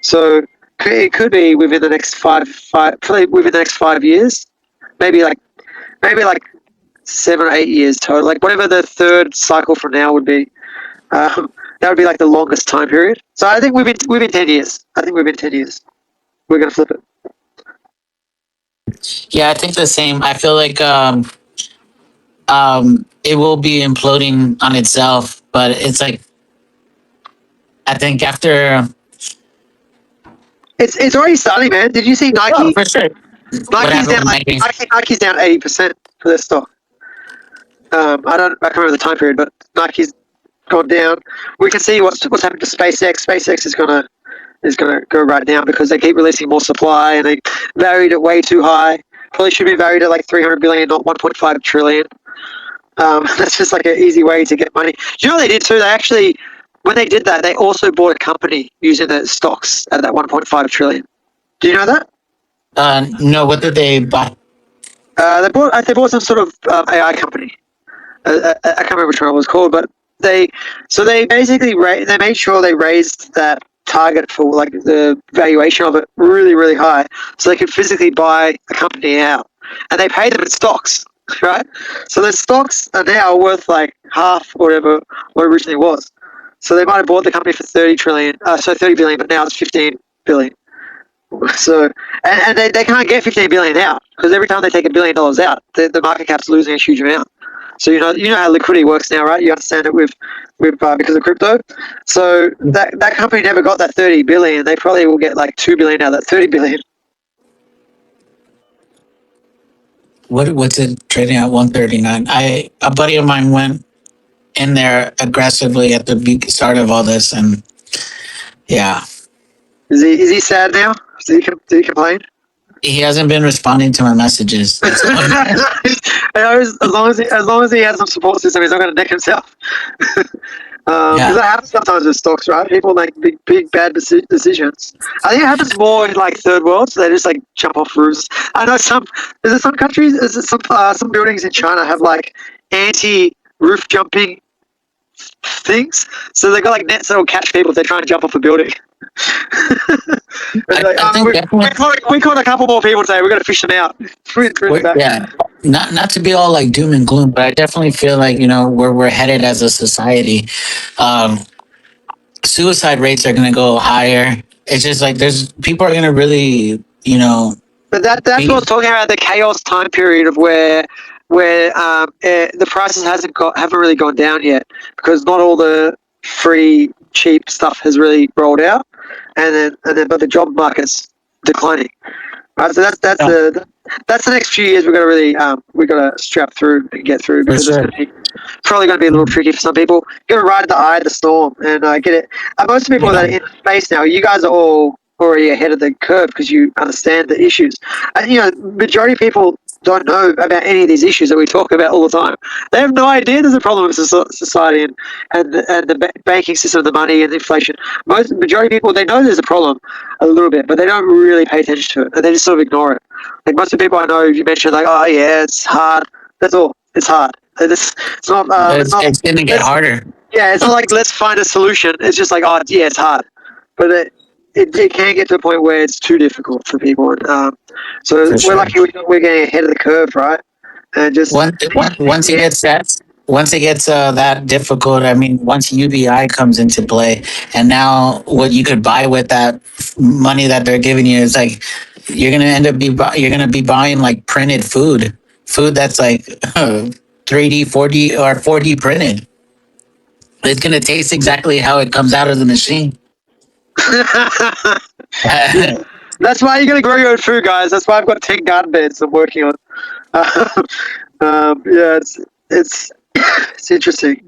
So it could be within the next probably within the next 5 years, maybe like 7 or 8 years total. Like whatever the third cycle from now would be. That would be like the longest time period. So I think we've been 10 years. We're gonna flip it. Yeah, I think the same. I feel like it will be imploding on itself, but it's like I think after it's already starting, man. Did you see Nike? Oh, for sure. Nike's down Nike's down 80% for their stock. I can't remember the time period, but Nike's gone down. We can see what's happened to SpaceX. SpaceX is gonna go right down because they keep releasing more supply and they valued it way too high. Probably should be valued at like 300 billion, not 1.5 trillion. That's just like an easy way to get money. Do you know what they did too? They actually, when they did that, they also bought a company using the stocks at that 1.5 trillion. Do you know that? No, what did they buy? They bought some sort of AI company. I can't remember which one it was called, but they basically they made sure they raised that target for like the valuation of it really, really high, so they could physically buy a company out, and they paid them in stocks, right? So the stocks are now worth like half whatever what originally was. So they might have bought the company for 30 billion, but now it's 15 billion. So, and they can't get 15 billion out because every time they take $1 billion out, the market cap's losing a huge amount. So you know how liquidity works now, right? You understand it with because of crypto. So that company never got that 30 billion. They probably will get like 2 billion out of that 30 billion. What's it trading at 139? A buddy of mine went in there aggressively at the start of all this, and yeah, Is he sad now? Did he complain? he hasn't been responding to my messages. That's all. As long as he has some support system, he's not going to neck himself. Because that happens sometimes with stocks, right? People make big bad decisions. I think it happens more in like third world, so they just like jump off roofs. I know some countries, some buildings in China have like anti-roof jumping things, so they got like nets that will catch people if they're trying to jump off a building. We caught a couple more people today. We're gonna fish them out. Yeah, not to be all like doom and gloom, but I definitely feel like where we're headed as a society. Suicide rates are going to go higher. It's just like people are going to really But that's what I was talking about, the chaos time period of where the prices haven't really gone down yet because not all the free cheap stuff has really rolled out, and then but the job market's declining. Right, so that's the next few years we're gonna really we gotta strap through and get through because it's probably going to be a little tricky for some people. You got to ride the eye of the storm and get it. Most of the people that are in space now, you guys are all already ahead of the curve because you understand the issues. And majority of people don't know about any of these issues that we talk about all the time. They have no idea there's a problem with society and the banking system, the money and the inflation. Majority of people, they know there's a problem a little bit, but they don't really pay attention to it and they just sort of ignore it. Like most of the people I know, you mentioned like, oh yeah, it's hard. That's all. It's hard. It's not. It's going to get harder. Yeah, it's not like let's find a solution. It's just like, oh yeah, it's hard, but it can get to a point where it's too difficult for people. And, so we're lucky we're getting ahead of the curve, right? And just once it gets that difficult, I mean, once UBI comes into play, and now what you could buy with that money that they're giving you is like you're gonna be buying like printed food that's like 3D, 4D, or 4D printed. It's gonna taste exactly how it comes out of the machine. That's why you're gonna grow your own food, guys. That's why I've got 10 garden beds I'm working on. Yeah, it's interesting.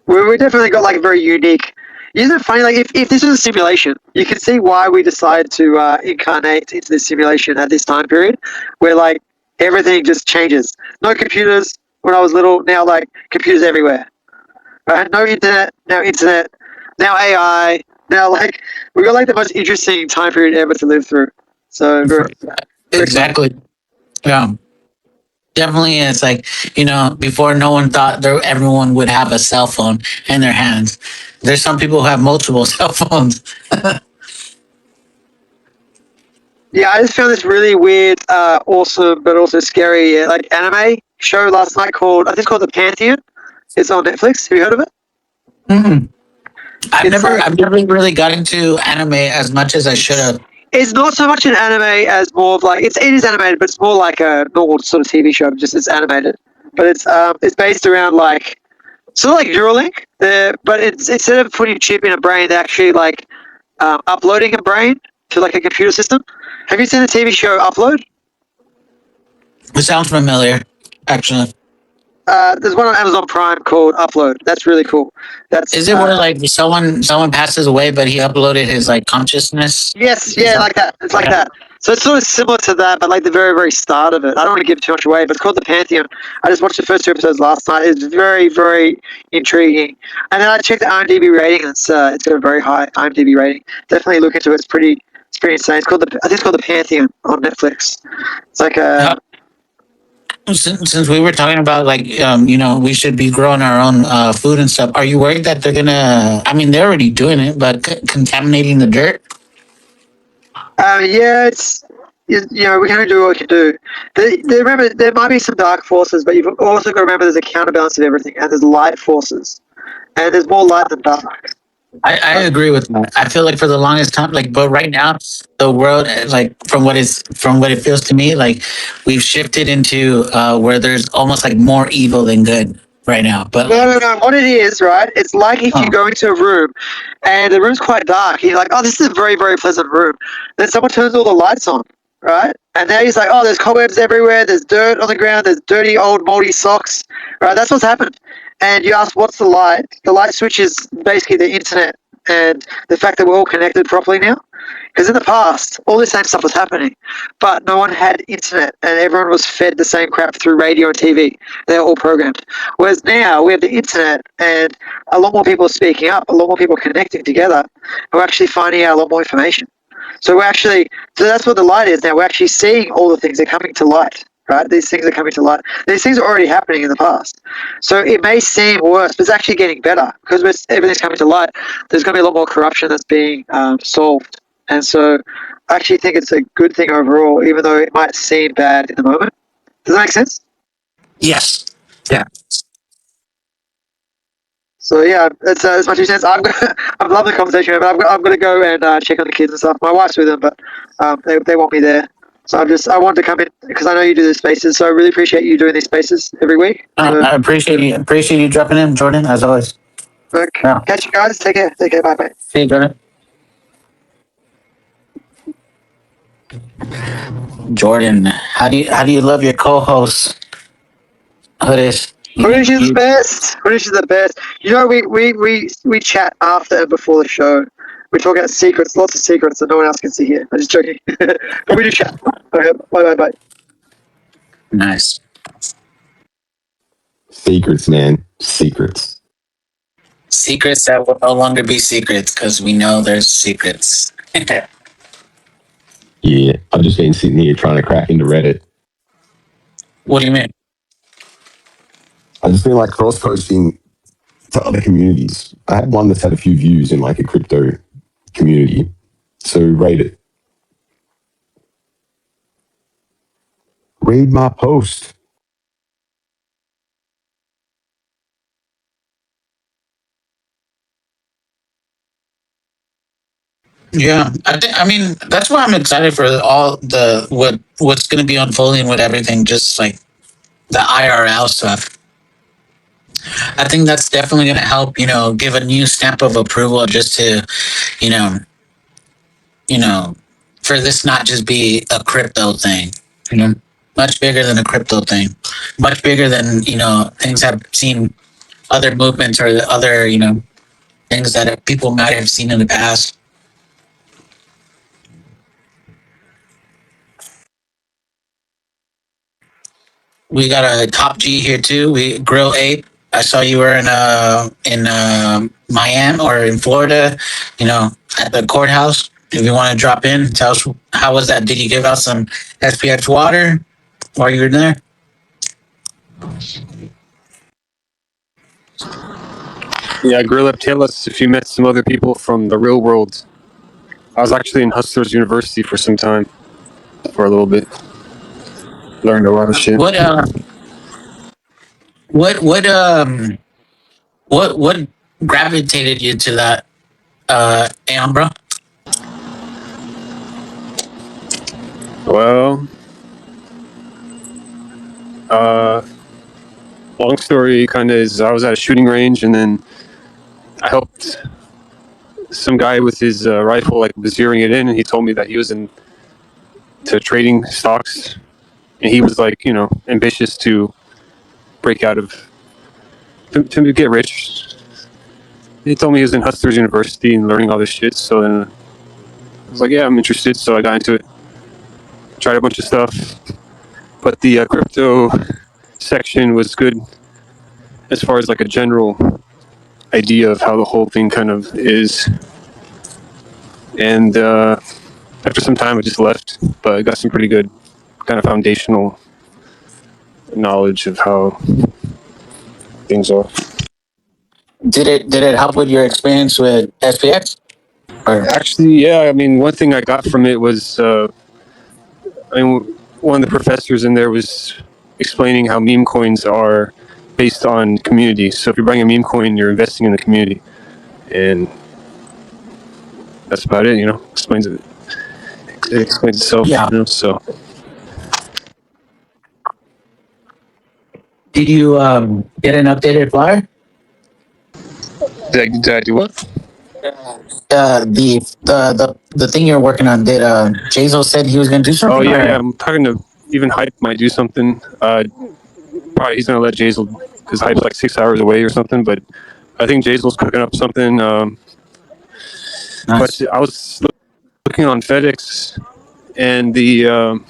We definitely got like a very unique. Isn't it funny? Like if this was a simulation, you can see why we decided to incarnate into this simulation at this time period, where like everything just changes. No computers when I was little. Now like computers everywhere. Right? No internet. Now AI. Now like we got like the most interesting time period ever to live through. So very exactly. Yeah. Definitely, it's like, before no one thought everyone would have a cell phone in their hands. There's some people who have multiple cell phones. Yeah, I just found this really weird, awesome, but also scary, like anime show last night called, I think it's called The Pantheon. It's on Netflix. Have you heard of it? Mm-hmm. I've never really got into anime as much as I should have. It's not so much an anime as more of like it is animated, but it's more like a normal sort of TV show. Just it's animated, but it's based around like sort of like Neuralink. But it's instead of putting a chip in a brain, they're actually like uploading a brain to like a computer system. Have you seen the TV show Upload? It sounds familiar, actually. There's one on Amazon Prime called Upload. That's really cool. Is it where like someone passes away, but he uploaded his like consciousness? Yes, yeah, like that. It's like that. So it's sort of similar to that, but like the very, very start of it. I don't want to give too much away, but it's called The Pantheon. I just watched the first 2 episodes last night. It's very, very intriguing. And then I checked the IMDb rating, and it's got a very high IMDb rating. Definitely look into it. It's pretty insane. I think it's called The Pantheon on Netflix. It's like a Since we were talking about like we should be growing our own food and stuff, are you worried that they're gonna? I mean, they're already doing it, but contaminating the dirt. yeah, it's we can only do what we can do. Remember, there might be some dark forces, but you've also got to remember there's a counterbalance of everything, and there's light forces, and there's more light than dark. I agree with that. I feel like for the longest time, like, but right now, the world, like, from what it feels to me, like, we've shifted into where there's almost like more evil than good right now. But No. What it is, right? It's like if you go into a room and the room's quite dark. You're like, oh, this is a very, very pleasant room. Then someone turns all the lights on, right? And now he's like, oh, there's cobwebs everywhere. There's dirt on the ground. There's dirty old moldy socks, right? That's what's happened. And you ask, what's the light? The light switch is basically the internet and the fact that we're all connected properly now. Because in the past, all this same stuff was happening, but no one had internet and everyone was fed the same crap through radio and TV. They're all programmed. Whereas now we have the internet and a lot more people are speaking up, a lot more people are connecting together, and we're actually finding out a lot more information. So that's what the light is now. We're actually seeing all the things that are coming to light, right? These things are coming to light. These things are already happening in the past. So it may seem worse, but it's actually getting better because everything's coming to light. There's going to be a lot more corruption that's being solved. And so I actually think it's a good thing overall, even though it might seem bad in the moment. Does that make sense? yes, yeah. So yeah, that's my 2 cents. I've loved the conversation, but I'm going to go and check on the kids and stuff. My wife's with them, but they want me there. So I wanted to come in because I know you do these spaces. So I really appreciate you doing these spaces every week. I appreciate you dropping in, Jordan, as always. Okay. Yeah. Catch you guys. Take care. Bye. See you, Jordan. Jordan, how do you love your co-host? Hoodish. Hoodish is the best. Hoodish is the best. You know, we chat after and before the show. We talk about secrets, lots of secrets that no one else can see here. I'm just joking. But we do chat. Okay, bye. Nice. Secrets, man. Secrets. Secrets that will no longer be secrets because we know there's secrets. Yeah, I've just been sitting here trying to crack into Reddit. What do you mean? I've just been like cross posting to other communities. I had one that's had a few views in like a crypto community. So rate it. Read my post. Yeah, I mean that's why I'm excited for all what's going to be unfolding with everything, just like the IRL stuff. I think that's definitely going to help, give a new stamp of approval just to, you know, for this not just be a crypto thing, much bigger than a crypto thing, much bigger than, things have seen other movements or the other, things that people might have seen in the past. We got a top G here too. We Grill Ape. I saw you were in Miami or in Florida, at the courthouse. If you want to drop in, tell us how was that? Did you give out some SPX water while you were there? Yeah, Grill Up, tell us if you met some other people from the real world. I was actually in Hustlers University for some time, for a little bit. Learned a lot of shit. What gravitated you to that, Ambra? Well, long story kind of is I was at a shooting range and then I helped some guy with his rifle, like zeroing it in, and he told me that he was into trading stocks and he was like, ambitious to break out of, to get rich. He told me he was in Hustlers University and learning all this shit. So then I was like, yeah, I'm interested. So I got into it. tried a bunch of stuff, but the crypto section was good as far as like a general idea of how the whole thing kind of is. And after some time, I just left, but I got some pretty good kind of foundational knowledge of how things are. Did it help with your experience with SPX? Or Actually, yeah. I mean, one thing I got from it was, one of the professors in there was explaining how meme coins are based on community. So if you're buying a meme coin, you're investing in the community, and that's about it. Explains it. It explains itself. yeah. So Did you get an updated flyer? did I do what? The thing you're working on. Did Jazo said he was gonna do something? Oh yeah, or- yeah. I'm talking to even Hype might do something. Probably he's gonna let Jazel because Hype's like 6 hours away or something. But I think Jazel's cooking up something. Nice. But I was looking on FedEx, and the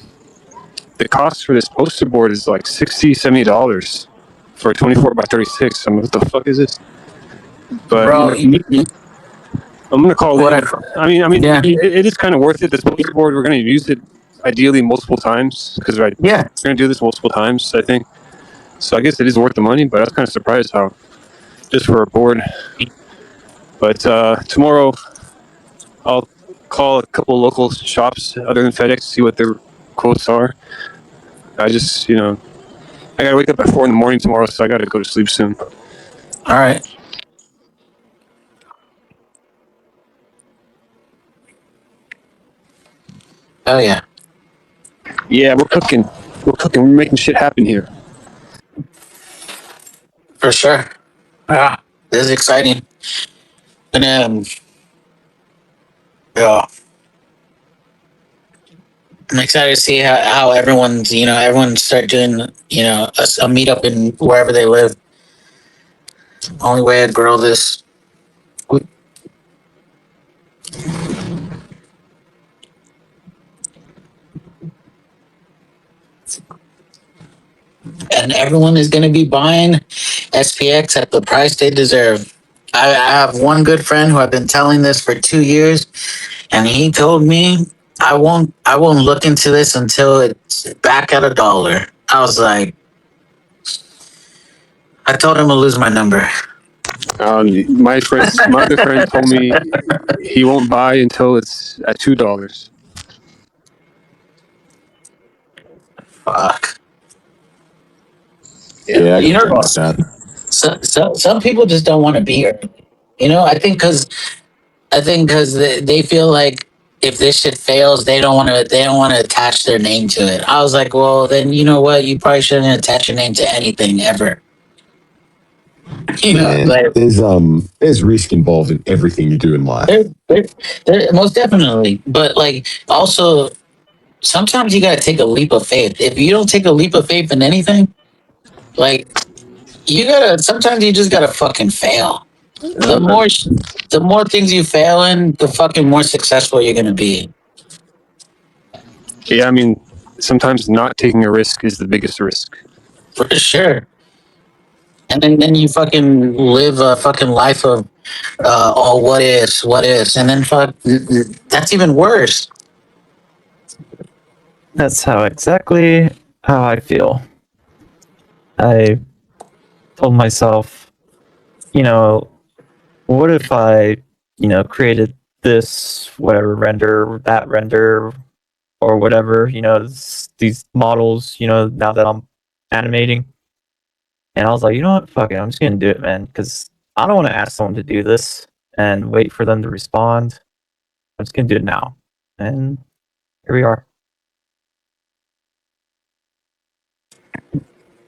cost for this poster board is like $60-$70 for a 24 by 36. I mean, what the fuck is this? But Bro, I'm gonna call what it. yeah. It is kind of worth it. This poster board, we're gonna use it ideally multiple times because we're gonna do this multiple times, I think. So I guess it is worth the money, but I was kind of surprised how just for a board. But tomorrow I'll call a couple local shops other than FedEx, see what their quotes are. I just, I gotta wake up at 4 a.m. tomorrow, so I gotta go to sleep soon. All right. Oh yeah. Yeah, we're cooking. We're making shit happen here. For sure. Yeah. This is exciting. And yeah. I'm excited to see how everyone start doing, a meetup in wherever they live. Only way to grow this. And everyone is going to be buying SPX at the price they deserve. I have one good friend who I've been telling this for 2 years, and he told me I won't look into this until it's back at $1. I was like, I told him to lose my number. My other friend told me he won't buy until it's at $2. Fuck. Yeah, I You can know, like that. some people just don't want to be here. I think because they feel like if this shit fails, they don't want to attach their name to it. I was like, well, then you know what? You probably shouldn't attach your name to anything ever. Man, there's risk involved in everything you do in life. There, most definitely. But like, also, sometimes you gotta take a leap of faith. If you don't take a leap of faith in anything, like sometimes you just gotta fucking fail. The more things you fail in, the fucking more successful you're gonna be. Yeah, sometimes not taking a risk is the biggest risk. For sure. And then you fucking live a fucking life of what ifs, and then that's even worse. That's exactly how I feel. I told myself, what if I, created this, whatever render, that render, or whatever, these models, now that I'm animating. And I was like, you know what? Fuck it. I'm just going to do it, man. Because I don't want to ask someone to do this and wait for them to respond. I'm just going to do it now. And here we are.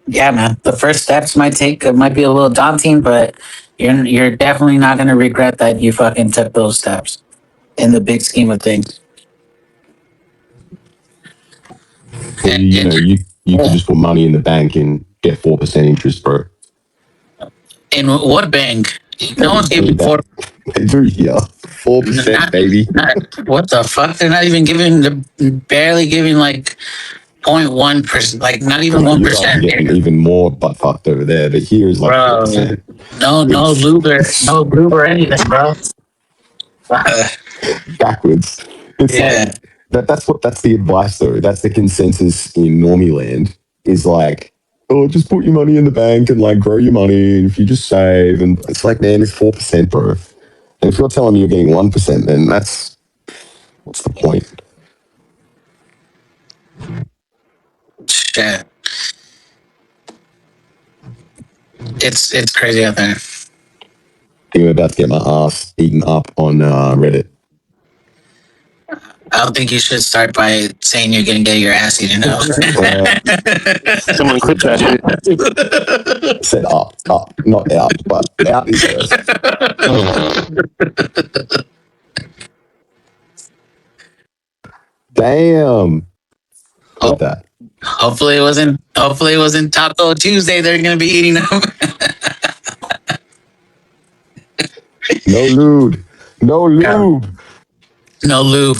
Yeah, man. The first steps might be a little daunting, but you're definitely not gonna regret that you fucking took those steps in the big scheme of things. You could just put money in the bank and get 4% interest, bro. In what bank? No one's giving that. 4. They do here. 4%, baby. What the fuck? They're not even barely giving like 0.1%, like not even You guys are 1%. getting even more butt fucked over there, but here is like Bro, 4%. no lube or anything, bro. Backwards. It's Yeah. like that's the advice though. That's the consensus in normie land is like, oh, just put your money in the bank and like grow your money. And if you just save, and it's like, man, it's 4%, bro. And if you're telling me you're getting 1%, then what's the point? Shit. It's crazy out there. I'm about to get my ass eaten up on Reddit. I don't think you should start by saying you're gonna get your ass eaten up. Someone clip that shit. Said up, not out, but out is worse. Damn. Got that. Hopefully it wasn't Taco Tuesday they're gonna be eating them. No lube. No lube. No lube.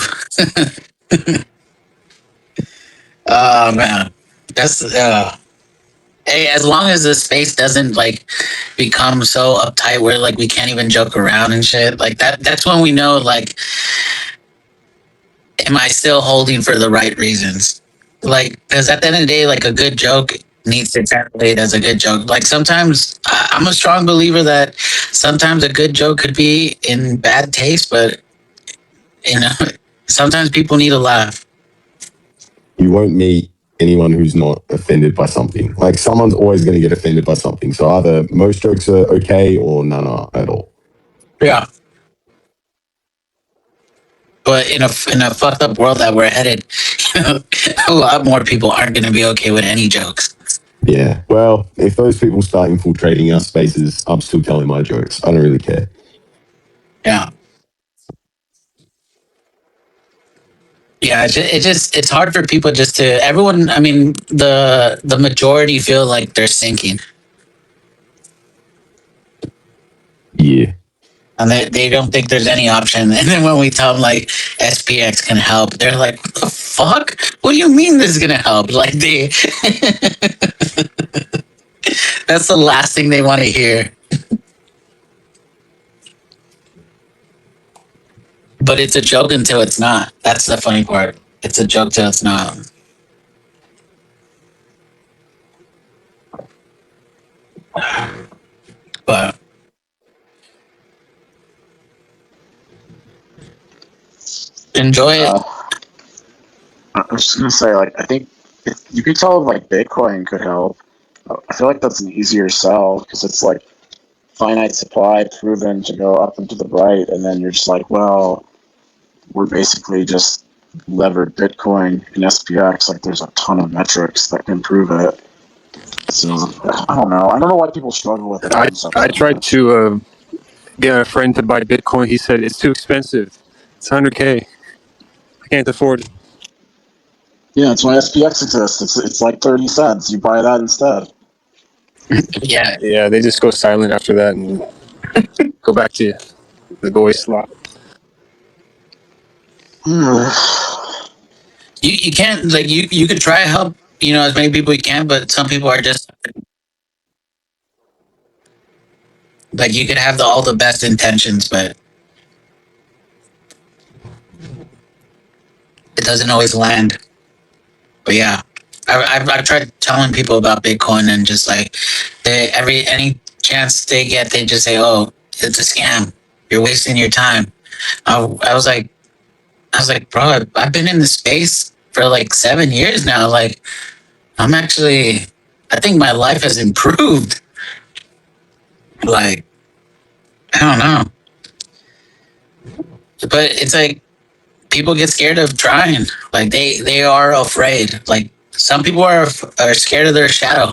Oh man. That's hey, as long as the space doesn't like become so uptight where like we can't even joke around and shit, like that's when we know like, am I still holding for the right reasons? Like, because at the end of the day, like a good joke needs to translate as a good joke. Like sometimes I'm a strong believer that sometimes a good joke could be in bad taste, but you know, sometimes people need a laugh. You won't meet anyone who's not offended by something. Like someone's always going to get offended by something. So either most jokes are okay or none are at all. Yeah. But in a fucked up world that we're headed, a lot more people aren't going to be okay with any jokes. Yeah. Well, if those people start infiltrating our spaces, I'm still telling my jokes. I don't really care. Yeah. Yeah, it's hard for people just to everyone. I mean, the majority feel like they're sinking, Yeah. and they don't think there's any option. And then when we tell them like SPX can help, they're like, "What the fuck? What do you mean this is gonna help?" Like they, that's the last thing they want to hear. But it's a joke until it's not. That's the funny part. It's a joke till it's not. But enjoy it. I was just gonna say, like, I think if you could tell if like Bitcoin could help. I feel like that's an easier sell because it's like finite supply proven to go up and to the right, and then you're just like, well, we're basically just levered Bitcoin in SPX. Like, there's a ton of metrics that can prove it. So I don't know. I don't know why people struggle with it. I tried to get a friend to buy Bitcoin. He said it's too expensive. It's 100K. I can't afford it. Yeah, that's why SPX exists. It's like 30 cents. You buy that instead. Yeah. Yeah, they just go silent after that and go back to the boy slot. You can't like you could try to help as many people you can, but some people are just like you could have all the best intentions, but it doesn't always land. But yeah, I've tried telling people about Bitcoin and just like any chance they get, they just say, "Oh, it's a scam. You're wasting your time." I was like, bro, I've been in the space for like 7 years now. Like, I think my life has improved. Like, I don't know, but it's like people get scared of trying. Like they are afraid. Like some people are scared of their shadow.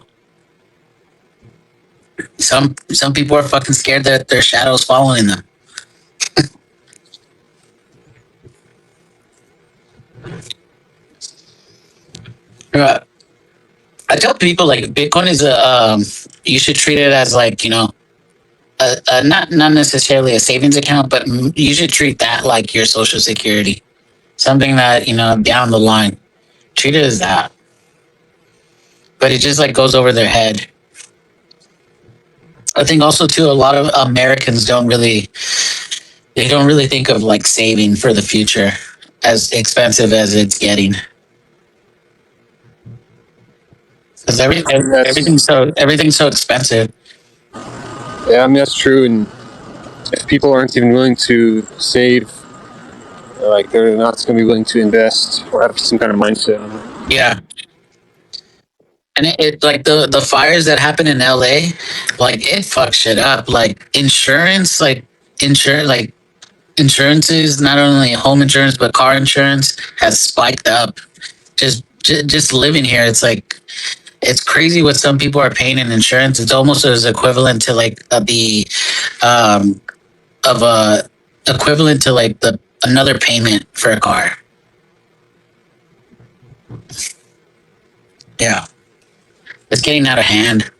Some people are fucking scared that their shadow's following them. I tell people like Bitcoin is you should treat it as like not necessarily a savings account, but you should treat that like your social security, something that down the line, treat it as that. But it just like goes over their head. I think also too, a lot of Americans they don't really think of like saving for the future, as expensive as it's getting. Because everything's so expensive. Yeah, I mean that's true. And if people aren't even willing to save, like they're not going to be willing to invest or have some kind of mindset on it. Yeah. And it like the fires that happen in LA, like it fucks shit up. Like insurances, not only home insurance but car insurance has spiked up. Just living here, it's crazy what some people are paying in insurance. It's almost as equivalent to like the of a equivalent to like the another payment for a car. Yeah, it's getting out of hand.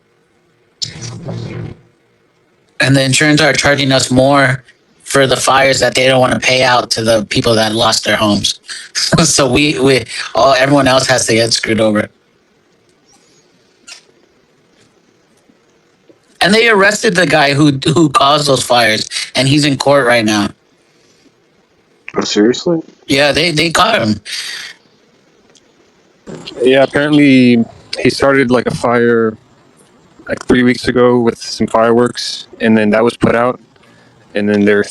And the insurance are charging us more for the fires that they don't want to pay out to the people that lost their homes. So everyone else has to get screwed over. And they arrested the guy who caused those fires, and he's in court right now. Oh, seriously? Yeah, they caught him. Yeah, apparently he started like a fire like 3 weeks ago with some fireworks, and then that was put out, and then they're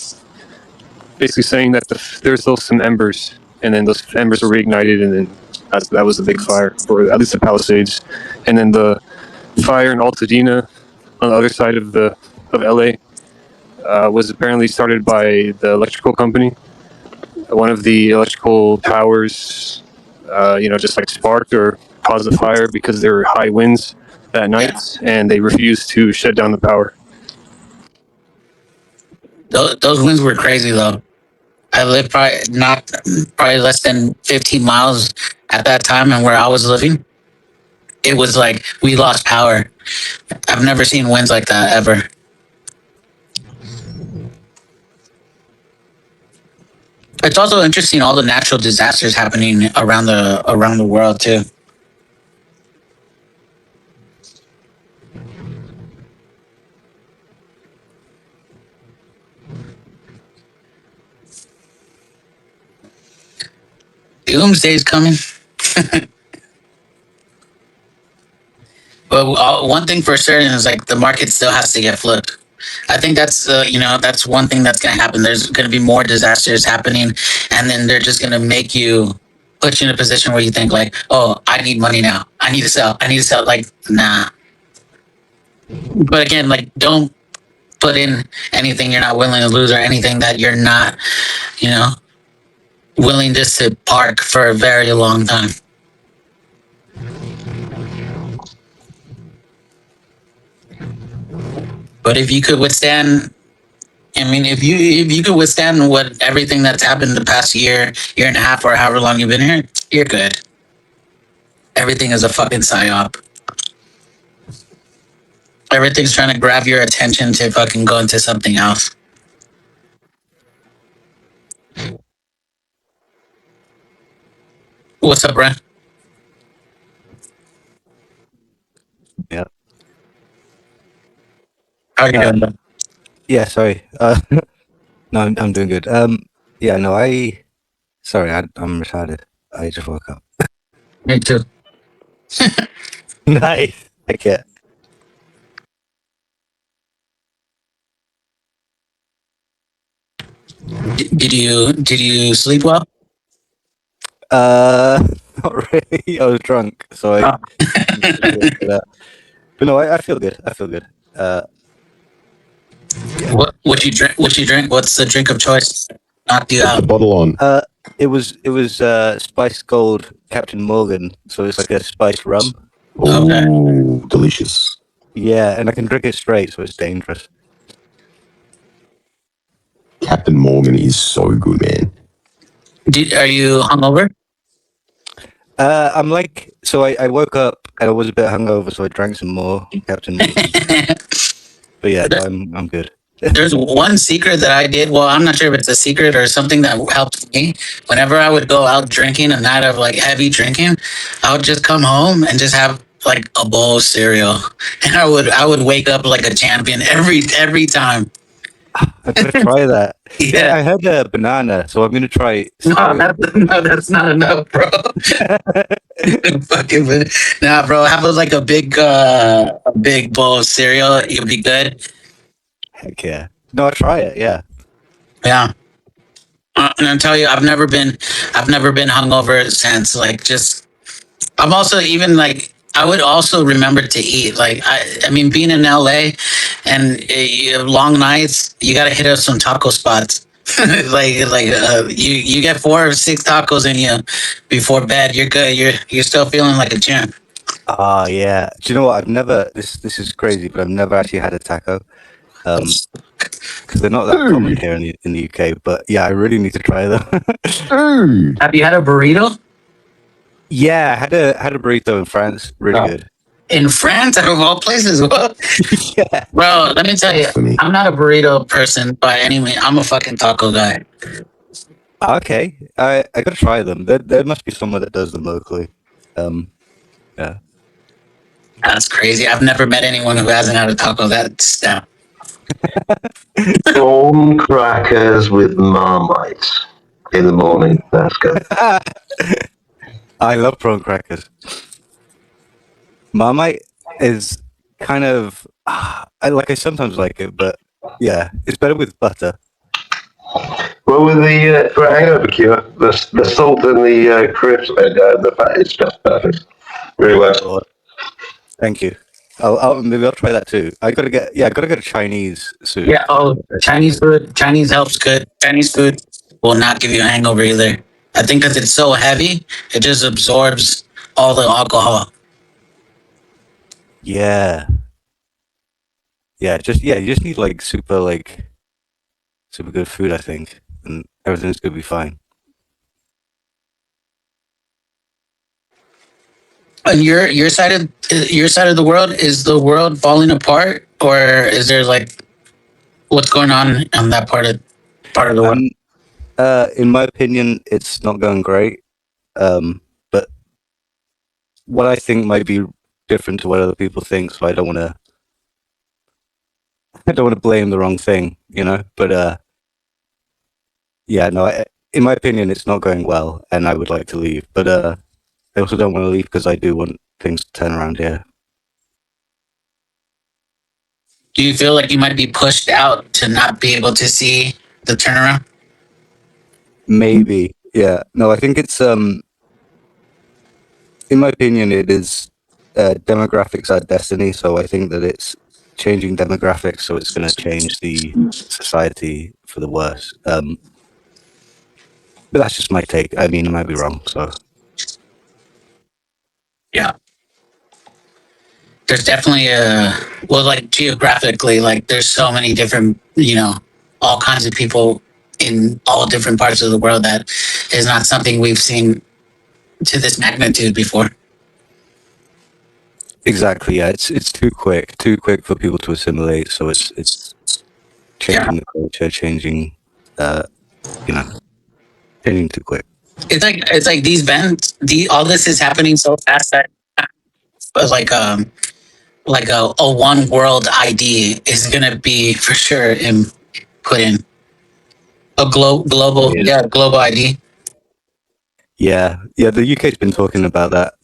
basically saying that there's still some embers, and then those embers were reignited, and then that was a big fire, or at least the Palisades, and then the fire in Altadena on the other side of LA was apparently started by the electrical company. One of the electrical towers, just like sparked or caused a fire because there were high winds that night, and they refused to shut down the power. Those winds were crazy though. I lived probably less than 15 miles at that time, and where I was living, it was like we lost power. I've never seen winds like that ever. It's also interesting all the natural disasters happening around the world too. Doomsday's coming. But one thing for certain is like the market still has to get flipped. I think that's one thing that's going to happen. There's going to be more disasters happening, and then they're just going to put you in a position where you think like, oh, I need money now. I need to sell. Like, nah. But again, like, don't put in anything you're not willing to lose or anything that you're not, willing just to park for a very long time. But if you could withstand, if you could withstand what everything that's happened the past year and a half, or however long you've been here, you're good. Everything is a fucking psyop. Everything's trying to grab your attention to fucking go into something else. What's up, Brent? Yeah. How are you doing? Yeah, sorry. No, I'm doing good. Yeah, no, sorry, I'm retarded. I just woke up. Me too. Nice. Okay. Did you sleep well? Not really. I was drunk, so I. But no, I feel good. I feel good. What you drink? What's the drink of choice? Knocked you The out. bottle on. It was Spice Gold Captain Morgan, so it's like a spiced rum. Oh, delicious. Yeah, and I can drink it straight, so it's dangerous. Captain Morgan is so good, man. Are you hungover? I'm like, so I woke up and I was a bit hungover, so I drank some more Captain Morgan. But yeah, no, I'm good. There's one secret that I did. Well, I'm not sure if it's a secret or something that helped me. Whenever I would go out drinking, a night of like heavy drinking, I would just come home and just have like a bowl of cereal, and I would wake up like a champion every time. I'm gonna try that. Yeah. I had a banana, so I'm gonna try. No, that's not enough, bro. Fucking, nah, bro. Have like a big bowl of cereal. You'll be good. Heck yeah. No, I'll try it. Yeah. Yeah. And I'll tell you, I've never been hungover since. Like, just I'm also even like I would also remember to eat. Like, I mean, being in LA and long nights, you gotta hit up some taco spots. You get 4 or 6 tacos in you before bed. You're good. You're still feeling like a champ. Oh yeah. Do you know what? I've never. This is crazy, but I've never actually had a taco. Because they're not that common here in the UK. But yeah, I really need to try them. Have you had a burrito? Yeah, I had a burrito in France. Really good. In France, out of all places. Yeah. Bro, let me tell you, I'm not a burrito person by any means. I'm a fucking taco guy. Okay, I gotta try them. There must be someone that does them locally. Yeah. That's crazy. I've never met anyone who hasn't had a taco. That's down. Prawn crackers with Marmite in the morning. That's good. I love prawn crackers. Marmite is kind of I sometimes like it, but yeah, it's better with butter. Well, with the for a hangover cure, the salt and the crisp and the fat is just perfect. Really well. Thank you. Maybe I'll try that too. I gotta get a Chinese soon. Yeah. Oh, Chinese food. Chinese helps good. Chinese food will not give you a hangover either. I think because it's so heavy, it just absorbs all the alcohol. Yeah. Yeah. You just need like super good food, I think, and everything's gonna be fine. And your side of the world, is the world falling apart, or is there like what's going on that part of the world? In my opinion, it's not going great. But what I think might be different to what other people think, so I don't want to blame the wrong thing, you know. But yeah, no. In my opinion, it's not going well, and I would like to leave. But I also don't want to leave because I do want things to turn around here. Do you feel like you might be pushed out to not be able to see the turnaround? Maybe, yeah. No, I think it's in my opinion, it is demographics are destiny. So I think that it's changing demographics, so it's going to change the society for the worse. But that's just my take. I mean, I might be wrong. So Yeah. There's definitely like geographically, like there's so many different, all kinds of people in all different parts of the world that is not something we've seen to this magnitude before. exactly, yeah. It's too quick for people to assimilate. So it's changing the culture, changing too quick. It's like these events, all this is happening so fast that like a one world ID is gonna be for sure put in a global ID. Yeah. The UK's been talking about that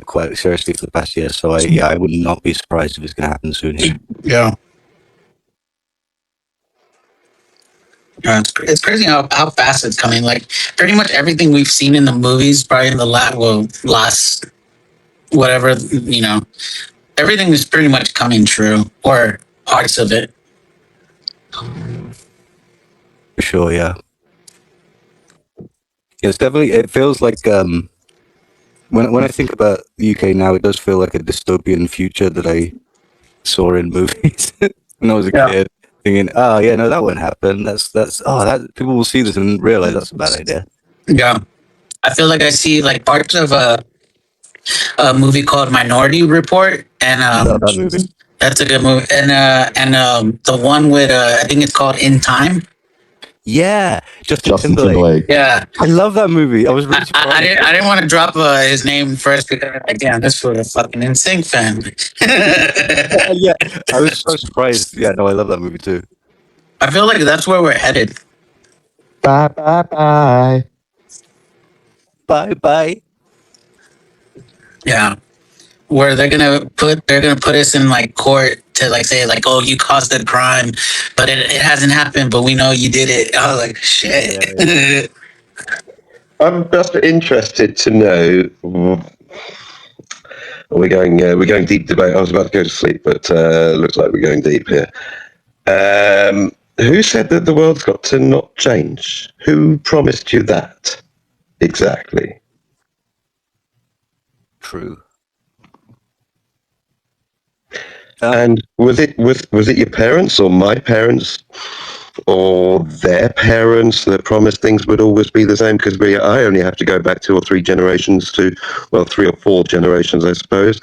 quite seriously for the past year. So I would not be surprised if it's going to happen soon here. Yeah. It's crazy how fast it's coming. Like pretty much everything we've seen in the movies, probably in the last whatever, everything is pretty much coming true, or parts of it. For sure, yeah. It's definitely. It feels like when I think about the UK now, it does feel like a dystopian future that I saw in movies when I was a kid. Thinking, oh yeah, no, that won't happen. That people will see this and realize that's a bad idea. Yeah, I feel like I see like parts of a movie called Minority Report, and that movie. That's a good movie. And the one with I think it's called In Time. Yeah, Justin Justin Timberlake. Timberlake. Yeah, I love that movie. I was really I surprised. didn't want to drop his name first because again, this was a fucking NSYNC fan. Yeah, I was so surprised. Yeah, no, I love that movie too. I feel like that's where we're headed. Bye bye bye. Bye bye. Yeah, where they're gonna put us in like court to like say like, oh, you caused the crime, but it hasn't happened, but we know you did it. I was like, shit. I'm just interested to know. We're going deep debate. I was about to go to sleep, but looks like we're going deep here. Who said that the world's got to not change? Who promised you that? Exactly. True. And was it your parents or my parents or their parents that promised things would always be the same? Because I only have to go back 2 or 3 generations to, well, 3 or 4 generations, I suppose.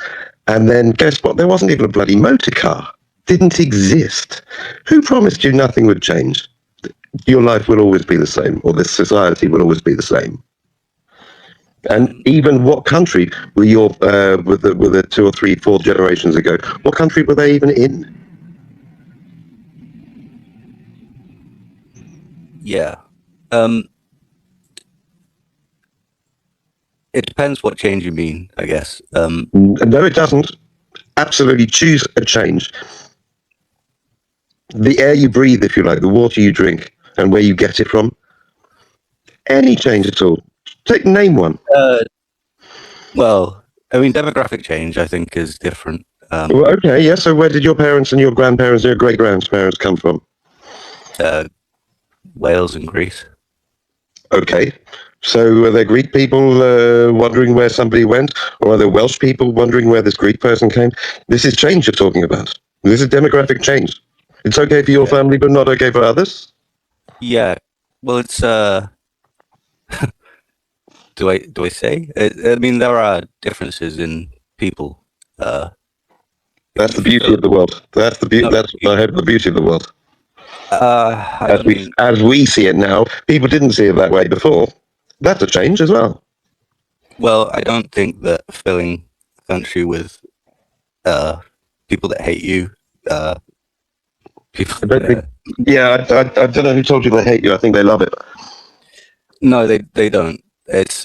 And then guess what? There wasn't even a bloody motor car. Didn't exist. Who promised you nothing would change? Your life will always be the same, or this society will always be the same. And even what country were your were the 2 or 3, 4 generations ago? What country were they even in? Yeah. It depends what change you mean, I guess. No, it doesn't. Absolutely, choose a change. The air you breathe, if you like, the water you drink, and where you get it from. Any change at all. Name one. Well, I mean, demographic change, I think, is different. Well, okay, yeah. So where did your parents and your grandparents and your great-grandparents come from? Wales and Greece. Okay. So are there Greek people wondering where somebody went? Or are there Welsh people wondering where this Greek person came? This is change you're talking about. This is demographic change. It's okay for your family, but not okay for others? Yeah. Well, it's do I say? I mean, there are differences in people. That's the beauty of the world. That's the beauty. That's I hope the beauty of the world. As we see it now, people didn't see it that way before. That's a change as well. Well, I don't think that filling a country with people that hate you, people. Yeah, I don't know who told you they hate you. I think they love it. No, they don't. It's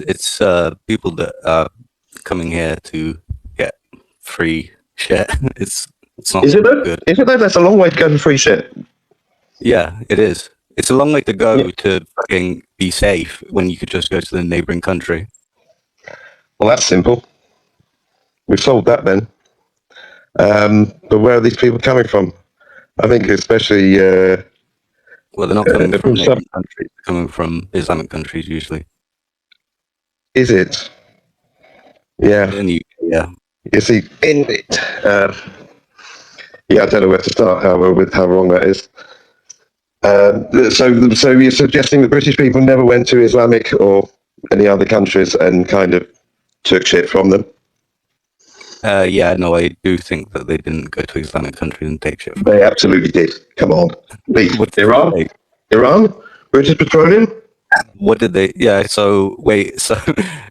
people that are coming here to get free shit. It's not Is it good. Is it though? That's a long way to go for free shit. Yeah, it is. It's a long way to go to fucking be safe when you could just go to the neighboring country. Well, that's simple. We've solved that then. But where are these people coming from? I think especially... well, they're not coming from neighboring countries. They're coming from Islamic countries usually. Is it? Yeah. Yeah. You see, yeah, I don't know where to start with how wrong that is. So you're suggesting the British people never went to Islamic or any other countries and kind of took shit from them? Yeah, no, I do think that they didn't go to Islamic countries and take shit from them. They absolutely did. Come on. Iran? British Petroleum? What did they... Yeah, so... Wait, so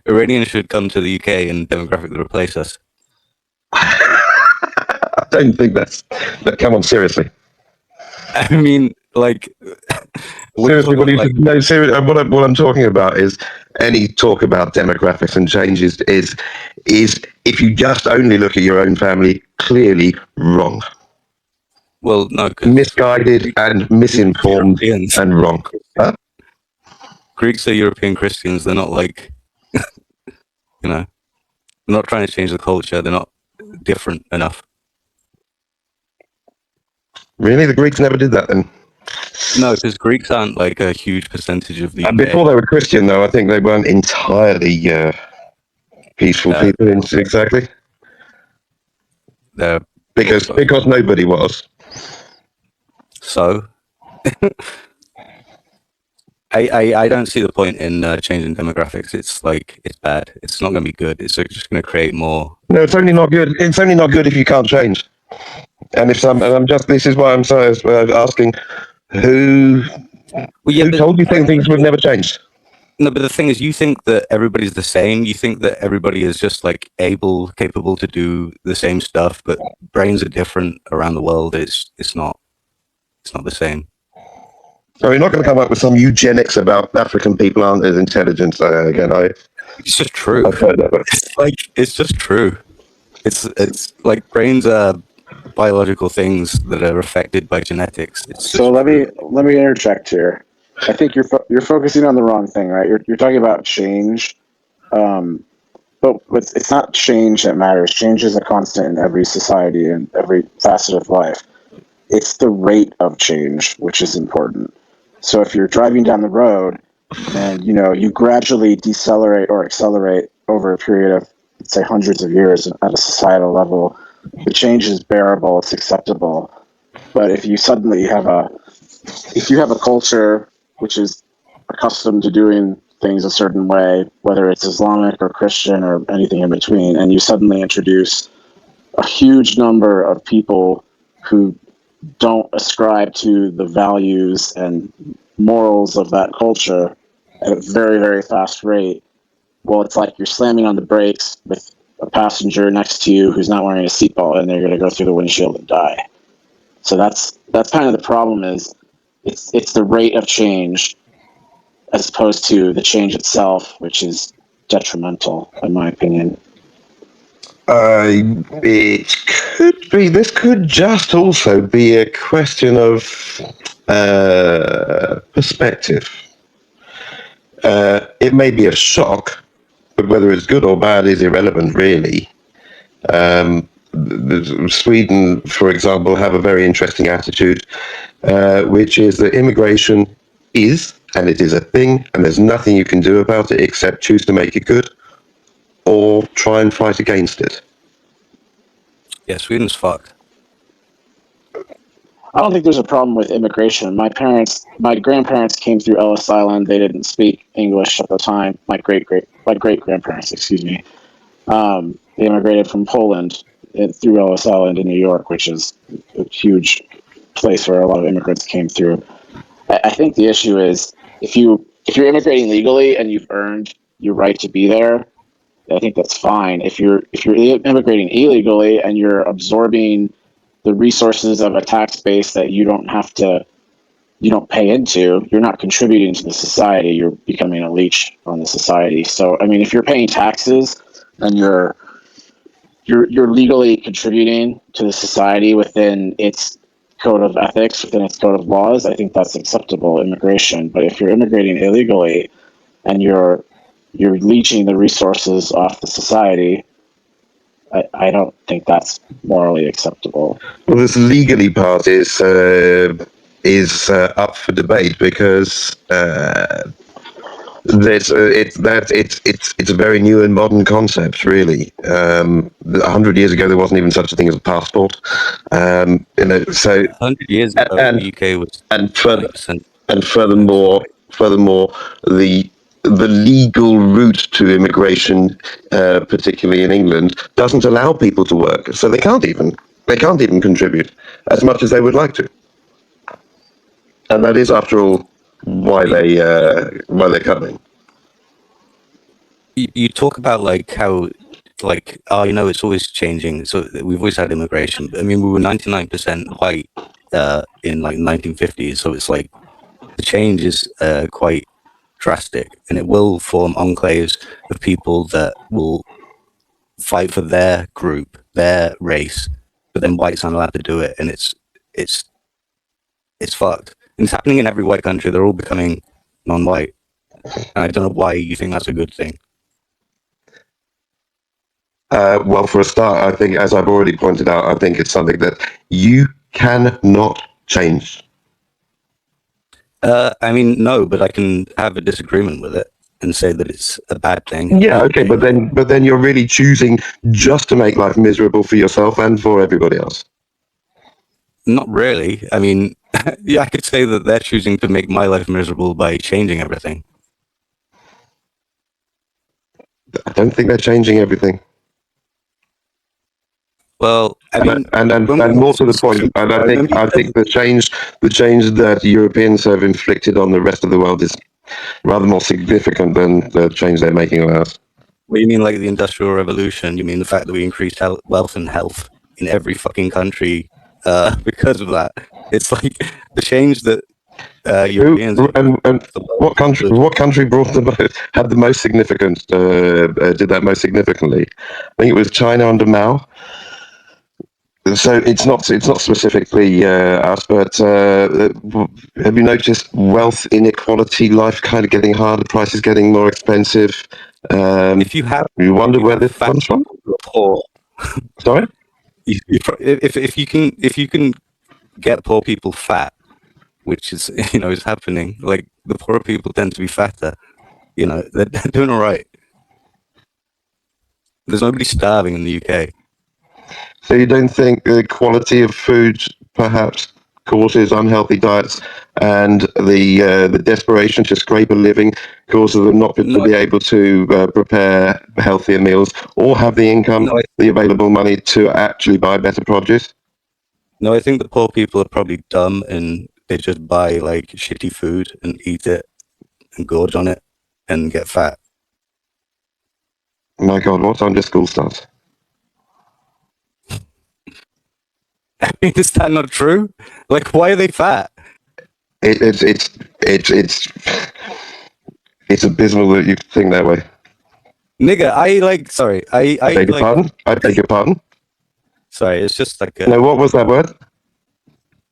Iranians should come to the UK and demographically replace us? I don't think that's... But come on, seriously. I mean, like... Seriously, what I'm talking about is any talk about demographics and changes is if you just only look at your own family, clearly wrong. Well, no, misguided and misinformed and wrong. Huh? Greeks are European Christians. They're not like, they're not trying to change the culture. They're not different enough. Really? The Greeks never did that then? No, because Greeks aren't like a huge percentage of the UK. Before they were Christian, though, I think they weren't entirely peaceful people. Exactly. Because nobody was. So, I don't see the point in changing demographics. It's bad. It's not going to be good. It's just going to create more. No, it's only not good. It's only not good if you can't change. And this is why I'm so asking, who Well, yeah, who but told you things would never change? no, but the thing is, you think that everybody's the same. You think that everybody is just like capable to do the same stuff, but brains are different around the world. It's not. It's not the same. So you're not going to come up with some eugenics about African people aren't as intelligent. It's just true. I've heard that. It's just true. It's like brains are biological things that are affected by genetics. It's So just true. let me interject here. I think you're focusing on the wrong thing, right? You're talking about change, but it's not change that matters. Change is a constant in every society and every facet of life. It's the rate of change which is important. So if you're driving down the road and you gradually decelerate or accelerate over a period of, let's say, hundreds of years at a societal level, the change is bearable, it's acceptable. But if you suddenly have a culture which is accustomed to doing things a certain way, whether it's Islamic or Christian or anything in between, and you suddenly introduce a huge number of people who don't ascribe to the values and morals of that culture at a very, very fast rate, well, it's like you're slamming on the brakes with a passenger next to you who's not wearing a seatbelt, and they're going to go through the windshield and die. So that's kind of the problem. Is it's the rate of change as opposed to the change itself, which is detrimental, in my opinion. It could be. This could just also be a question of perspective. It may be a shock, but whether it's good or bad is irrelevant, really. Sweden, for example, have a very interesting attitude, which is that immigration is, and it is a thing, and there's nothing you can do about it except choose to make it good or try and fight against it. Yeah, Sweden's fucked. I don't think there's a problem with immigration. My grandparents came through Ellis Island. They didn't speak English at the time. My great grandparents, excuse me. They immigrated from Poland through Ellis Island in New York, which is a huge place where a lot of immigrants came through. I think the issue is if you're immigrating legally and you've earned your right to be there, I think that's fine. If you're immigrating illegally and you're absorbing the resources of a tax base that you don't pay into, you're not contributing to the society. You're becoming a leech on the society. So, I mean, if you're paying taxes and you're legally contributing to the society within its code of ethics, within its code of laws, I think that's acceptable immigration. But if you're immigrating illegally and you're leeching the resources off the society, I don't think that's morally acceptable. Well, this legally part is up for debate because it's a very new and modern concept, really. 100 years ago, there wasn't even such a thing as a passport. So 100 years ago, the UK was furthermore, the legal route to immigration, particularly in England, doesn't allow people to work, so they can't even contribute as much as they would like to. And that is, after all, why they're coming. You talk about like how it's always changing. So we've always had immigration. I mean, we were 99% white in like 1950s. So it's like the change is quite drastic, and it will form enclaves of people that will fight for their group, their race, but then whites aren't allowed to do it, and it's fucked. And it's happening in every white country. They're all becoming non-white, and I don't know why you think that's a good thing. Well, for a start, I think, as I've already pointed out, I think it's something that you cannot change. I mean, no, but I can have a disagreement with it and say that it's a bad thing. Yeah, okay, but then you're really choosing just to make life miserable for yourself and for everybody else. Not really. I mean, yeah, I could say that they're choosing to make my life miserable by changing everything. I don't think they're changing everything. Well, I mean, and more to the point, and I think the change that Europeans have inflicted on the rest of the world is rather more significant than the change they're making on us. What you mean, like the Industrial Revolution? You mean the fact that we increased wealth and health in every fucking country because of that? It's like the change that Europeans and what country brought had the most significant did that most significantly? I think it was China under Mao. So it's not specifically us, but have you noticed wealth inequality, life kind of getting harder, prices getting more expensive? If you have, you wonder where this comes from. Poor. Sorry. If you can get poor people fat, which is is happening. Like the poorer people tend to be fatter. They're doing all right. There's nobody starving in the UK. So you don't think the quality of food perhaps causes unhealthy diets, and the desperation to scrape a living causes them not to be able to prepare healthier meals or have the income, the available money to actually buy better produce? No, I think the poor people are probably dumb and they just buy like shitty food and eat it and gorge on it and get fat. My God, what time does school start? Is that not true? Like, why are they fat? It's abysmal that you think that way. Nigga, I beg your pardon? I beg your pardon? Sorry, it's just like No, what was that word?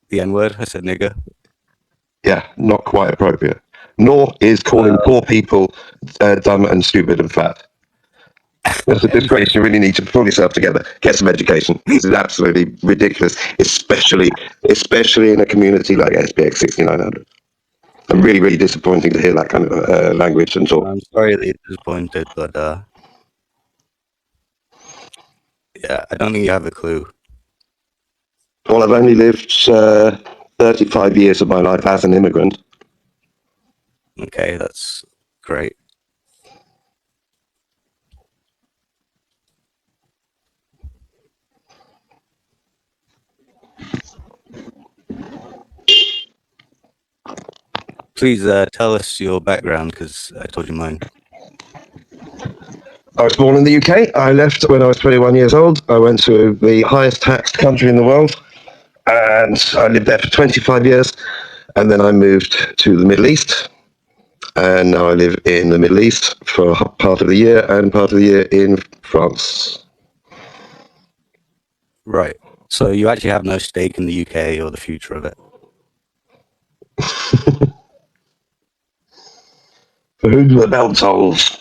The N-word. I said nigga. Yeah, not quite appropriate. Nor is calling poor people dumb and stupid and fat. That's a disgrace. You really need to pull yourself together. Get some education. This is absolutely ridiculous, especially in a community like SPX6900. I'm really, really disappointing to hear that kind of language and talk. I'm sorry that you're disappointed, but yeah, I don't think you have a clue. Well, I've only lived 35 years of my life as an immigrant. Okay, that's great. Please tell us your background, because I told you mine. I was born in the UK. I left when I was 21 years old. I went to the highest taxed country in the world, and I lived there for 25 years. And then I moved to the Middle East, and now I live in the Middle East for part of the year and part of the year in France. Right. So you actually have no stake in the UK or the future of it. For whom the bell tolls.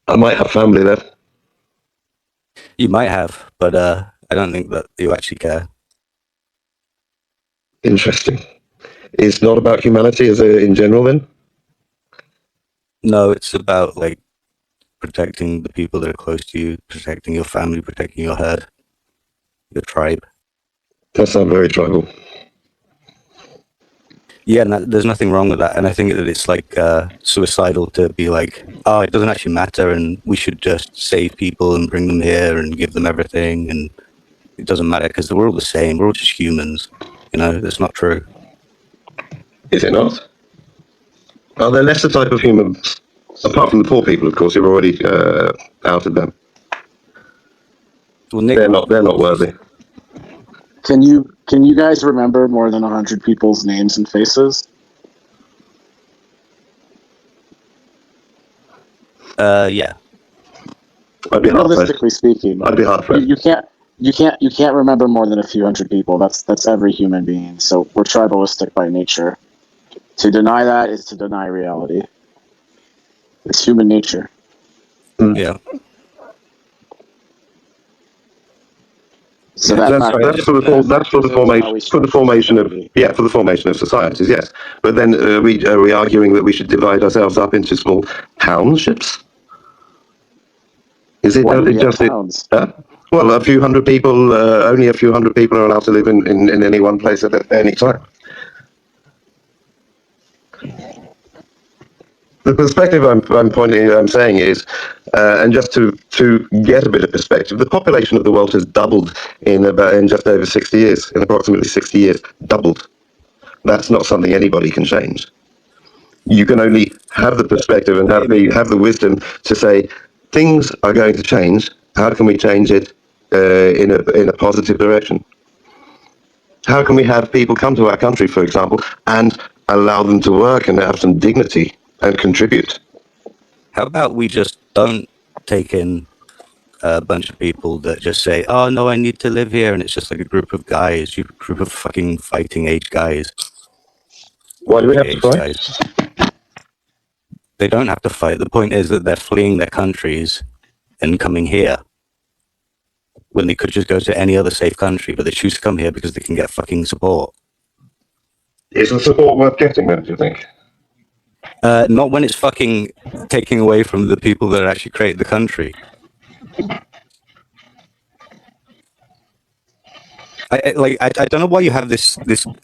I might have family there. You might have, but I don't think that you actually care. Interesting. It's not about humanity as in general, then? No, it's about like protecting the people that are close to you, protecting your family, protecting your herd, your tribe. That's not very tribal. Yeah, and there's nothing wrong with that. And I think that it's like suicidal to be like, oh, it doesn't actually matter, and we should just save people and bring them here and give them everything, and it doesn't matter because we're all the same. We're all just humans. That's not true. Is it not? Are there lesser type of humans, apart from the poor people, of course? You've already outed them. Well, Nick, they're not worthy. Can you guys remember more than 100 people's names and faces? Yeah. Realistically speaking, I'd be hard pressed. You can't remember more than a few hundred people. That's every human being. So we're tribalistic by nature. To deny that is to deny reality. It's human nature. Yeah. So that's for the formation of societies, yes. But then are we arguing that we should divide ourselves up into small townships? Is it just towns? Well, a few hundred people. Only a few hundred people are allowed to live in any one place at any time. The perspective I'm saying is, and just to get a bit of perspective, the population of the world has doubled in just over 60 years, in approximately 60 years, doubled. That's not something anybody can change. You can only have the perspective and have the wisdom to say things are going to change. How can we change it in a positive direction? How can we have people come to our country, for example, and allow them to work and have some dignity and contribute? How about we just don't take in a bunch of people that just say, "Oh no, I need to live here," and it's just like a group of guys, a group of fucking fighting age guys. Why do we have to fight? Guys. They don't have to fight. The point is that they're fleeing their countries and coming here when they could just go to any other safe country, but they choose to come here because they can get fucking support. Is the support worth getting then, do you think? Not when it's fucking taking away from the people that actually create the country. I don't know why you have this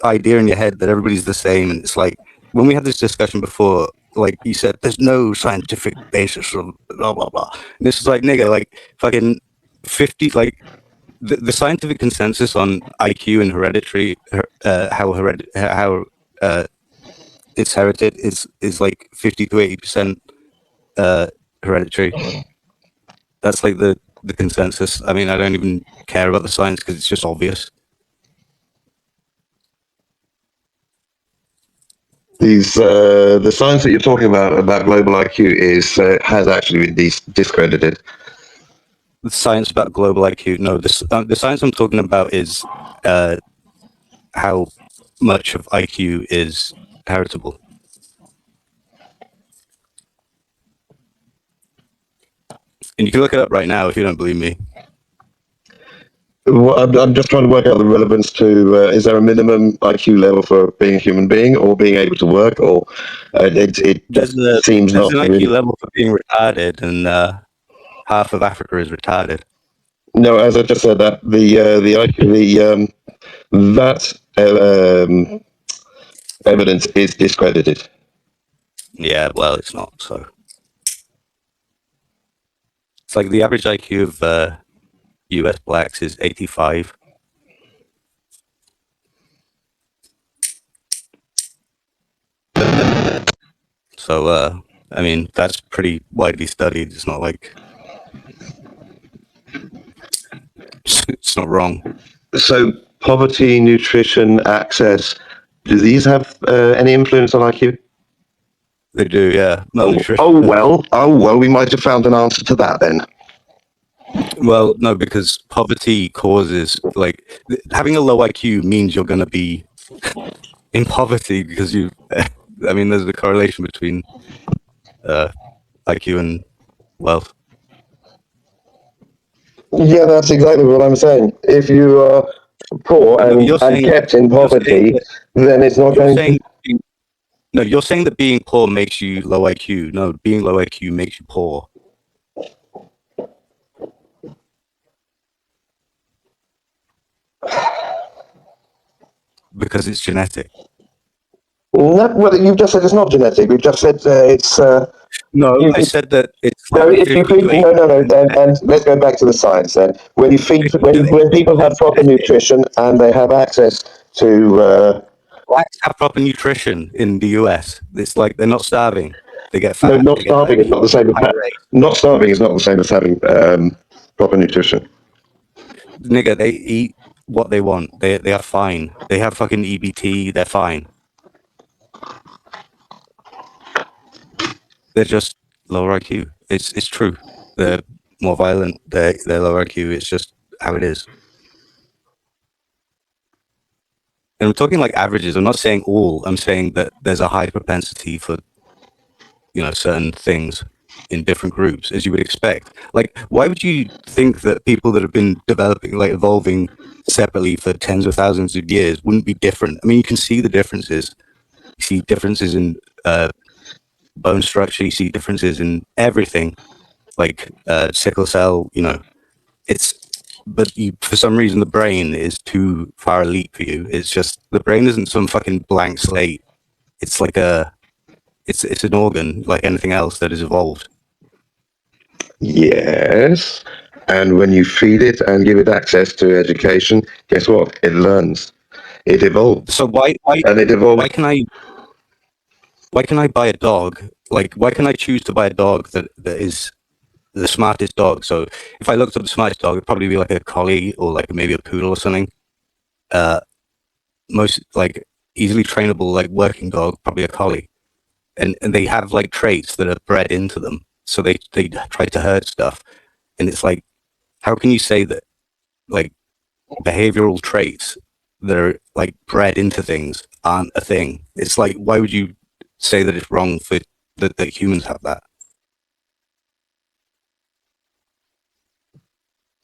idea in your head that everybody's the same, and it's like when we had this discussion before, like you said, there's no scientific basis of blah blah blah. And this is like, nigga, like fucking 50, like the scientific consensus on IQ and hereditary, how it's herited is like 50 to 80% hereditary. That's like the consensus. I mean, I don't even care about the science because it's just obvious. The science that you're talking about global IQ has actually been discredited. The science about global IQ, no, the science I'm talking about is how much of IQ is heritable. And you can look it up right now if you don't believe me. Well, I'm just trying to work out the relevance to, is there a minimum IQ level for being a human being or being able to work, or it seems not an IQ really. level for being retarded, and half of Africa is retarded. No, as I just said, that the IQ, that evidence is discredited. Yeah, well, it's not, so. It's like the average IQ of US blacks is 85. So, I mean, that's pretty widely studied. It's not like it's not wrong. So, poverty, nutrition, access, do these have any influence on IQ? They do, yeah. Oh well, we might have found an answer to that then. Well, no, because poverty causes, like, having a low IQ means you're going to be in poverty because I mean, there's a correlation between IQ and wealth. Yeah, that's exactly what I'm saying. If you are poor and kept in poverty, then it's not going to. No, you're saying that being poor makes you low IQ. No, being low IQ makes you poor. Because it's genetic. No, well, you've just said it's not genetic. We've just said it's. No, I said that it's. No, if you feed, no, and let's go back to the science then. When you feed, when people have proper nutrition and they have access to. Blacks have proper nutrition in the US. It's like they're not starving. They get fat. No, not starving is not the same as not starving is not the same as having proper nutrition. Nigga, they eat what they want. They are fine. They have fucking EBT. They're fine. They're just lower IQ. It's true. They're more violent. They're lower IQ. It's just how it is. And I'm talking like averages. I'm not saying all. I'm saying that there's a high propensity for, certain things in different groups, as you would expect. Like, why would you think that people that have been developing, like evolving separately for tens of thousands of years wouldn't be different? I mean, you can see the differences. You see differences in bone structure. You see differences in everything, like sickle cell. But for some reason the brain is too far elite for you. It's just the brain isn't some fucking blank slate. It's like It's an organ like anything else that is evolved. Yes. And when you feed it and give it access to education, guess what? It learns. It evolves. So why And it evolves. why can I buy a dog? Like, why can I choose to buy a dog that is the smartest dog? So if I looked up the smartest dog, it'd probably be like a collie or like maybe a poodle or something. Most like easily trainable, like working dog, probably a collie. And they have like traits that are bred into them. So they try to hurt stuff. And it's like, how can you say that like behavioral traits that are like bred into things aren't a thing? It's like, why would you say that it's wrong for that humans have that?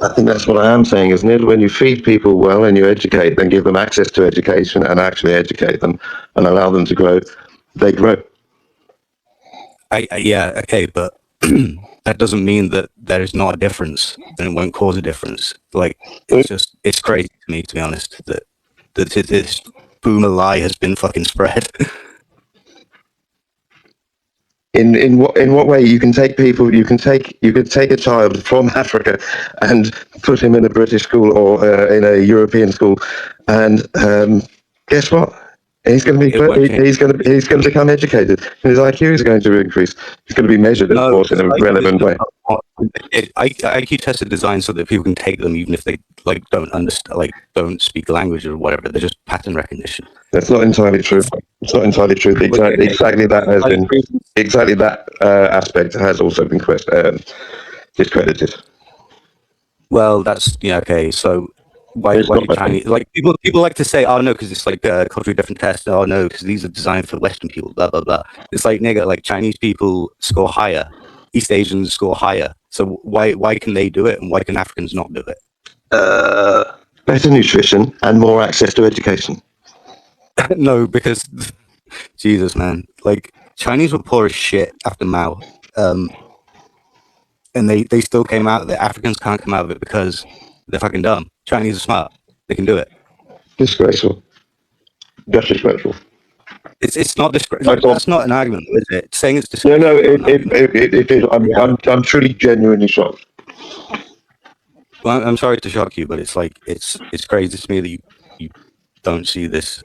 I think that's what I am saying, isn't it? When you feed people well and you educate them, give them access to education and actually educate them and allow them to grow, they grow. Yeah, okay, but that doesn't mean that there is not a difference and it won't cause a difference. Like, it's crazy to me, to be honest, that this boomer lie has been fucking spread. In what way you can take people, you can take a child from Africa and put him in a British school or in a European school, and guess what? He's going to be he's going to become educated. His IQ is going to increase. He's going to be measured, of course, in a relevant way. IQ tests are designed so that people can take them even if they like don't understand, like don't speak the language or whatever. They're just pattern recognition. That's not entirely true. It's not entirely true. Exactly that has been aspect has also been discredited. Well, that's okay. So why do Chinese like people like to say, oh no, because it's like culturally different tests. Oh no, because these are designed for Western people. Blah blah blah. It's like nigga, like Chinese people score higher, East Asians score higher. So why can they do it and why can Africans not do it? Better nutrition and more access to education. No, because Jesus, man, like Chinese were poor as shit after Mao, and they still came out of it. Africans can't come out of it because they're fucking dumb. Chinese are smart; they can do it. Disgraceful. Just disgraceful. It's not disgraceful. That's not an argument, is it? Saying it's disgraceful. No, it is. I'm truly genuinely shocked. Well, I'm sorry to shock you, but it's like it's crazy to me that you don't see this.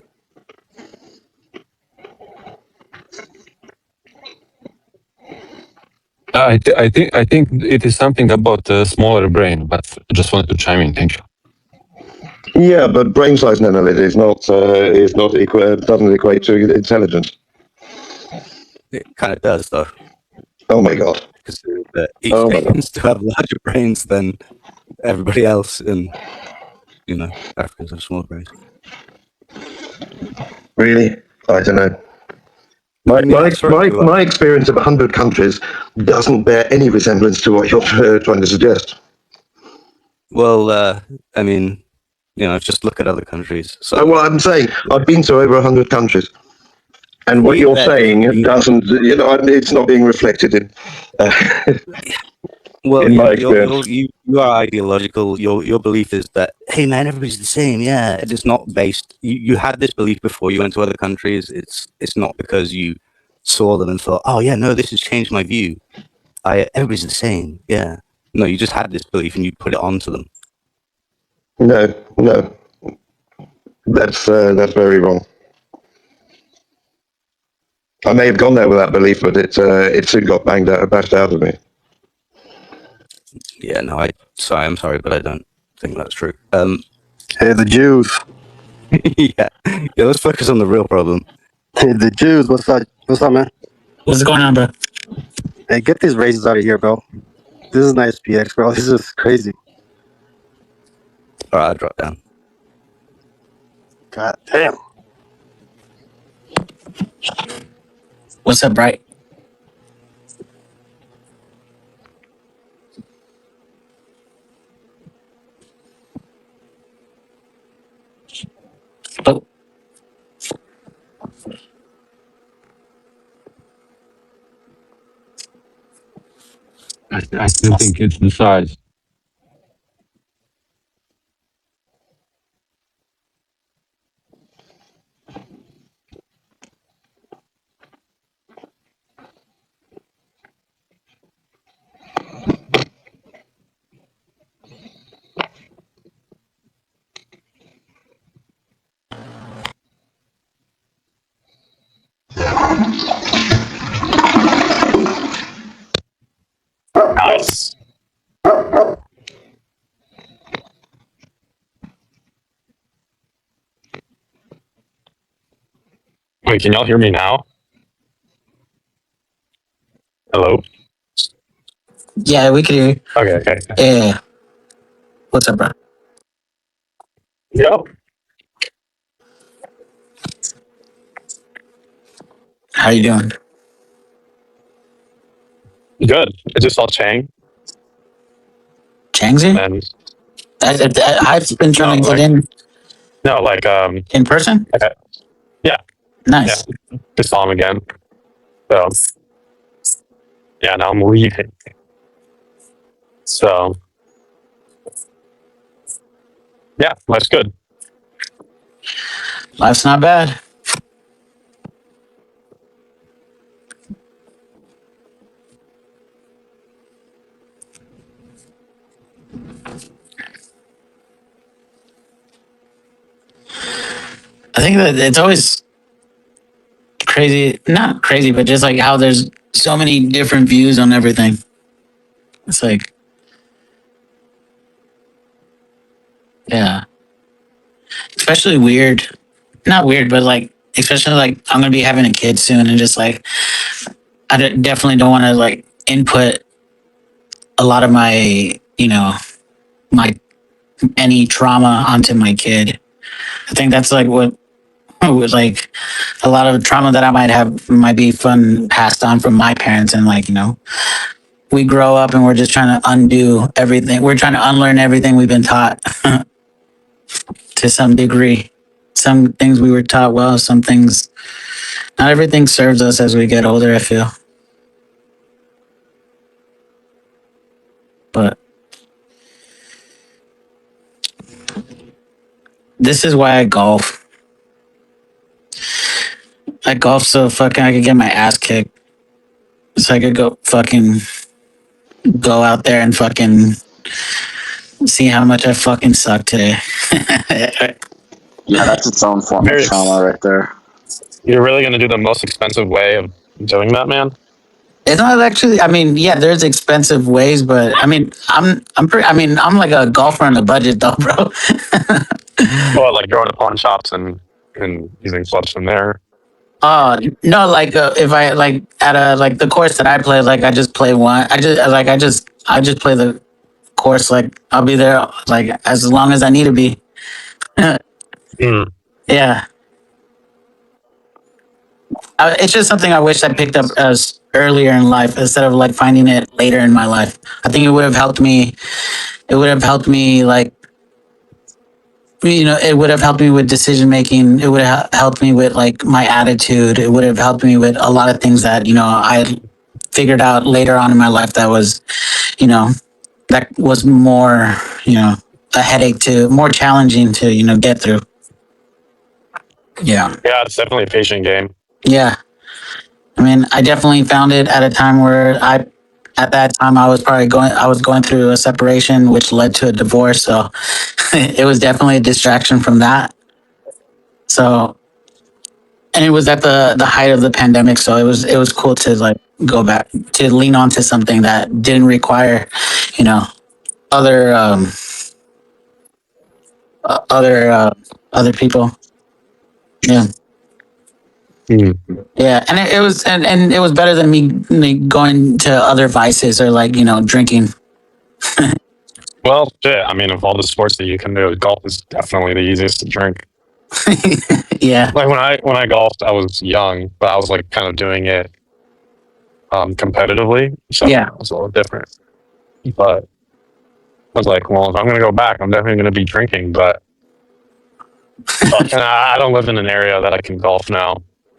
I think it is something about a smaller brain, but I just wanted to chime in. Thank you. Yeah, but brain size none of it is not equal. Doesn't equate to intelligence. It kind of does, though. Oh my god! Because each tends to have larger brains than everybody else, and you know, Africans have small brains. Really? I don't know. My experience of 100 countries doesn't bear any resemblance to what you're trying to suggest. Well, I mean, you know, just look at other countries. So, well, I'm saying I've been to over 100 countries, and what you're saying doesn't, you know, it's not being reflected in. Well, in my experience. you are ideological. Your belief is that, hey man, everybody's the same. Yeah, it is not based. You had this belief before you went to other countries. It's not because you saw them and thought, oh yeah, no, this has changed my view. Everybody's the same. Yeah, no, you just had this belief and you put it onto them. No, that's very wrong. I may have gone there with that belief, but it soon got bashed out of me. Yeah, no, I'm sorry, but I don't think that's true. Hey, the Jews. yeah, let's focus on the real problem. Hey, the Jews. What's up? What's up, man? What's going on, bro? Hey, get these raises out of here, bro. This is not SPX, bro. This is crazy. All right, I'll drop down. God damn. What's up, Bright? Oh. I still think it's the size. Wait, can y'all hear me now? Hello? Yeah, we can hear you. Okay. Yeah. What's up, bro? Yo. How you doing? Good. I just saw Chang. Chang's here? And I've been trying to get in person. Okay. Yeah. Nice. Just saw him again. So yeah, now I'm leaving. So yeah, life's good. Life's not bad. I think that it's always crazy, not crazy, but just like how there's so many different views on everything. It's like, yeah, especially weird, not weird, but like, especially like I'm going to be having a kid soon and just like, definitely don't want to like input a lot of my, my any trauma onto my kid. I think that's like what was like a lot of trauma that I might have might be fun passed on from my parents, and like we grow up and we're just trying to undo everything. We're trying to unlearn everything we've been taught to some degree. Some things we were taught well, some things not everything serves us as we get older, I feel. But this is why I golf. I golf so fucking I could get my ass kicked. So I could go out there and fucking see how much I fucking suck today. Yeah, that's its own form of trauma right there. You're really gonna do the most expensive way of doing that, man? It's not actually. I mean, yeah, there's expensive ways, but I mean, I'm like a golfer on a budget, though, bro. Well, like going to pawn shops and using clubs from there. No, like if I like at a like the course that I play, like I just play one. I just play the course. Like I'll be there like as long as I need to be. Yeah. It's just something I wish I picked up as earlier in life instead of like finding it later in my life. I think it would have helped me. It would have helped me like, it would have helped me with decision making. It would have helped me with like my attitude. It would have helped me with a lot of things that, I figured out later on in my life that was, that was more, a headache more challenging to, get through. Yeah. Yeah, it's definitely a patient game. Yeah. I mean, I definitely found it at a time where at that time, I was going through a separation, which led to a divorce. So it was definitely a distraction from that. So, and it was at the height of the pandemic. So it was cool to like go back to lean onto something that didn't require, other, other people. Yeah. Yeah, and it was and it was better than me going to other vices or like drinking. Well, shit. I mean, of all the sports that you can do, golf is definitely the easiest to drink. Yeah. Like when I golfed, I was young, but I was like kind of doing it competitively, so Yeah. it was a little different. But I was like, well, if I'm gonna go back, I'm definitely gonna be drinking. But and I don't live in an area that I can golf now.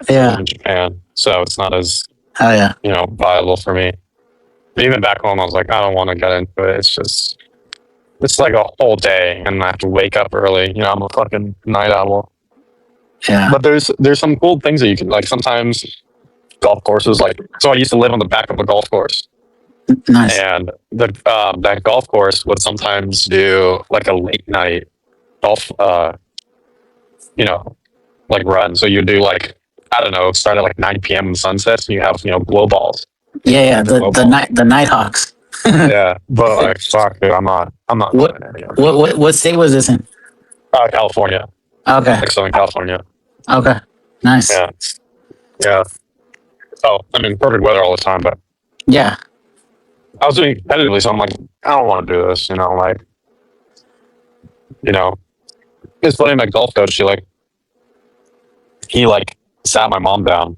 I live in Japan, so it's not as viable for me. But even back home, I was like, I don't want to get into it. It's like a whole day, and I have to wake up early. I'm a fucking night owl. Yeah. But there's some cool things that you can like. Sometimes golf courses, like, so I used to live on the back of a golf course. Nice. And that golf course would sometimes do like a late night golf, like run. So you do like, I don't know, start at like 9 p.m. in sunsets, and you have glow balls. Yeah, the Nighthawks. Yeah, but like, fuck, dude, I'm not. What state was this in? California. Okay. Like Southern California. Okay. Nice. Yeah. Yeah. Oh, I mean, perfect weather all the time, but Yeah. I was doing competitively, so I'm like, I don't want to do this, it's funny. My golf coach, he sat my mom down.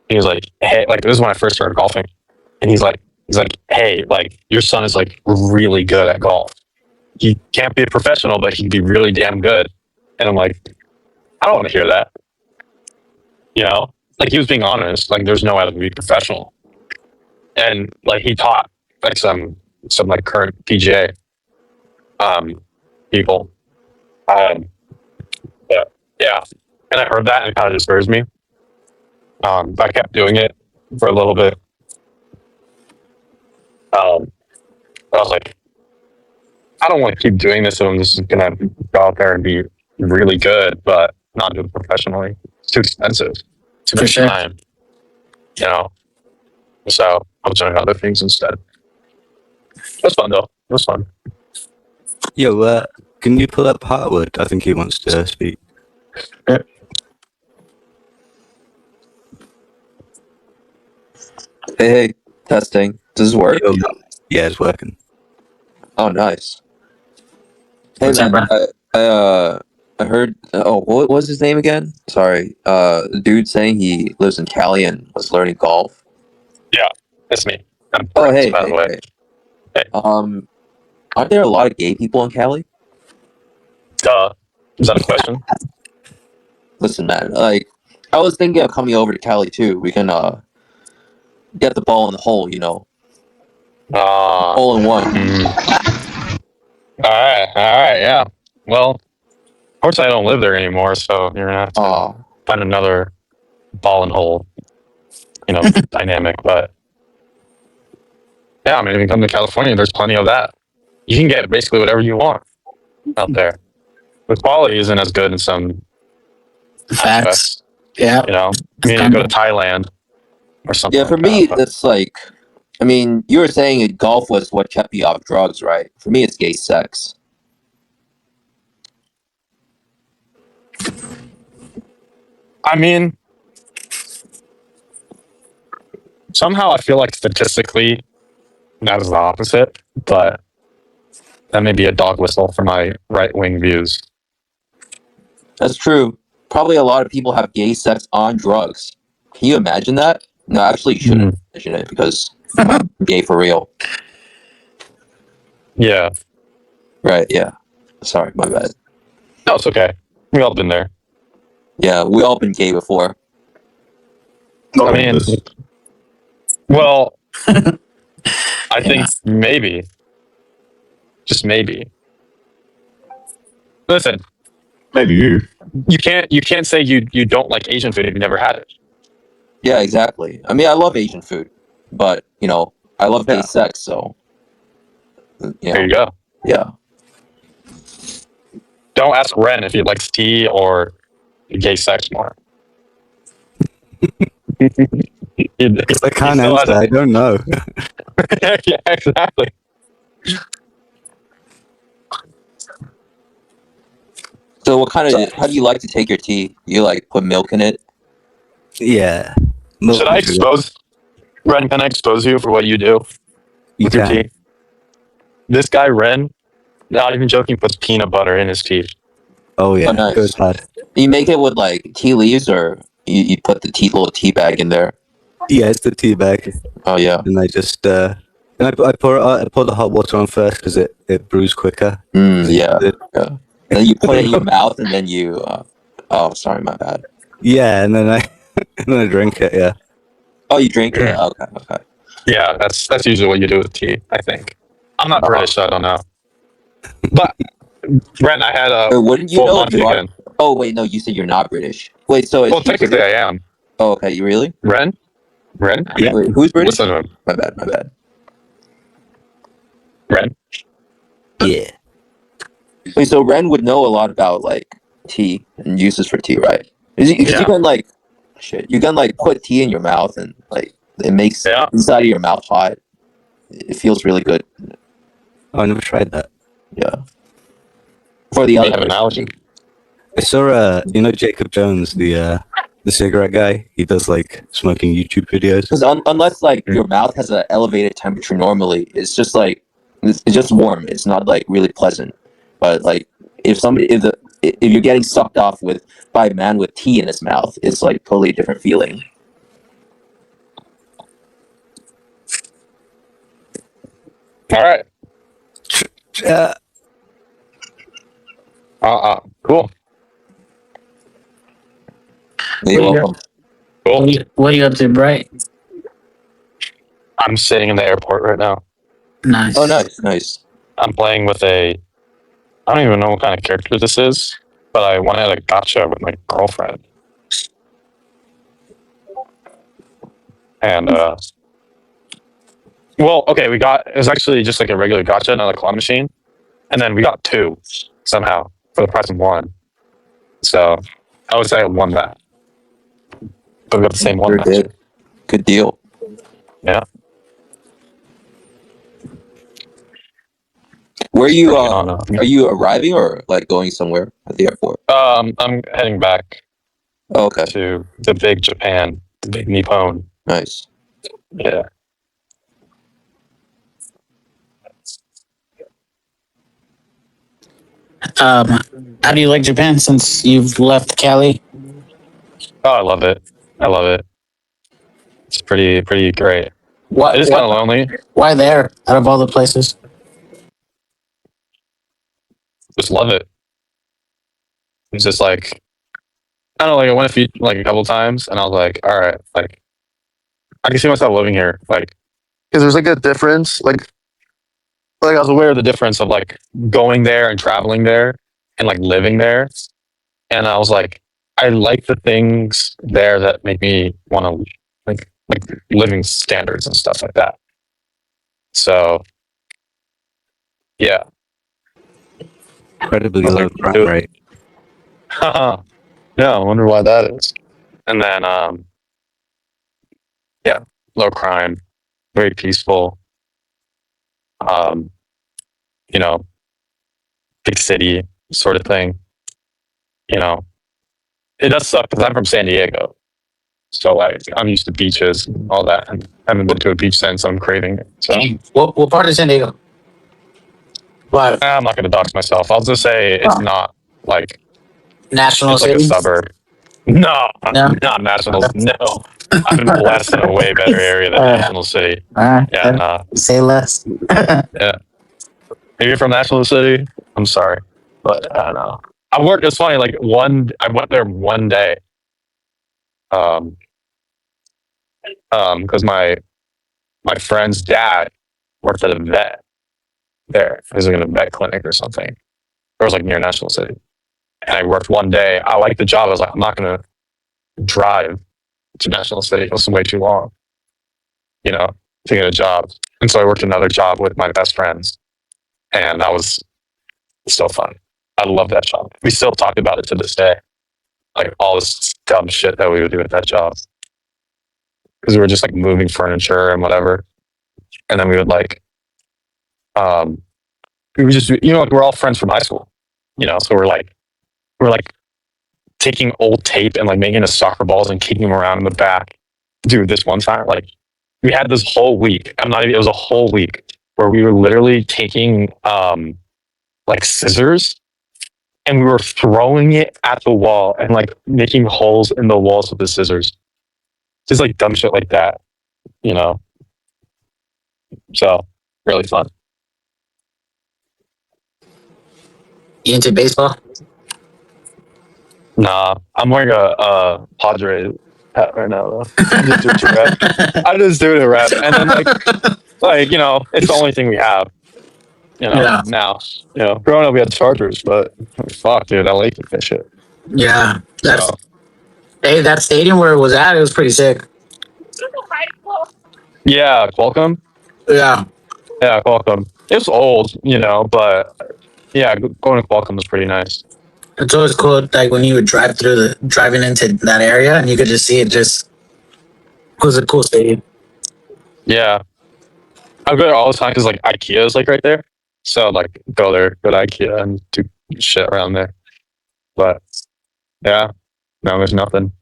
He was like, hey, like, this is when I first started golfing. And he's like, hey, like, your son is like really good at golf. He can't be a professional, but he can be really damn good. And I'm like, I don't want to hear that. Like, he was being honest. Like, there's no way to be professional. And like, he taught like some like current PGA people. But yeah, and I heard that and it kind of discouraged me. But I kept doing it for a little bit. But I was like, I don't want to keep doing this. So I'm just gonna go out there and be really good, but not do it professionally. It's too expensive. Too much time. So I was doing other things instead. It was fun though. It was fun. Yo, can you pull up Hartwood? I think he wants to speak. Hey, testing. Does this work? Yo, yeah, it's working. Oh, nice. Hey, What's up, man, bro? I heard. Oh, what was his name again? Sorry. The dude saying he lives in Cali and was learning golf. Yeah, that's me. I'm Oh, Brett, hey, by the way. hey. Aren't there a lot of gay people in Cali? Duh. Is that a question? Listen, man. Like, I was thinking of coming over to Cali too. We can get the ball in the hole. Hole in one. All right, yeah. Well, unfortunately, I don't live there anymore, so you're gonna have to find another ball and hole, dynamic. But yeah, I mean, if you come to California, there's plenty of that. You can get basically whatever you want out there. The quality isn't as good in some Facts. Yeah. You need to go to Thailand or something. Yeah, for me, it's like, I mean, you were saying golf was what kept you off drugs, right? For me, it's gay sex. I mean, somehow I feel like statistically that is the opposite, but that may be a dog whistle for my right-wing views. That's true. Probably a lot of people have gay sex on drugs. Can you imagine that? No, actually, you shouldn't imagine it because I'm gay for real. Yeah. Right, yeah. Sorry, my bad. No, it's okay. We all been there. Yeah, we all been gay before. I mean, well, I think maybe. Just maybe. Listen. Maybe you. You can't say you don't like Asian food if you never had it. Yeah, exactly. I mean, I love Asian food, but I love gay sex, so There you go. Yeah. Don't ask Ren if he likes tea or gay sex more. If I can't answer, I don't know. Yeah, exactly. So how do you like to take your tea? You like put milk in it? Yeah. Should I expose Ren? Can I expose you for what you do with your tea? This guy Ren, not even joking, puts peanut butter in his tea. Oh yeah, nice. goes hard. You make it with like tea leaves, or you put the little tea bag in there? Yeah, it's the tea bag. Oh yeah. And I just I pour the hot water on first because it brews quicker. Yeah. And then you put it in your mouth, and then you. Oh, sorry, my bad. Yeah, and then I drink it. Yeah. Oh, you drink it? Okay. Yeah, that's usually what you do with tea. I think. I'm not British, so I don't know. But Brent, I had a wouldn't you full know month if you are? weekend. Oh wait, no, you said you're not British. Wait, so Well, technically I am. Oh, okay. You really? Ren? Yeah. Wait, who's British? Listen to him. My bad. Ren? Yeah. Wait, so Ren would know a lot about like tea and uses for tea, right? Because you can like you can like put tea in your mouth and like it makes inside of your mouth hot. It feels really good. Oh, I never tried that. Yeah. For the other analogy. I saw Jacob Jones, the the cigarette guy. He does like smoking YouTube videos. Because unless like your mouth has an elevated temperature normally, it's just like it's just warm. It's not like really pleasant. But like if you're getting sucked off by a man with tea in his mouth, it's like totally different feeling. All right. Cool. You're welcome. Cool. What are you up to, Bright? I'm sitting in the airport right now. Nice. Oh, nice. I'm playing with I don't even know what kind of character this is, but I went at a gotcha with my girlfriend. And, well, okay, it was actually just like a regular gotcha, not a claw machine. And then we got 2 somehow for the price of 1. So I would say I won that. But we got the same one Sure match. did. Good deal. Yeah. Where are you arriving or like going somewhere at the airport? I'm heading back okay. to the big Japan, the big Nippon. Nice. Yeah. How do you like Japan since you've left Cali? Oh, I love it. It's pretty great. What? It is kind of lonely. Why there? Out of all the places, Just love it. It's just like I don't know. Like I went a couple times, and I was like, all right, like I can see myself living here. Like because there's like a difference. Like I was aware of the difference of like going there and traveling there and like living there. And I was like, I like the things there that make me want to like living standards and stuff like that. So yeah. Incredibly low crime rate. Yeah, I wonder why that is. And then yeah, low crime, very peaceful. You know, big city sort of thing. You know, it does suck because I'm from San Diego. So like I'm used to beaches and all that, and I haven't been to a beach since. I'm craving it. So what part of San Diego? What? I'm not going to dox myself. I'll just say it's not like National it's like city? a suburb. No, No? not National. No, I've been blessed in a way better area than National City. Yeah, nah. Say less. Yeah. If you're from National City, I'm sorry, but I don't know. I worked. It's funny. Like I went there one day. Because my friend's dad worked at a vet there. He was like in a vet clinic or something. It was like near National City. And I worked one day. I liked the job. I was like, I'm not gonna drive to National City. It was way too long, to get a job. And so I worked another job with my best friends, and that was so fun. I love that job. We still talk about it to this day, like all this dumb shit that we would do at that job, because we were just like moving furniture and whatever, and then we would like, we were just, like we're all friends from high school, so we're like taking old tape and like making us soccer balls and kicking them around in the back. Dude, this one time, like we had this whole week. It was a whole week where we were literally taking like scissors and we were throwing it at the wall and like making holes in the walls with the scissors. Just like dumb shit like that, So really fun. You into baseball? Nah, I'm wearing a Padre hat right now. Though. I'm just doing it rep. I just do it a rep, and then it's the only thing we have. Yeah. Now, growing up we had Chargers, but fuck, dude, I like that shit. Yeah, hey, that stadium where it was at, it was pretty sick. Yeah, Qualcomm. Yeah, Qualcomm. It's old, but yeah, going to Qualcomm was pretty nice. it's always cool. Like when you would driving into that area, and you could just see it. Just it was a cool stadium. Yeah, I go there all the time because like IKEA is like right there, so like go to IKEA and do shit around there. But yeah, no, there's nothing.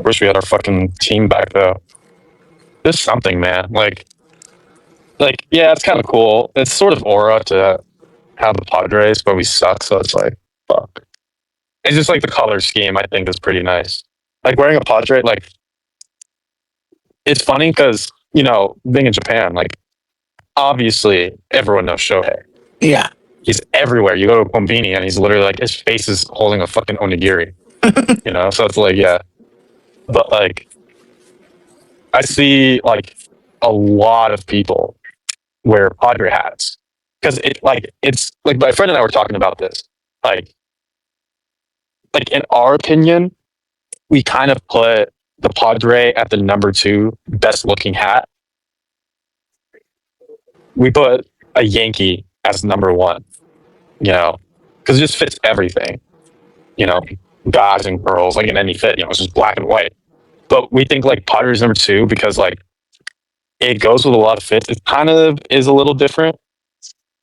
Wish we had our fucking team back though. There's something, man. Like yeah, it's kind of cool. It's sort of aura to have the Padres, but we suck. So it's like, fuck. It's just like the color scheme. I think is pretty nice. Like wearing a Padre, like it's funny because being in Japan, like obviously everyone knows Shohei. Yeah. He's everywhere. You go to a Konbini and he's literally like his face is holding a fucking onigiri. So it's like, yeah. But like I see like a lot of people wear Padre hats because it's like my friend and I were talking about this. Like in our opinion, we kind of put the Padre at the number 2 best looking hat. We put a Yankee as number 1, because it just fits everything, guys and girls, like in any fit, it's just black and white. But we think like Padre is number 2 because like it goes with a lot of fits. It kind of is a little different,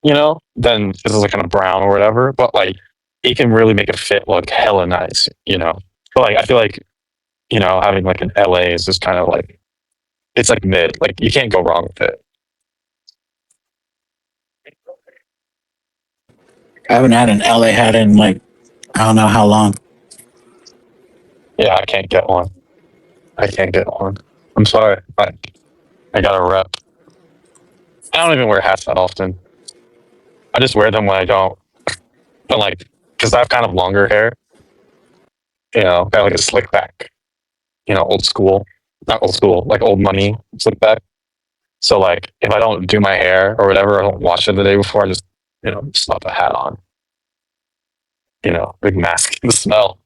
than this is like kind of brown or whatever. But like it can really make a fit look hella nice, But like I feel like, having like an LA is just kind of like it's like mid. Like you can't go wrong with it. I haven't had an LA hat in like I don't know how long. Yeah, I can't get one. I'm sorry. I got a rep. I don't even wear hats that often. I just wear them when I don't. But like, because I have kind of longer hair, kind of like a slick back, old school, not old school, like old money slick back. So like, if I don't do my hair or whatever, I don't wash it the day before. I just, slap a hat on. Big mask the smell.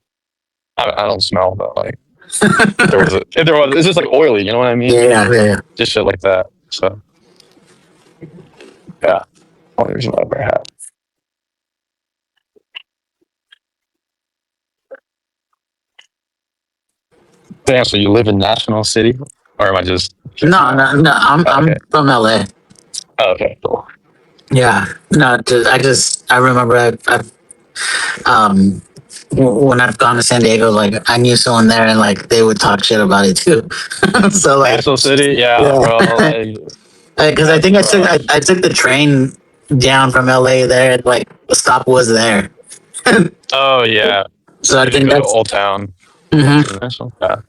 I don't smell, but like, if there was, it's just like oily. You know what I mean? Yeah. Just shit like that. So, yeah. Only reason why I wear a hat. Damn, so you live in National City? Or am I just... No. I'm from LA. Oh, okay, cool. Yeah. No, I remember when I've gone to San Diego, like I knew someone there and like they would talk shit about it too. So like National City? Yeah. Bro. Because I think I took the train down from LA there and like the stop was there. Oh, yeah. So I think go to that's Old Town. Mhm. Yeah,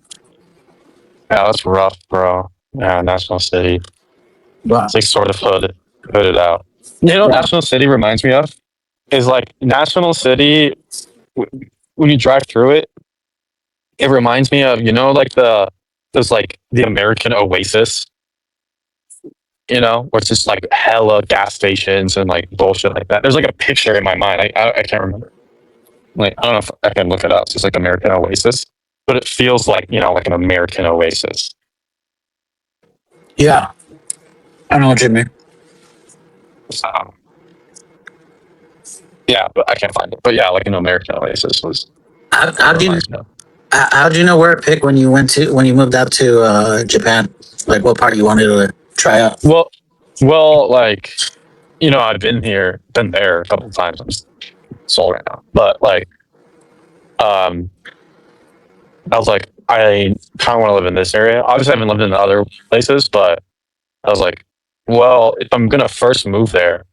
that's rough, bro. Yeah, National City. Wow. It's like sort of hooded out. What National City reminds me of is like National City. When you drive through it, it reminds me of like there's like the American Oasis. Where it's just like hella gas stations and like bullshit like that. There's like a picture in my mind. I can't remember. Like I don't know if I can look it up. It's just like American Oasis, but it feels like like an American Oasis. Yeah, I know what you mean. Yeah, but I can't find it. But yeah, like an American Oasis was. How'd you know where to pick when you moved out to Japan? Like what part you wanted to try out? Well, like I've been there a couple of times. I'm just sold right now, but like, I was like, I kind of want to live in this area. Obviously, I haven't lived in other places, but I was like, well, if I'm gonna first move there,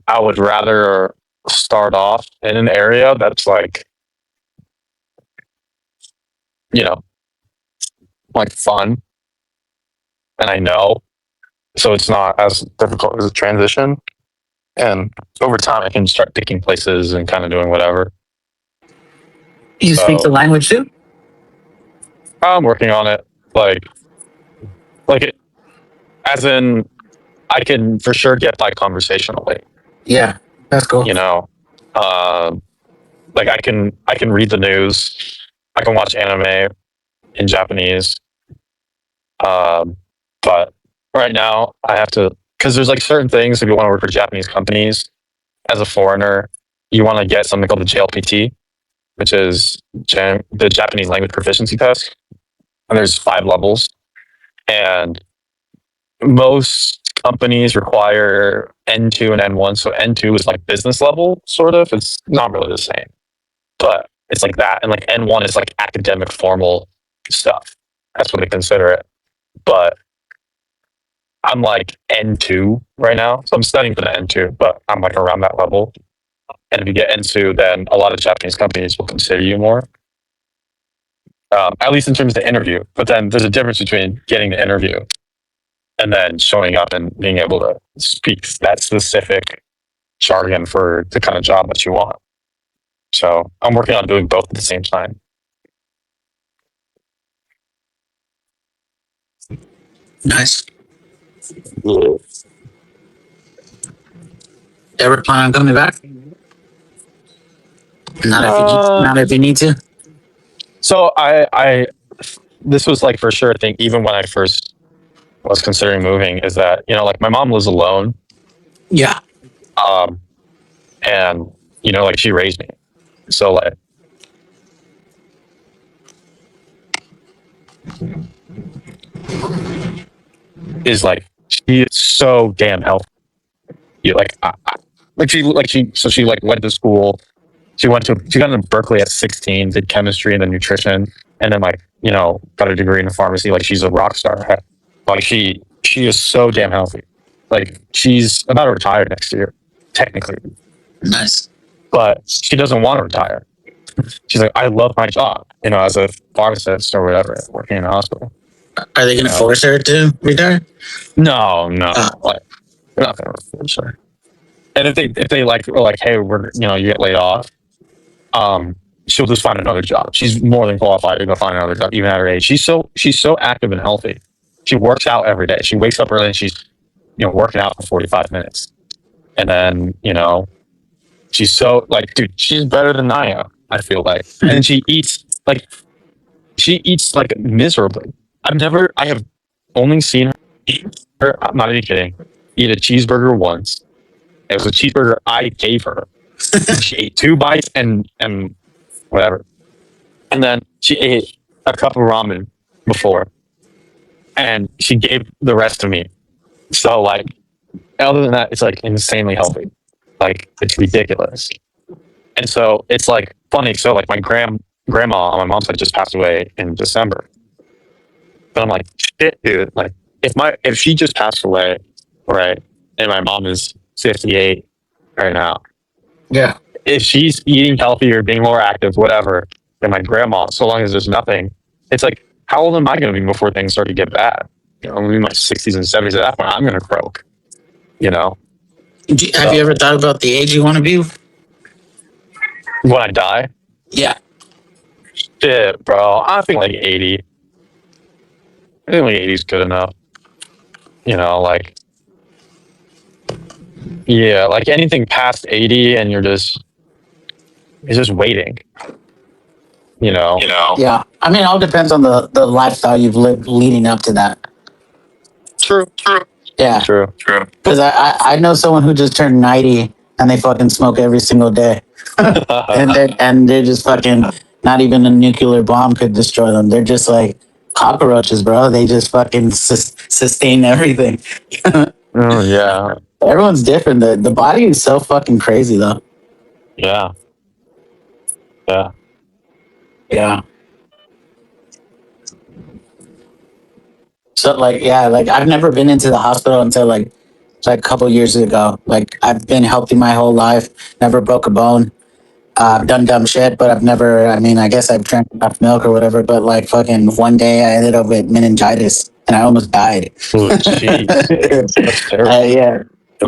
I would rather start off in an area that's like, like fun, and I know, so it's not as difficult as a transition. And over time, I can start picking places and kind of doing whatever. You speak the language too? I'm working on it. Like it, as in, I can for sure get by conversationally. Yeah, that's cool. Like I can read the news. I can watch anime in Japanese. But right now I have to, because there's like certain things if you want to work for Japanese companies as a foreigner, you want to get something called the JLPT, which is the Japanese language proficiency test. And there's 5 levels. And most companies require N2 and N1. So N2 is like business level, sort of. It's not really the same, but it's like that. And like N1 is like academic formal stuff. That's what they consider it. But I'm like N2 right now. So I'm studying for the N2, but I'm like around that level. And if you get N2, then a lot of Japanese companies will consider you more. At least in terms of the interview. But then there's a difference between getting the interview and then showing up and being able to speak that specific jargon for the kind of job that you want. So I'm working on doing both at the same time. Nice. Ever plan on coming back? Not if you need to. So I this was like for sure a thing even when I first was considering moving is that, you know, like my mom lives alone. Yeah. And you know, like she raised me. So like is like she is so damn healthy. So she like went to school. She got into Berkeley at 16, did chemistry and then nutrition, and then like, you know, got a degree in pharmacy. Like she's a rock star. Like she is so damn healthy. Like she's about to retire next year, technically. Nice. But she doesn't want to retire. She's like, I love my job, you know, as a pharmacist or whatever, working in a hospital. Are they going to force her to retire? No. Like, they're not going to force her. And if they like were like, hey, we're, you know, you get laid off, she'll just find another job. She's more than qualified to go find another job, even at her age. She's so active and healthy. She works out every day. She wakes up early and she's, you know, working out for 45 minutes. And then, you know, she's so like, dude, she's better than I am, I feel like. And she eats like miserably. I have only seen her, I'm not even kidding, eat a cheeseburger once. It was a cheeseburger I gave her. She ate 2 bites and whatever. And then she ate a cup of ramen before. And she gave the rest to me. So like, other than that, it's like insanely healthy. Like it's ridiculous. And so it's like funny. So like my grandma on my mom's side just passed away in December. But I'm like, shit, dude. Like if she just passed away, right, and my mom is 58 right now. Yeah. If she's eating healthier, being more active, whatever, than my grandma, so long as there's nothing, it's like, how old am I going to be before things start to get bad? You know, I'm in my 60s and 70s. At that point, I'm going to croak. You know. Have you ever thought about the age you want to be? When I die? Yeah. Shit, bro. I think like 80. I think like 80 is good enough. You know, like, yeah, like anything past 80 and it's just waiting. You know? Yeah. I mean, it all depends on the lifestyle you've lived leading up to that. True. Yeah. True. Because I know someone who just turned 90 and they fucking smoke every single day. and they're just fucking, not even a nuclear bomb could destroy them. They're just like cockroaches, bro. They just fucking sustain everything. Oh, yeah. Everyone's different. The body is so fucking crazy, though. Yeah. Yeah. So like, yeah, like I've never been into the hospital until like a couple years ago. Like I've been healthy my whole life, never broke a bone. I've done dumb shit, but I've never, I mean, I guess I've drank enough milk or whatever, but like fucking one day I ended up with meningitis and I almost died. Oh, jeez. That's terrible. Yeah.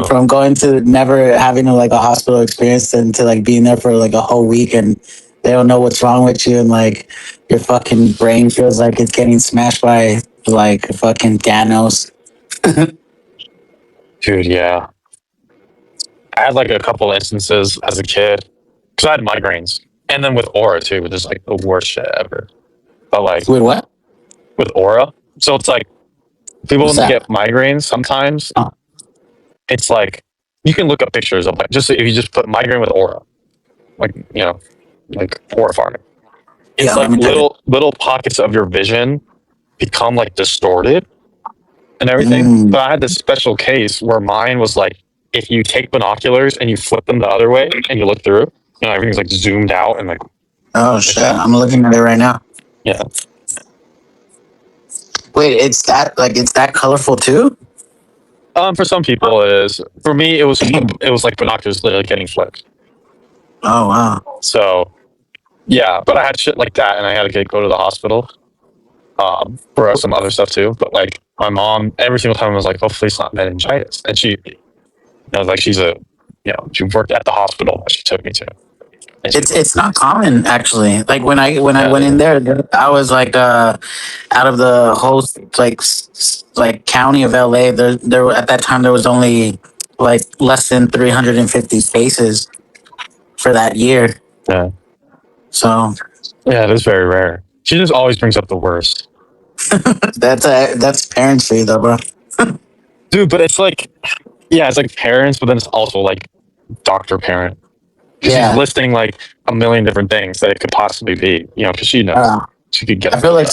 From going to never having like a hospital experience and to like being there for like a whole week and they don't know what's wrong with you and like your fucking brain feels like it's getting smashed by like fucking Thanos. Dude, yeah. I had like a couple instances as a kid because I had migraines, and then with aura too, which is like the worst shit ever. But like with what? With aura, so it's like people What's when they that? get migraines sometimes. It's like you can look up pictures of like just if you just put migraine with aura, like you know, like horrifying. It's Yeah, like little pockets of your vision become like distorted and everything. But I had this special case where mine was like if you take binoculars and you flip them the other way and you look through, you know, everything's like zoomed out and like. Oh shit! I'm looking at it right now. Yeah. Wait, it's that colorful too? For some people it is. For me, it was like binoculars literally getting flipped. Oh wow. So yeah, but I had shit like that, and I had to go to the hospital for some other stuff too. But like my mom, every single time was like, hopefully it's not meningitis, and she, like she's she worked at the hospital that she took me to. It's not common actually. Like when I went in there, I was like out of the whole like county of LA. There at that time there was only like less than 350 cases for that year. Yeah. So yeah, it is very rare. She just always brings up the worst. that's parents for you though, bro. Dude, but it's like, yeah, it's like parents, but then it's also like doctor parent. Because she's listing like a million different things that it could possibly be, because she knows. She could get. I feel like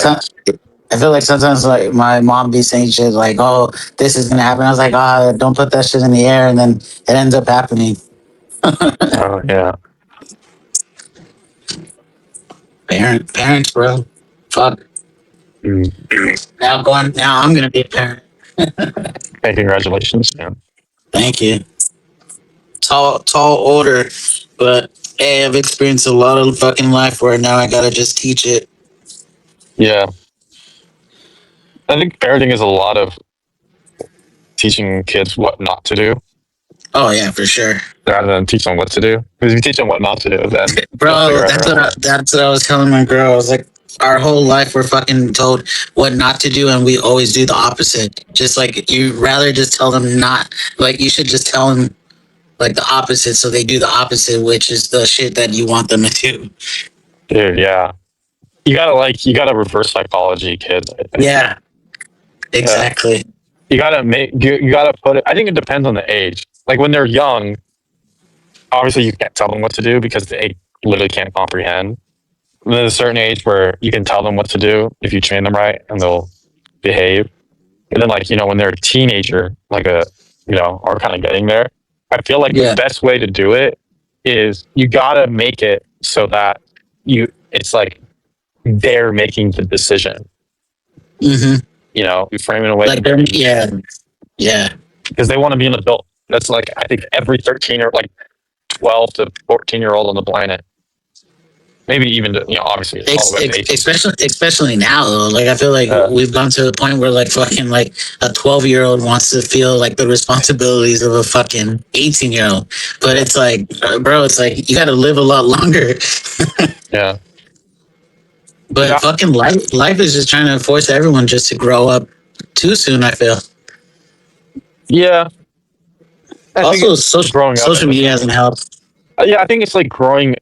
sometimes like my mom be saying shit like, "Oh, this is gonna happen." I was like, "Oh, don't put that shit in the air," and then it ends up happening. Oh yeah. Parents, bro. Fuck. Now I'm gonna be a parent. Hey, congratulations, man. Thank you. Tall order, but hey, I've experienced a lot of fucking life where now I gotta just teach it. Yeah. I think parenting is a lot of teaching kids what not to do. Oh yeah, for sure. Rather than teach them what to do, because if you teach them what not to do, then bro, that's what I was telling my girl. I was like, our whole life we're fucking told what not to do, and we always do the opposite. Just like you rather just tell them not, like you should just tell them like the opposite, so they do the opposite, which is the shit that you want them to do. Dude, yeah. You gotta reverse psychology, kids. Yeah, exactly. You gotta you gotta put it. I think it depends on the age. Like when they're young, obviously you can't tell them what to do because they literally can't comprehend. And there's a certain age where you can tell them what to do if you train them right, and they'll behave. And then, like, when they're a teenager, like are kind of getting there. I feel like the best way to do it is you gotta make it so that it's like they're making the decision. Mm-hmm. You frame it away. Like, yeah. Because they want to be an adult. That's like, I think every 13 or like 12 to 14-year-old on the planet. Maybe even to, obviously, especially now though. Like I feel like we've gone to the point where like fucking like a 12-year-old wants to feel like the responsibilities of a fucking 18-year-old. But it's like, bro, it's like you got to live a lot longer. Yeah. But fucking life is just trying to force everyone just to grow up too soon, I feel. Yeah. Also, social media hasn't helped. Yeah, I think it's like growing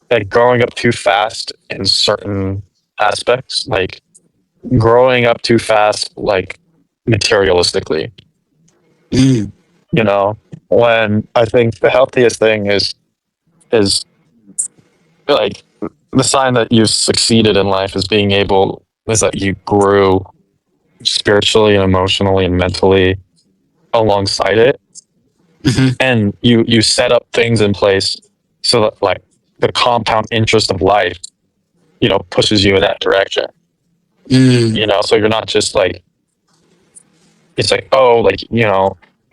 up too fast in certain aspects, like growing up too fast, like materialistically. When I think the healthiest thing is like the sign that you've succeeded in life is that you grew spiritually and emotionally and mentally alongside it. Mm-hmm. And you set up things in place so that like the compound interest of life, pushes you in that direction. So you're not just like, it's like, oh, like,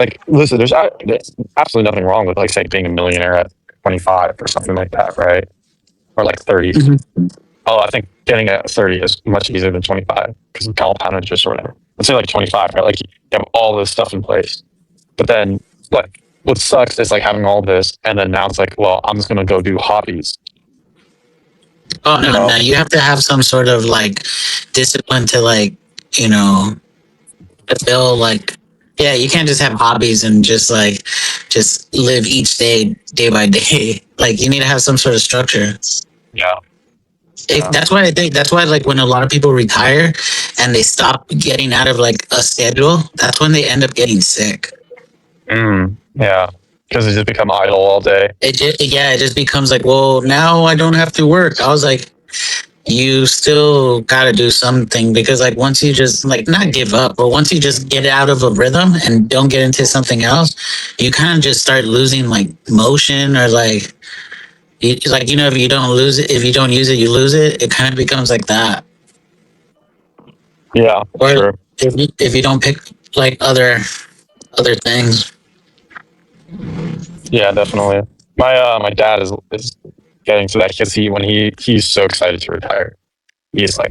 like, listen, there's absolutely nothing wrong with like say being a millionaire at 25 or something like that, right? Or like 30. Mm-hmm. Oh, I think getting at 30 is much easier than 25 because of compound interest or whatever. Let's say like 25, right? Like you have all this stuff in place, but then like what sucks is like having all this, and then now it's like, well, I'm just gonna go do hobbies. Oh no, you have to have some sort of like discipline to like, fulfill like, yeah, you can't just have hobbies and just live each day by day. Like you need to have some sort of structure. Yeah. That's why like when a lot of people retire and they stop getting out of like a schedule, that's when they end up getting sick. Yeah, because they just become idle all day. It just becomes like, well, now I don't have to work. I was like, you still got to do something, because like once you just like not give up, but once you just get out of a rhythm and don't get into something else, you kind of just start losing like motion, or like if you don't use it, you lose it. It kind of becomes like that. Yeah, or sure. if you don't pick like other things. Yeah, definitely. My dad is getting to that because he's so excited to retire. He's like,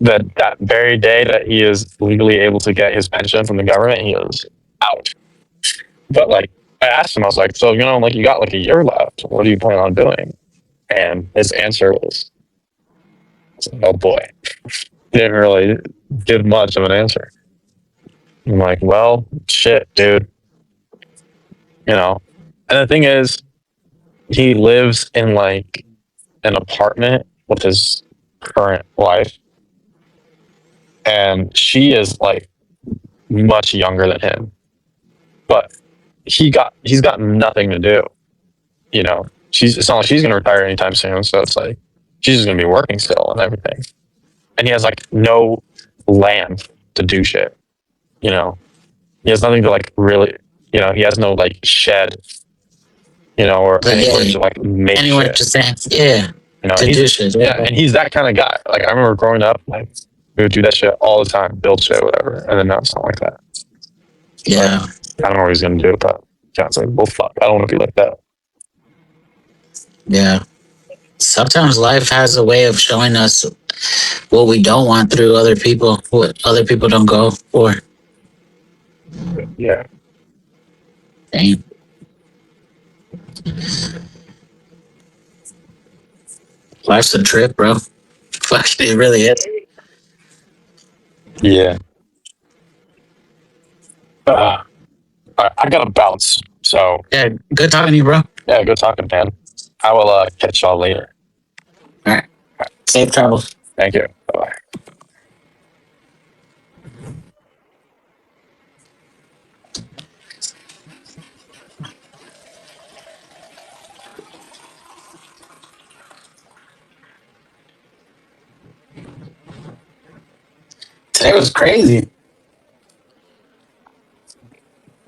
that very day that he is legally able to get his pension from the government, he is out. But like, I asked him, I was like, so like you got like a year left. What do you plan on doing? And his answer was, oh boy, he didn't really give much of an answer. I'm like, well, shit, dude. And the thing is, he lives in like an apartment with his current wife, and she is like much younger than him, but he's got nothing to do. It's not like she's gonna retire anytime soon, so it's like she's just gonna be working still and everything. And he has like no land to do shit. He has nothing to like really. He has no like shed. Or anywhere to like make anywhere shit. to say, yeah, to He's, do shit. yeah, and he's that kind of guy. Like I remember growing up, like we would do that shit all the time, build shit, whatever. And then now it's not like that. Yeah, I don't know what he's gonna do, but yeah, it's like, well, fuck, I don't want to be like that. yeah. Sometimes life has a way of showing us what we don't want through other people, what other people don't go for. Yeah. Dang. Life's a trip, bro. Fuck, it really is. Yeah. I gotta bounce. So yeah, good talking to you, bro. Yeah, good talking, man. I will catch y'all later. All right. Safe travels. Thank you. Bye bye. Today was crazy.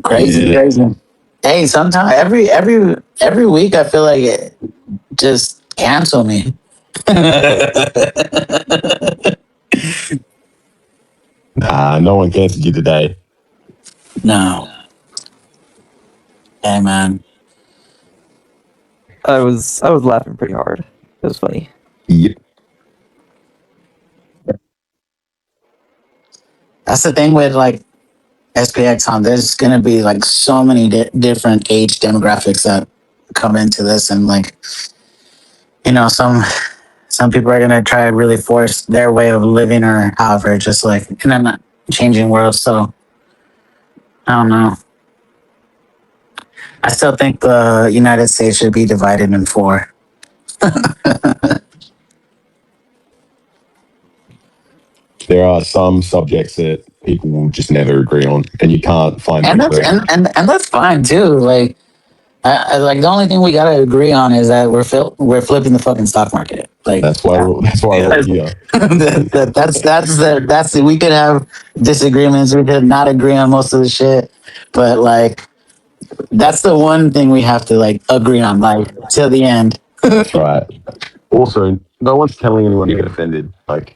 Crazy. Hey, sometimes every week I feel like it just cancel me. Nah, no one canceled you today. No. Hey, man. I was laughing pretty hard. It was funny. Yep. That's the thing with like SPX on. There's gonna be like so many different age demographics that come into this, and like some people are gonna try to really force their way of living or however, just like in a changing world. So I don't know. I still think the United States should be divided in four. There are some subjects that people will just never agree on, and you can't find And people. and that's fine too. Like, like the only thing we gotta agree on is that we're flipping the fucking stock market. Like that's why we're here. that's we could have disagreements. We could not agree on most of the shit, but like that's the one thing we have to like agree on, like till the end. That's right. Also, no one's telling anyone to get offended. Like,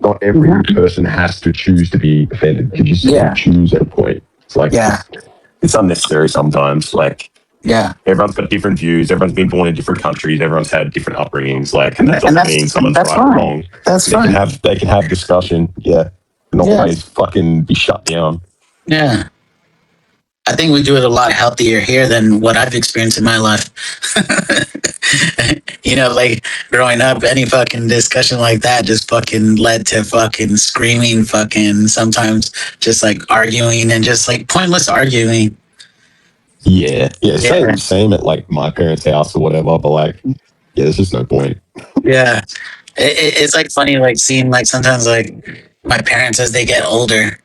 not every person has to choose to be offended. You just choose at a point. It's like, it's unnecessary sometimes. Like, everyone's got different views. Everyone's been born in different countries. Everyone's had different upbringings. Like, and that doesn't mean someone's right or wrong. That's fine. They can have discussion. Yeah, and always fucking be shut down. Yeah. I think we do it a lot healthier here than what I've experienced in my life. Like growing up, any fucking discussion like that just fucking led to fucking screaming, fucking sometimes just like arguing and just like pointless arguing. Yeah. Same at like my parents' house or whatever. But like, there's just no point. Yeah, it's like funny, like seeing like sometimes like my parents as they get older,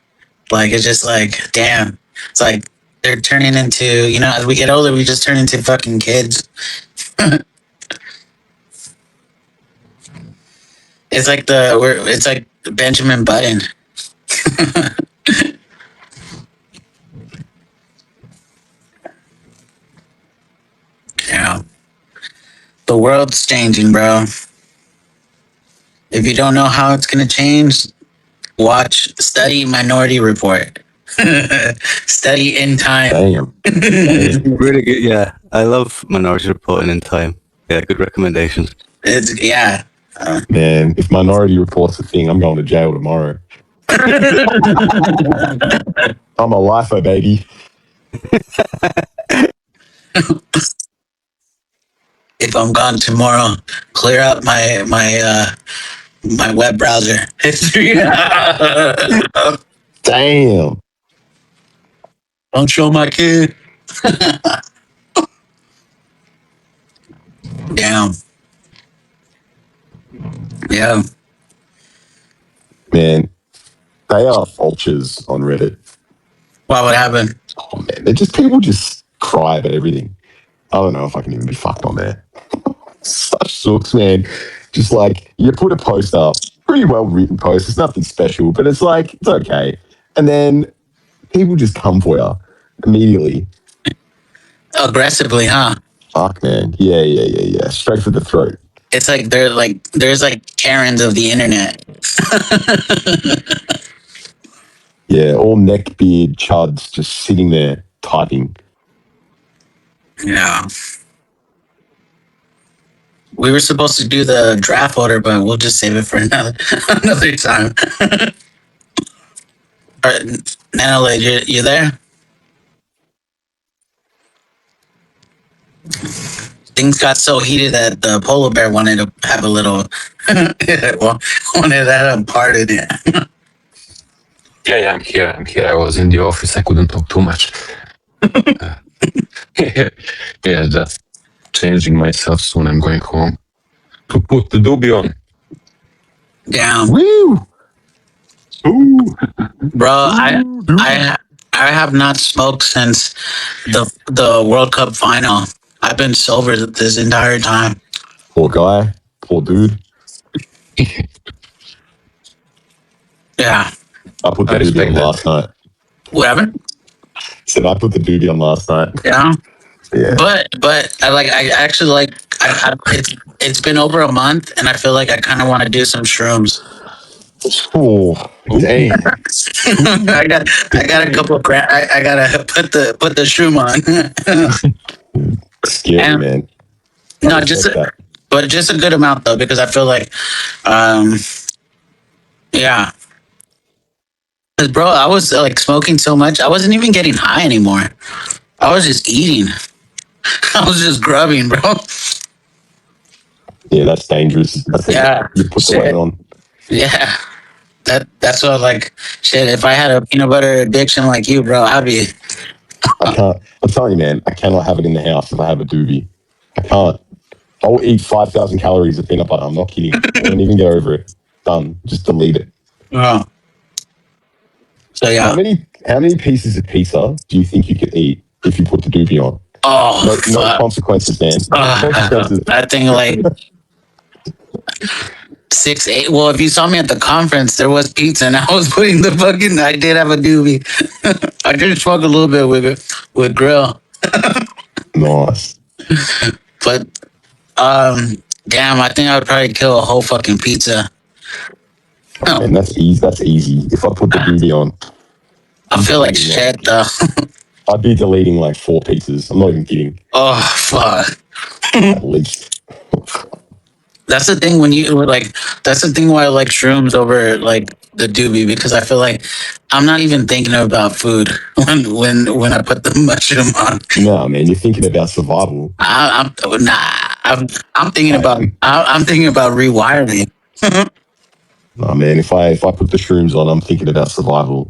like it's just like damn, it's like they're turning into as we get older we just turn into fucking kids. It's like Benjamin Button. Yeah. The world's changing, bro. If you don't know how it's gonna change, Study Minority Report. Study in time. Damn. Really good. Yeah, I love Minority Reporting in time. Yeah, good recommendations. It's yeah. Man, if Minority Report's a thing, I'm going to jail tomorrow. I'm a lifer, baby. If I'm gone tomorrow, clear out my web browser history. Damn. Don't show my kid. Damn. Yeah. Man, they are vultures on Reddit. What would happen? Oh man, they're just people just cry about everything. I don't know if I can even be fucked on there. Such sucks, man. Just like you put a post up, pretty well written post. It's nothing special, but it's like it's okay. And then people just come for you immediately. Aggressively, huh? Fuck, man. Yeah. Straight for the throat. It's like there's like Karens of the internet. Yeah, all neck beard chuds just sitting there typing. Yeah. We were supposed to do the draft order, but we'll just save it for another time. All right, Nanolade, you there? Things got so heated that the polar bear wanted to have a little, wanted to have a part in it. Yeah, I'm here. I was in the office. I couldn't talk too much. Yeah, just changing myself soon. I'm going home to put the doobie on. Damn. Woo! Ooh. Bro, I have not smoked since the World Cup final. I've been sober this entire time. Poor guy. Poor dude. Yeah. I put the doobie on last night. What happened? Said I put the doobie on last night. Yeah. Yeah. But I actually like it's been over a month and I feel like I kind of want to do some shrooms. Oh, damn. I got a couple of I gotta put the shroom on. Scary, man. No, but just a good amount though, because I feel like, yeah. 'Cause, bro, I was like smoking so much, I wasn't even getting high anymore. I was just eating. I was just grubbing, bro. Yeah, that's dangerous. Yeah. You put the weight on. Yeah. That's what like shit. If I had a peanut butter addiction like you, bro, I'd be. I can't. I'm telling you, man. I cannot have it in the house if I have a doobie. I can't. I'll eat 5,000 calories of peanut butter. I'm not kidding. I won't even get over it. Done. Just delete it. Oh. So yeah. How many pieces of pizza do you think you could eat if you put the doobie on? Oh, no consequences, man. No consequences. I think like 6, 8. Well, if you saw me at the conference, there was pizza, and I was putting the fucking. I did have a doobie. I did smoke a little bit with grill. Nice. But damn, I think I would probably kill a whole fucking pizza. Oh, man, that's easy. That's easy. If I put the doobie on, I feel like shit though. I'd be deleting like 4 pieces. I'm not even kidding. Oh fuck. At least. That's the thing when you like. That's the thing why I like shrooms over like the doobie, because I feel like I'm not even thinking about food when I put the mushroom on. No, man, you're thinking about survival. I'm thinking about rewiring. No, man, if I put the shrooms on, I'm thinking about survival.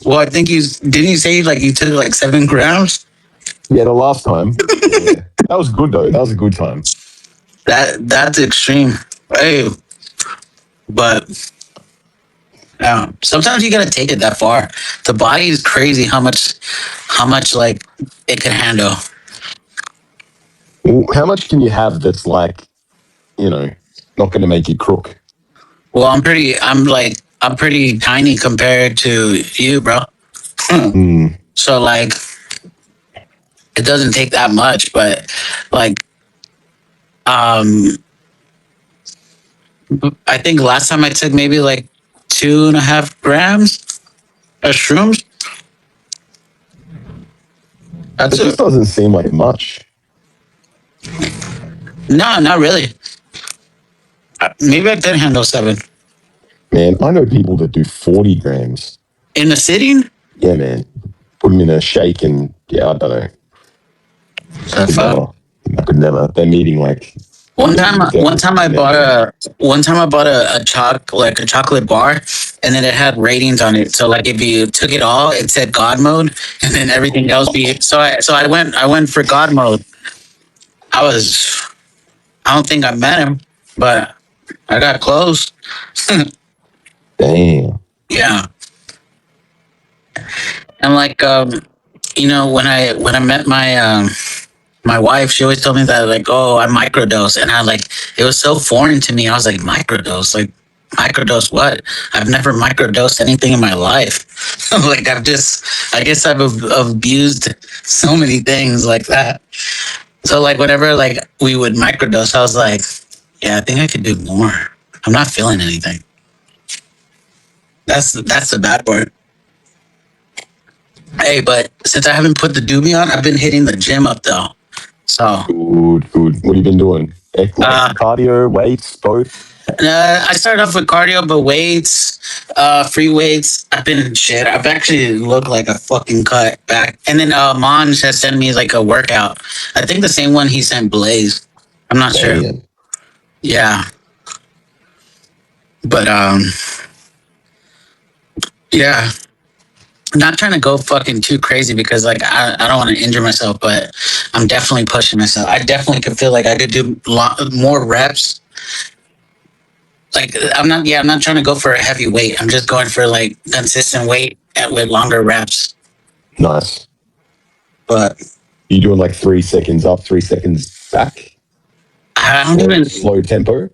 Well, I think didn't you say like you took like 7 grams? Yeah, the last time. Yeah. That was good though. That was a good time. That's extreme. Hey, but sometimes you gotta take it that far. The body is crazy how much like it can handle. Well, how much can you have that's like, not going to make you crook? Well, I'm pretty tiny compared to you, bro. So like, it doesn't take that much, but like, I think last time I took maybe like 2.5 grams of shrooms. That just doesn't seem like much. No, not really. Maybe I could handle 7. Man, I know people that do 40 grams. In a sitting? Yeah, man. Put them in a shake and, yeah, I don't know. I could never. They're meeting like... One time I bought a chocolate bar, and then it had ratings on it. So like if you took it all, it said God mode, and then everything else so I went for God mode. I don't think I met him, but I got close. Damn. Yeah. And like when I met my wife, she always told me that like, oh, I microdose, and it was so foreign to me. I was like, microdose, like microdose what? I've never microdosed anything in my life. Like I guess I've abused so many things like that. So like whenever like we would microdose, I was like, yeah, I think I could do more. I'm not feeling anything. That's the bad part. Hey, but since I haven't put the doobie on, I've been hitting the gym up though. So good. What have you been doing? Cardio, weights, both? I started off with cardio, but weights, free weights. I've actually looked like a fucking cut back. And then Monj has sent me like a workout. I think the same one he sent Blaze. I'm not sure. Yeah. But yeah. I'm not trying to go fucking too crazy because like I don't want to injure myself, but I'm definitely pushing myself. I definitely could feel like I could do more reps. Like I'm not trying to go for a heavy weight. I'm just going for like consistent weight with longer reps. Nice. But you doing like 3 seconds up, 3 seconds back? I don't even slow tempo.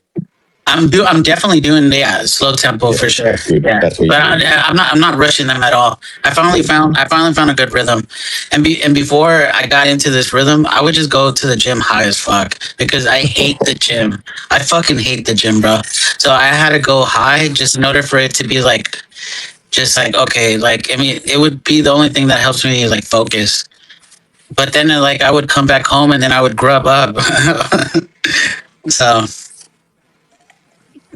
I'm definitely doing slow tempo for sure. That's good. Yeah. That's what but I'm not rushing them at all. I finally found a good rhythm, and before I got into this rhythm, I would just go to the gym high as fuck because I hate the gym. I fucking hate the gym, bro. So I had to go high just in order for it to be like, just like okay, like I mean, it would be the only thing that helps me like focus. But then like I would come back home and then I would grub up. So.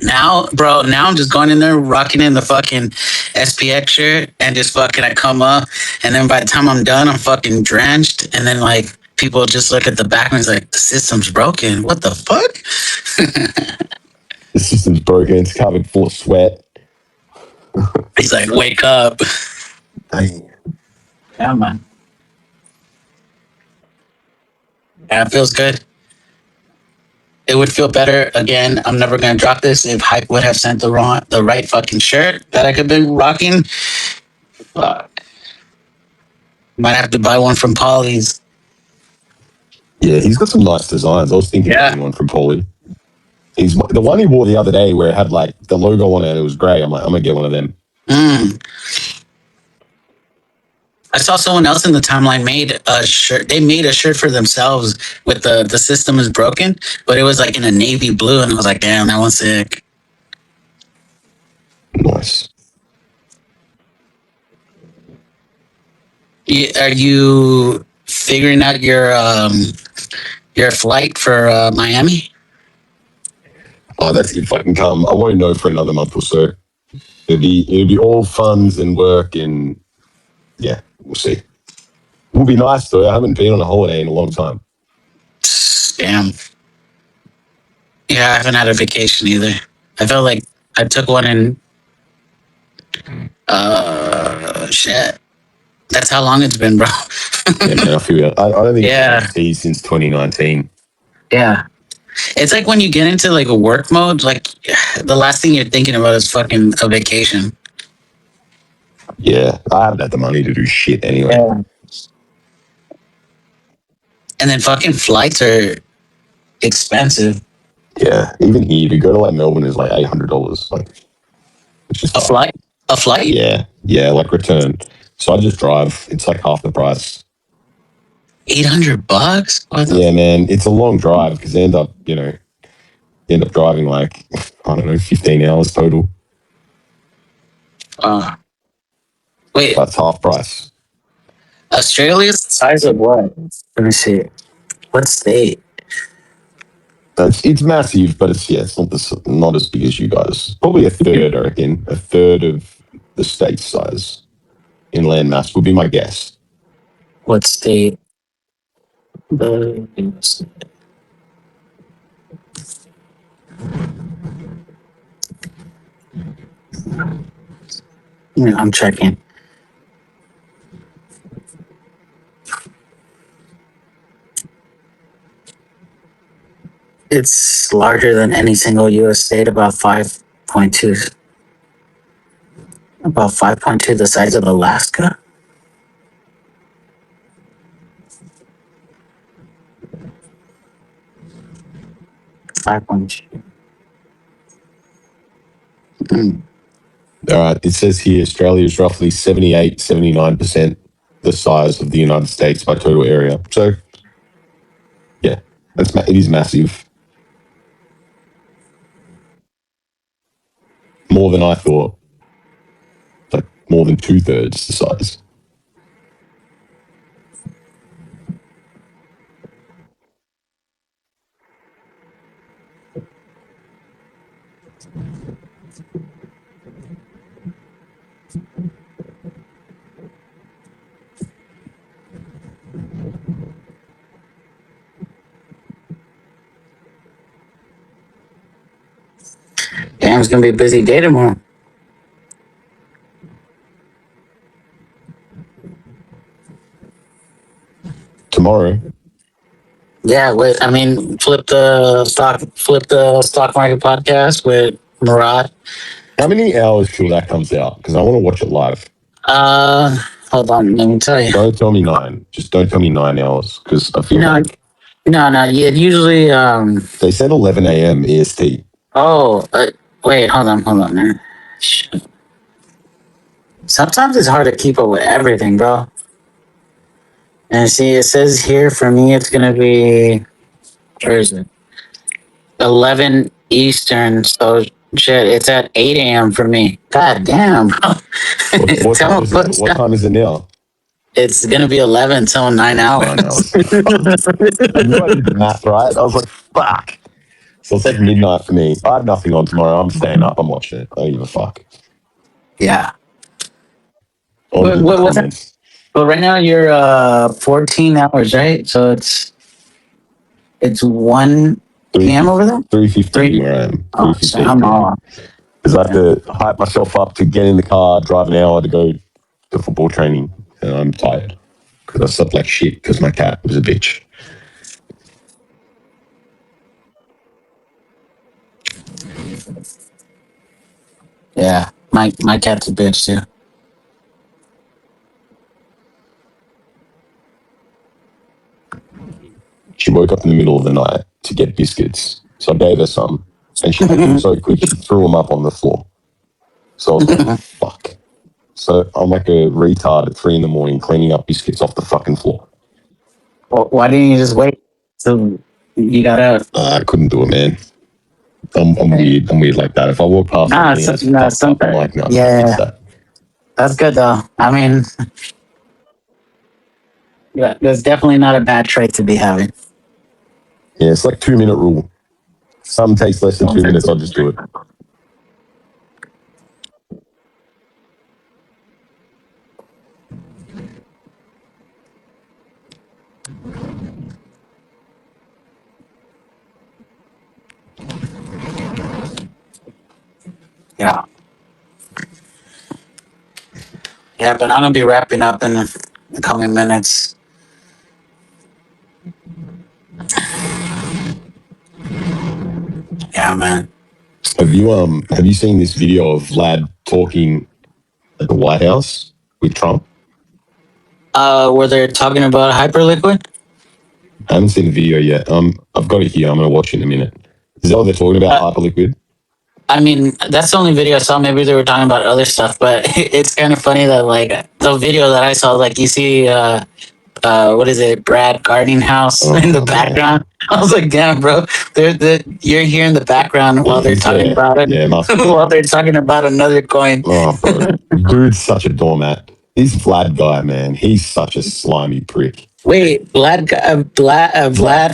Now I'm just going in there, rocking in the fucking SPX shirt, and just fucking I come up, and then by the time I'm done, I'm fucking drenched, and then like people just look at the back and it's like the system's broken. What the fuck? The system's broken. It's covered full of sweat. He's like, wake up. Dang. Yeah, man. Yeah, it feels good. It would feel better. Again, I'm never gonna drop this if Hype would have sent the right fucking shirt that I could be rocking. Fuck. Might have to buy one from Polly's. Yeah, he's got some nice designs. I was thinking of getting one from Paulie. He's the one he wore the other day where it had like the logo on it. It was great. I'm like, I'm gonna get one of them. I saw someone else in the timeline made a shirt. They made a shirt for themselves with the system is broken, but it was like in a navy blue, and I was like, damn, that one's sick. Nice. Are you figuring out your flight for Miami? Oh, that's if I can come. I won't know for another month or so. It'll be all funds and work and yeah, we'll see. It will be nice though. I haven't been on a holiday in a long time. Damn. Yeah, I haven't had a vacation either. I felt like I took one in shit. That's how long it's been, bro. Yeah, man, I feel it. I don't think I've been since 2019. Yeah. It's like when you get into like a work mode, like the last thing you're thinking about is fucking a vacation. Yeah, I haven't had the money to do shit anyway. Yeah. And then fucking flights are expensive. Yeah, even here to go to like Melbourne is like $800. Like, it's just a flight. A flight? Yeah, like return. So I just drive. It's like half the price. $800? Yeah, man, it's a long drive because they end up driving like I don't know, 15 hours total. Wait, That's half price. Australia's the size of what? Let me see. What state? It's massive, but it's not as big as you guys. Probably a third, I reckon. A third of the state size in land mass would be my guess. What state? I'm checking. It's larger than any single U.S. state, about 5.2. About 5.2 the size of Alaska. Five point two. All right. It says here Australia is roughly 79% the size of the United States by total area. So, yeah, it is massive. More than I thought. Like more than 2/3 the size. Damn, it's gonna be a busy day tomorrow. Tomorrow. Yeah, flip the stock market podcast with Murad. How many hours till that comes out? Because I want to watch it live. Hold on, let me tell you. Don't tell me 9. Just don't tell me 9 hours because I feel like No. It usually they said 11 a.m. EST. Oh, wait, hold on, man. Shit. Sometimes it's hard to keep up with everything, bro. And see, it says here for me, it's gonna be, where is it? 11 Eastern. So shit, it's at 8 a.m. for me. God damn, bro. What time is it now? It's gonna be 11 till 9 hours. 9 hours. I knew I did the math right. I was like, fuck. So it's like midnight for me. I have nothing on tomorrow. I'm staying up. I'm watching it. I don't give a fuck. Yeah. What's that? Well, right now you're 14 hours, right? So it's 1 p.m. over there? 3:15 where I am. 3:15. I'm off. Because I have to hype myself up to get in the car, drive an hour to go to football training. And I'm tired. Because I slept like shit because my cat was a bitch. Yeah, my cat's a bitch too. She woke up in the middle of the night to get biscuits. So I gave her some. And she ate them so quick, she threw them up on the floor. So I was like, fuck. So I'm like a retard at 3 a.m. cleaning up biscuits off the fucking floor. Well, why didn't you just wait till you got out? I couldn't do it, man. I'm weird. I'm weird like that. If I walk past something that's fucked up, I'm like, no, fix that. That's good though. I mean, yeah, that's definitely not a bad trait to be having. Yeah, it's like 2-minute rule. Something takes less than 2 minutes, I'll just do it. Yeah. Yeah, but I'm gonna be wrapping up in the coming minutes. Yeah, man. Have you seen this video of Vlad talking at the White House with Trump? Where they're talking about Hyperliquid? I haven't seen the video yet. I've got it here. I'm gonna watch it in a minute. Is that what they're talking about? Hyperliquid? I mean, that's the only video I saw. Maybe they were talking about other stuff, but it's kind of funny that like the video that I saw, like you see what is it, Brad Gardening House in the background. I was like, damn, bro, you're here in the background while they're talking about it. Yeah, must while they're talking about another coin. Oh, bro. Dude's such a doormat. This Vlad guy, man, he's such a slimy prick. Wait, Vlad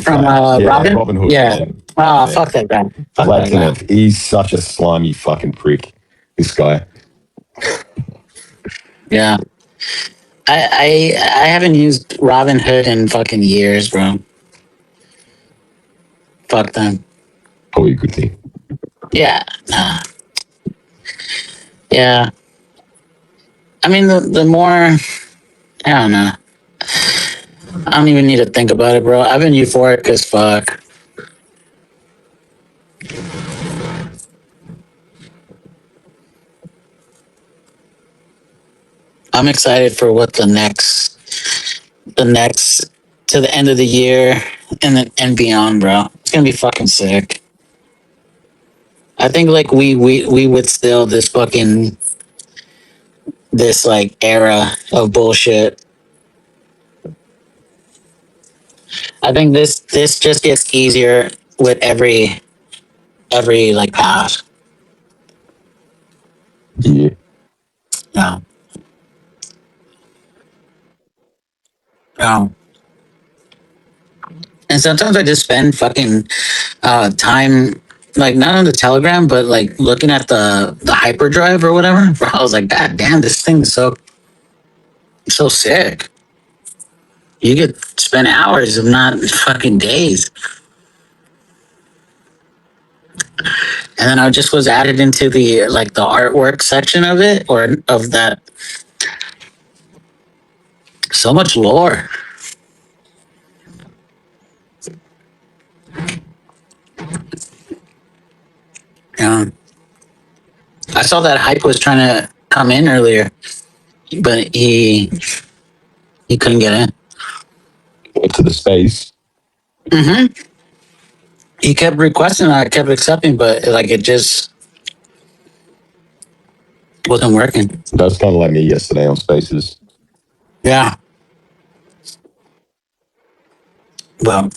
from Robin Hood, Yeah. man. Oh, fuck that guy. Fuck that guy. He's such a slimy fucking prick. This guy. Yeah. I haven't used Robinhood in fucking years, bro. Fuck them. Probably a good thing. Yeah. Nah. Yeah. I mean, the more, I don't know. I don't even need to think about it, bro. I've been euphoric as fuck. I'm excited for what the next to the end of the year and beyond, bro. It's gonna be fucking sick. I think like we withstood this like era of bullshit. I think this just gets easier with every like pass. Yeah. No. No. And sometimes I just spend fucking time like not on the Telegram, but like looking at the hyperdrive or whatever. Bro, I was like, God damn, this thing is so sick. You could spend hours, if not fucking days. And then I just was added into the like the artwork section of it or of that. So much lore. Yeah. I saw that Hype was trying to come in earlier, but he couldn't get in. To the space. Mm-hmm. He kept requesting, I kept accepting, but like it just wasn't working. That was kind of like me yesterday on Spaces. Yeah. Well,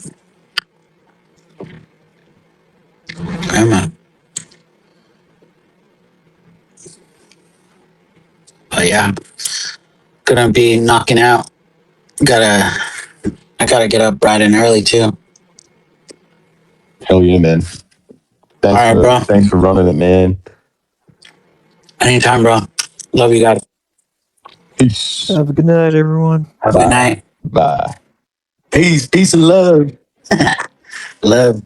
man. But yeah, gonna be knocking out. I gotta get up bright and early too. Hell yeah, man. Bro. Thanks for running it, man. Anytime, bro. Love you guys. Peace. Have a good night, everyone. Have a good night. Bye. Peace and love. Love.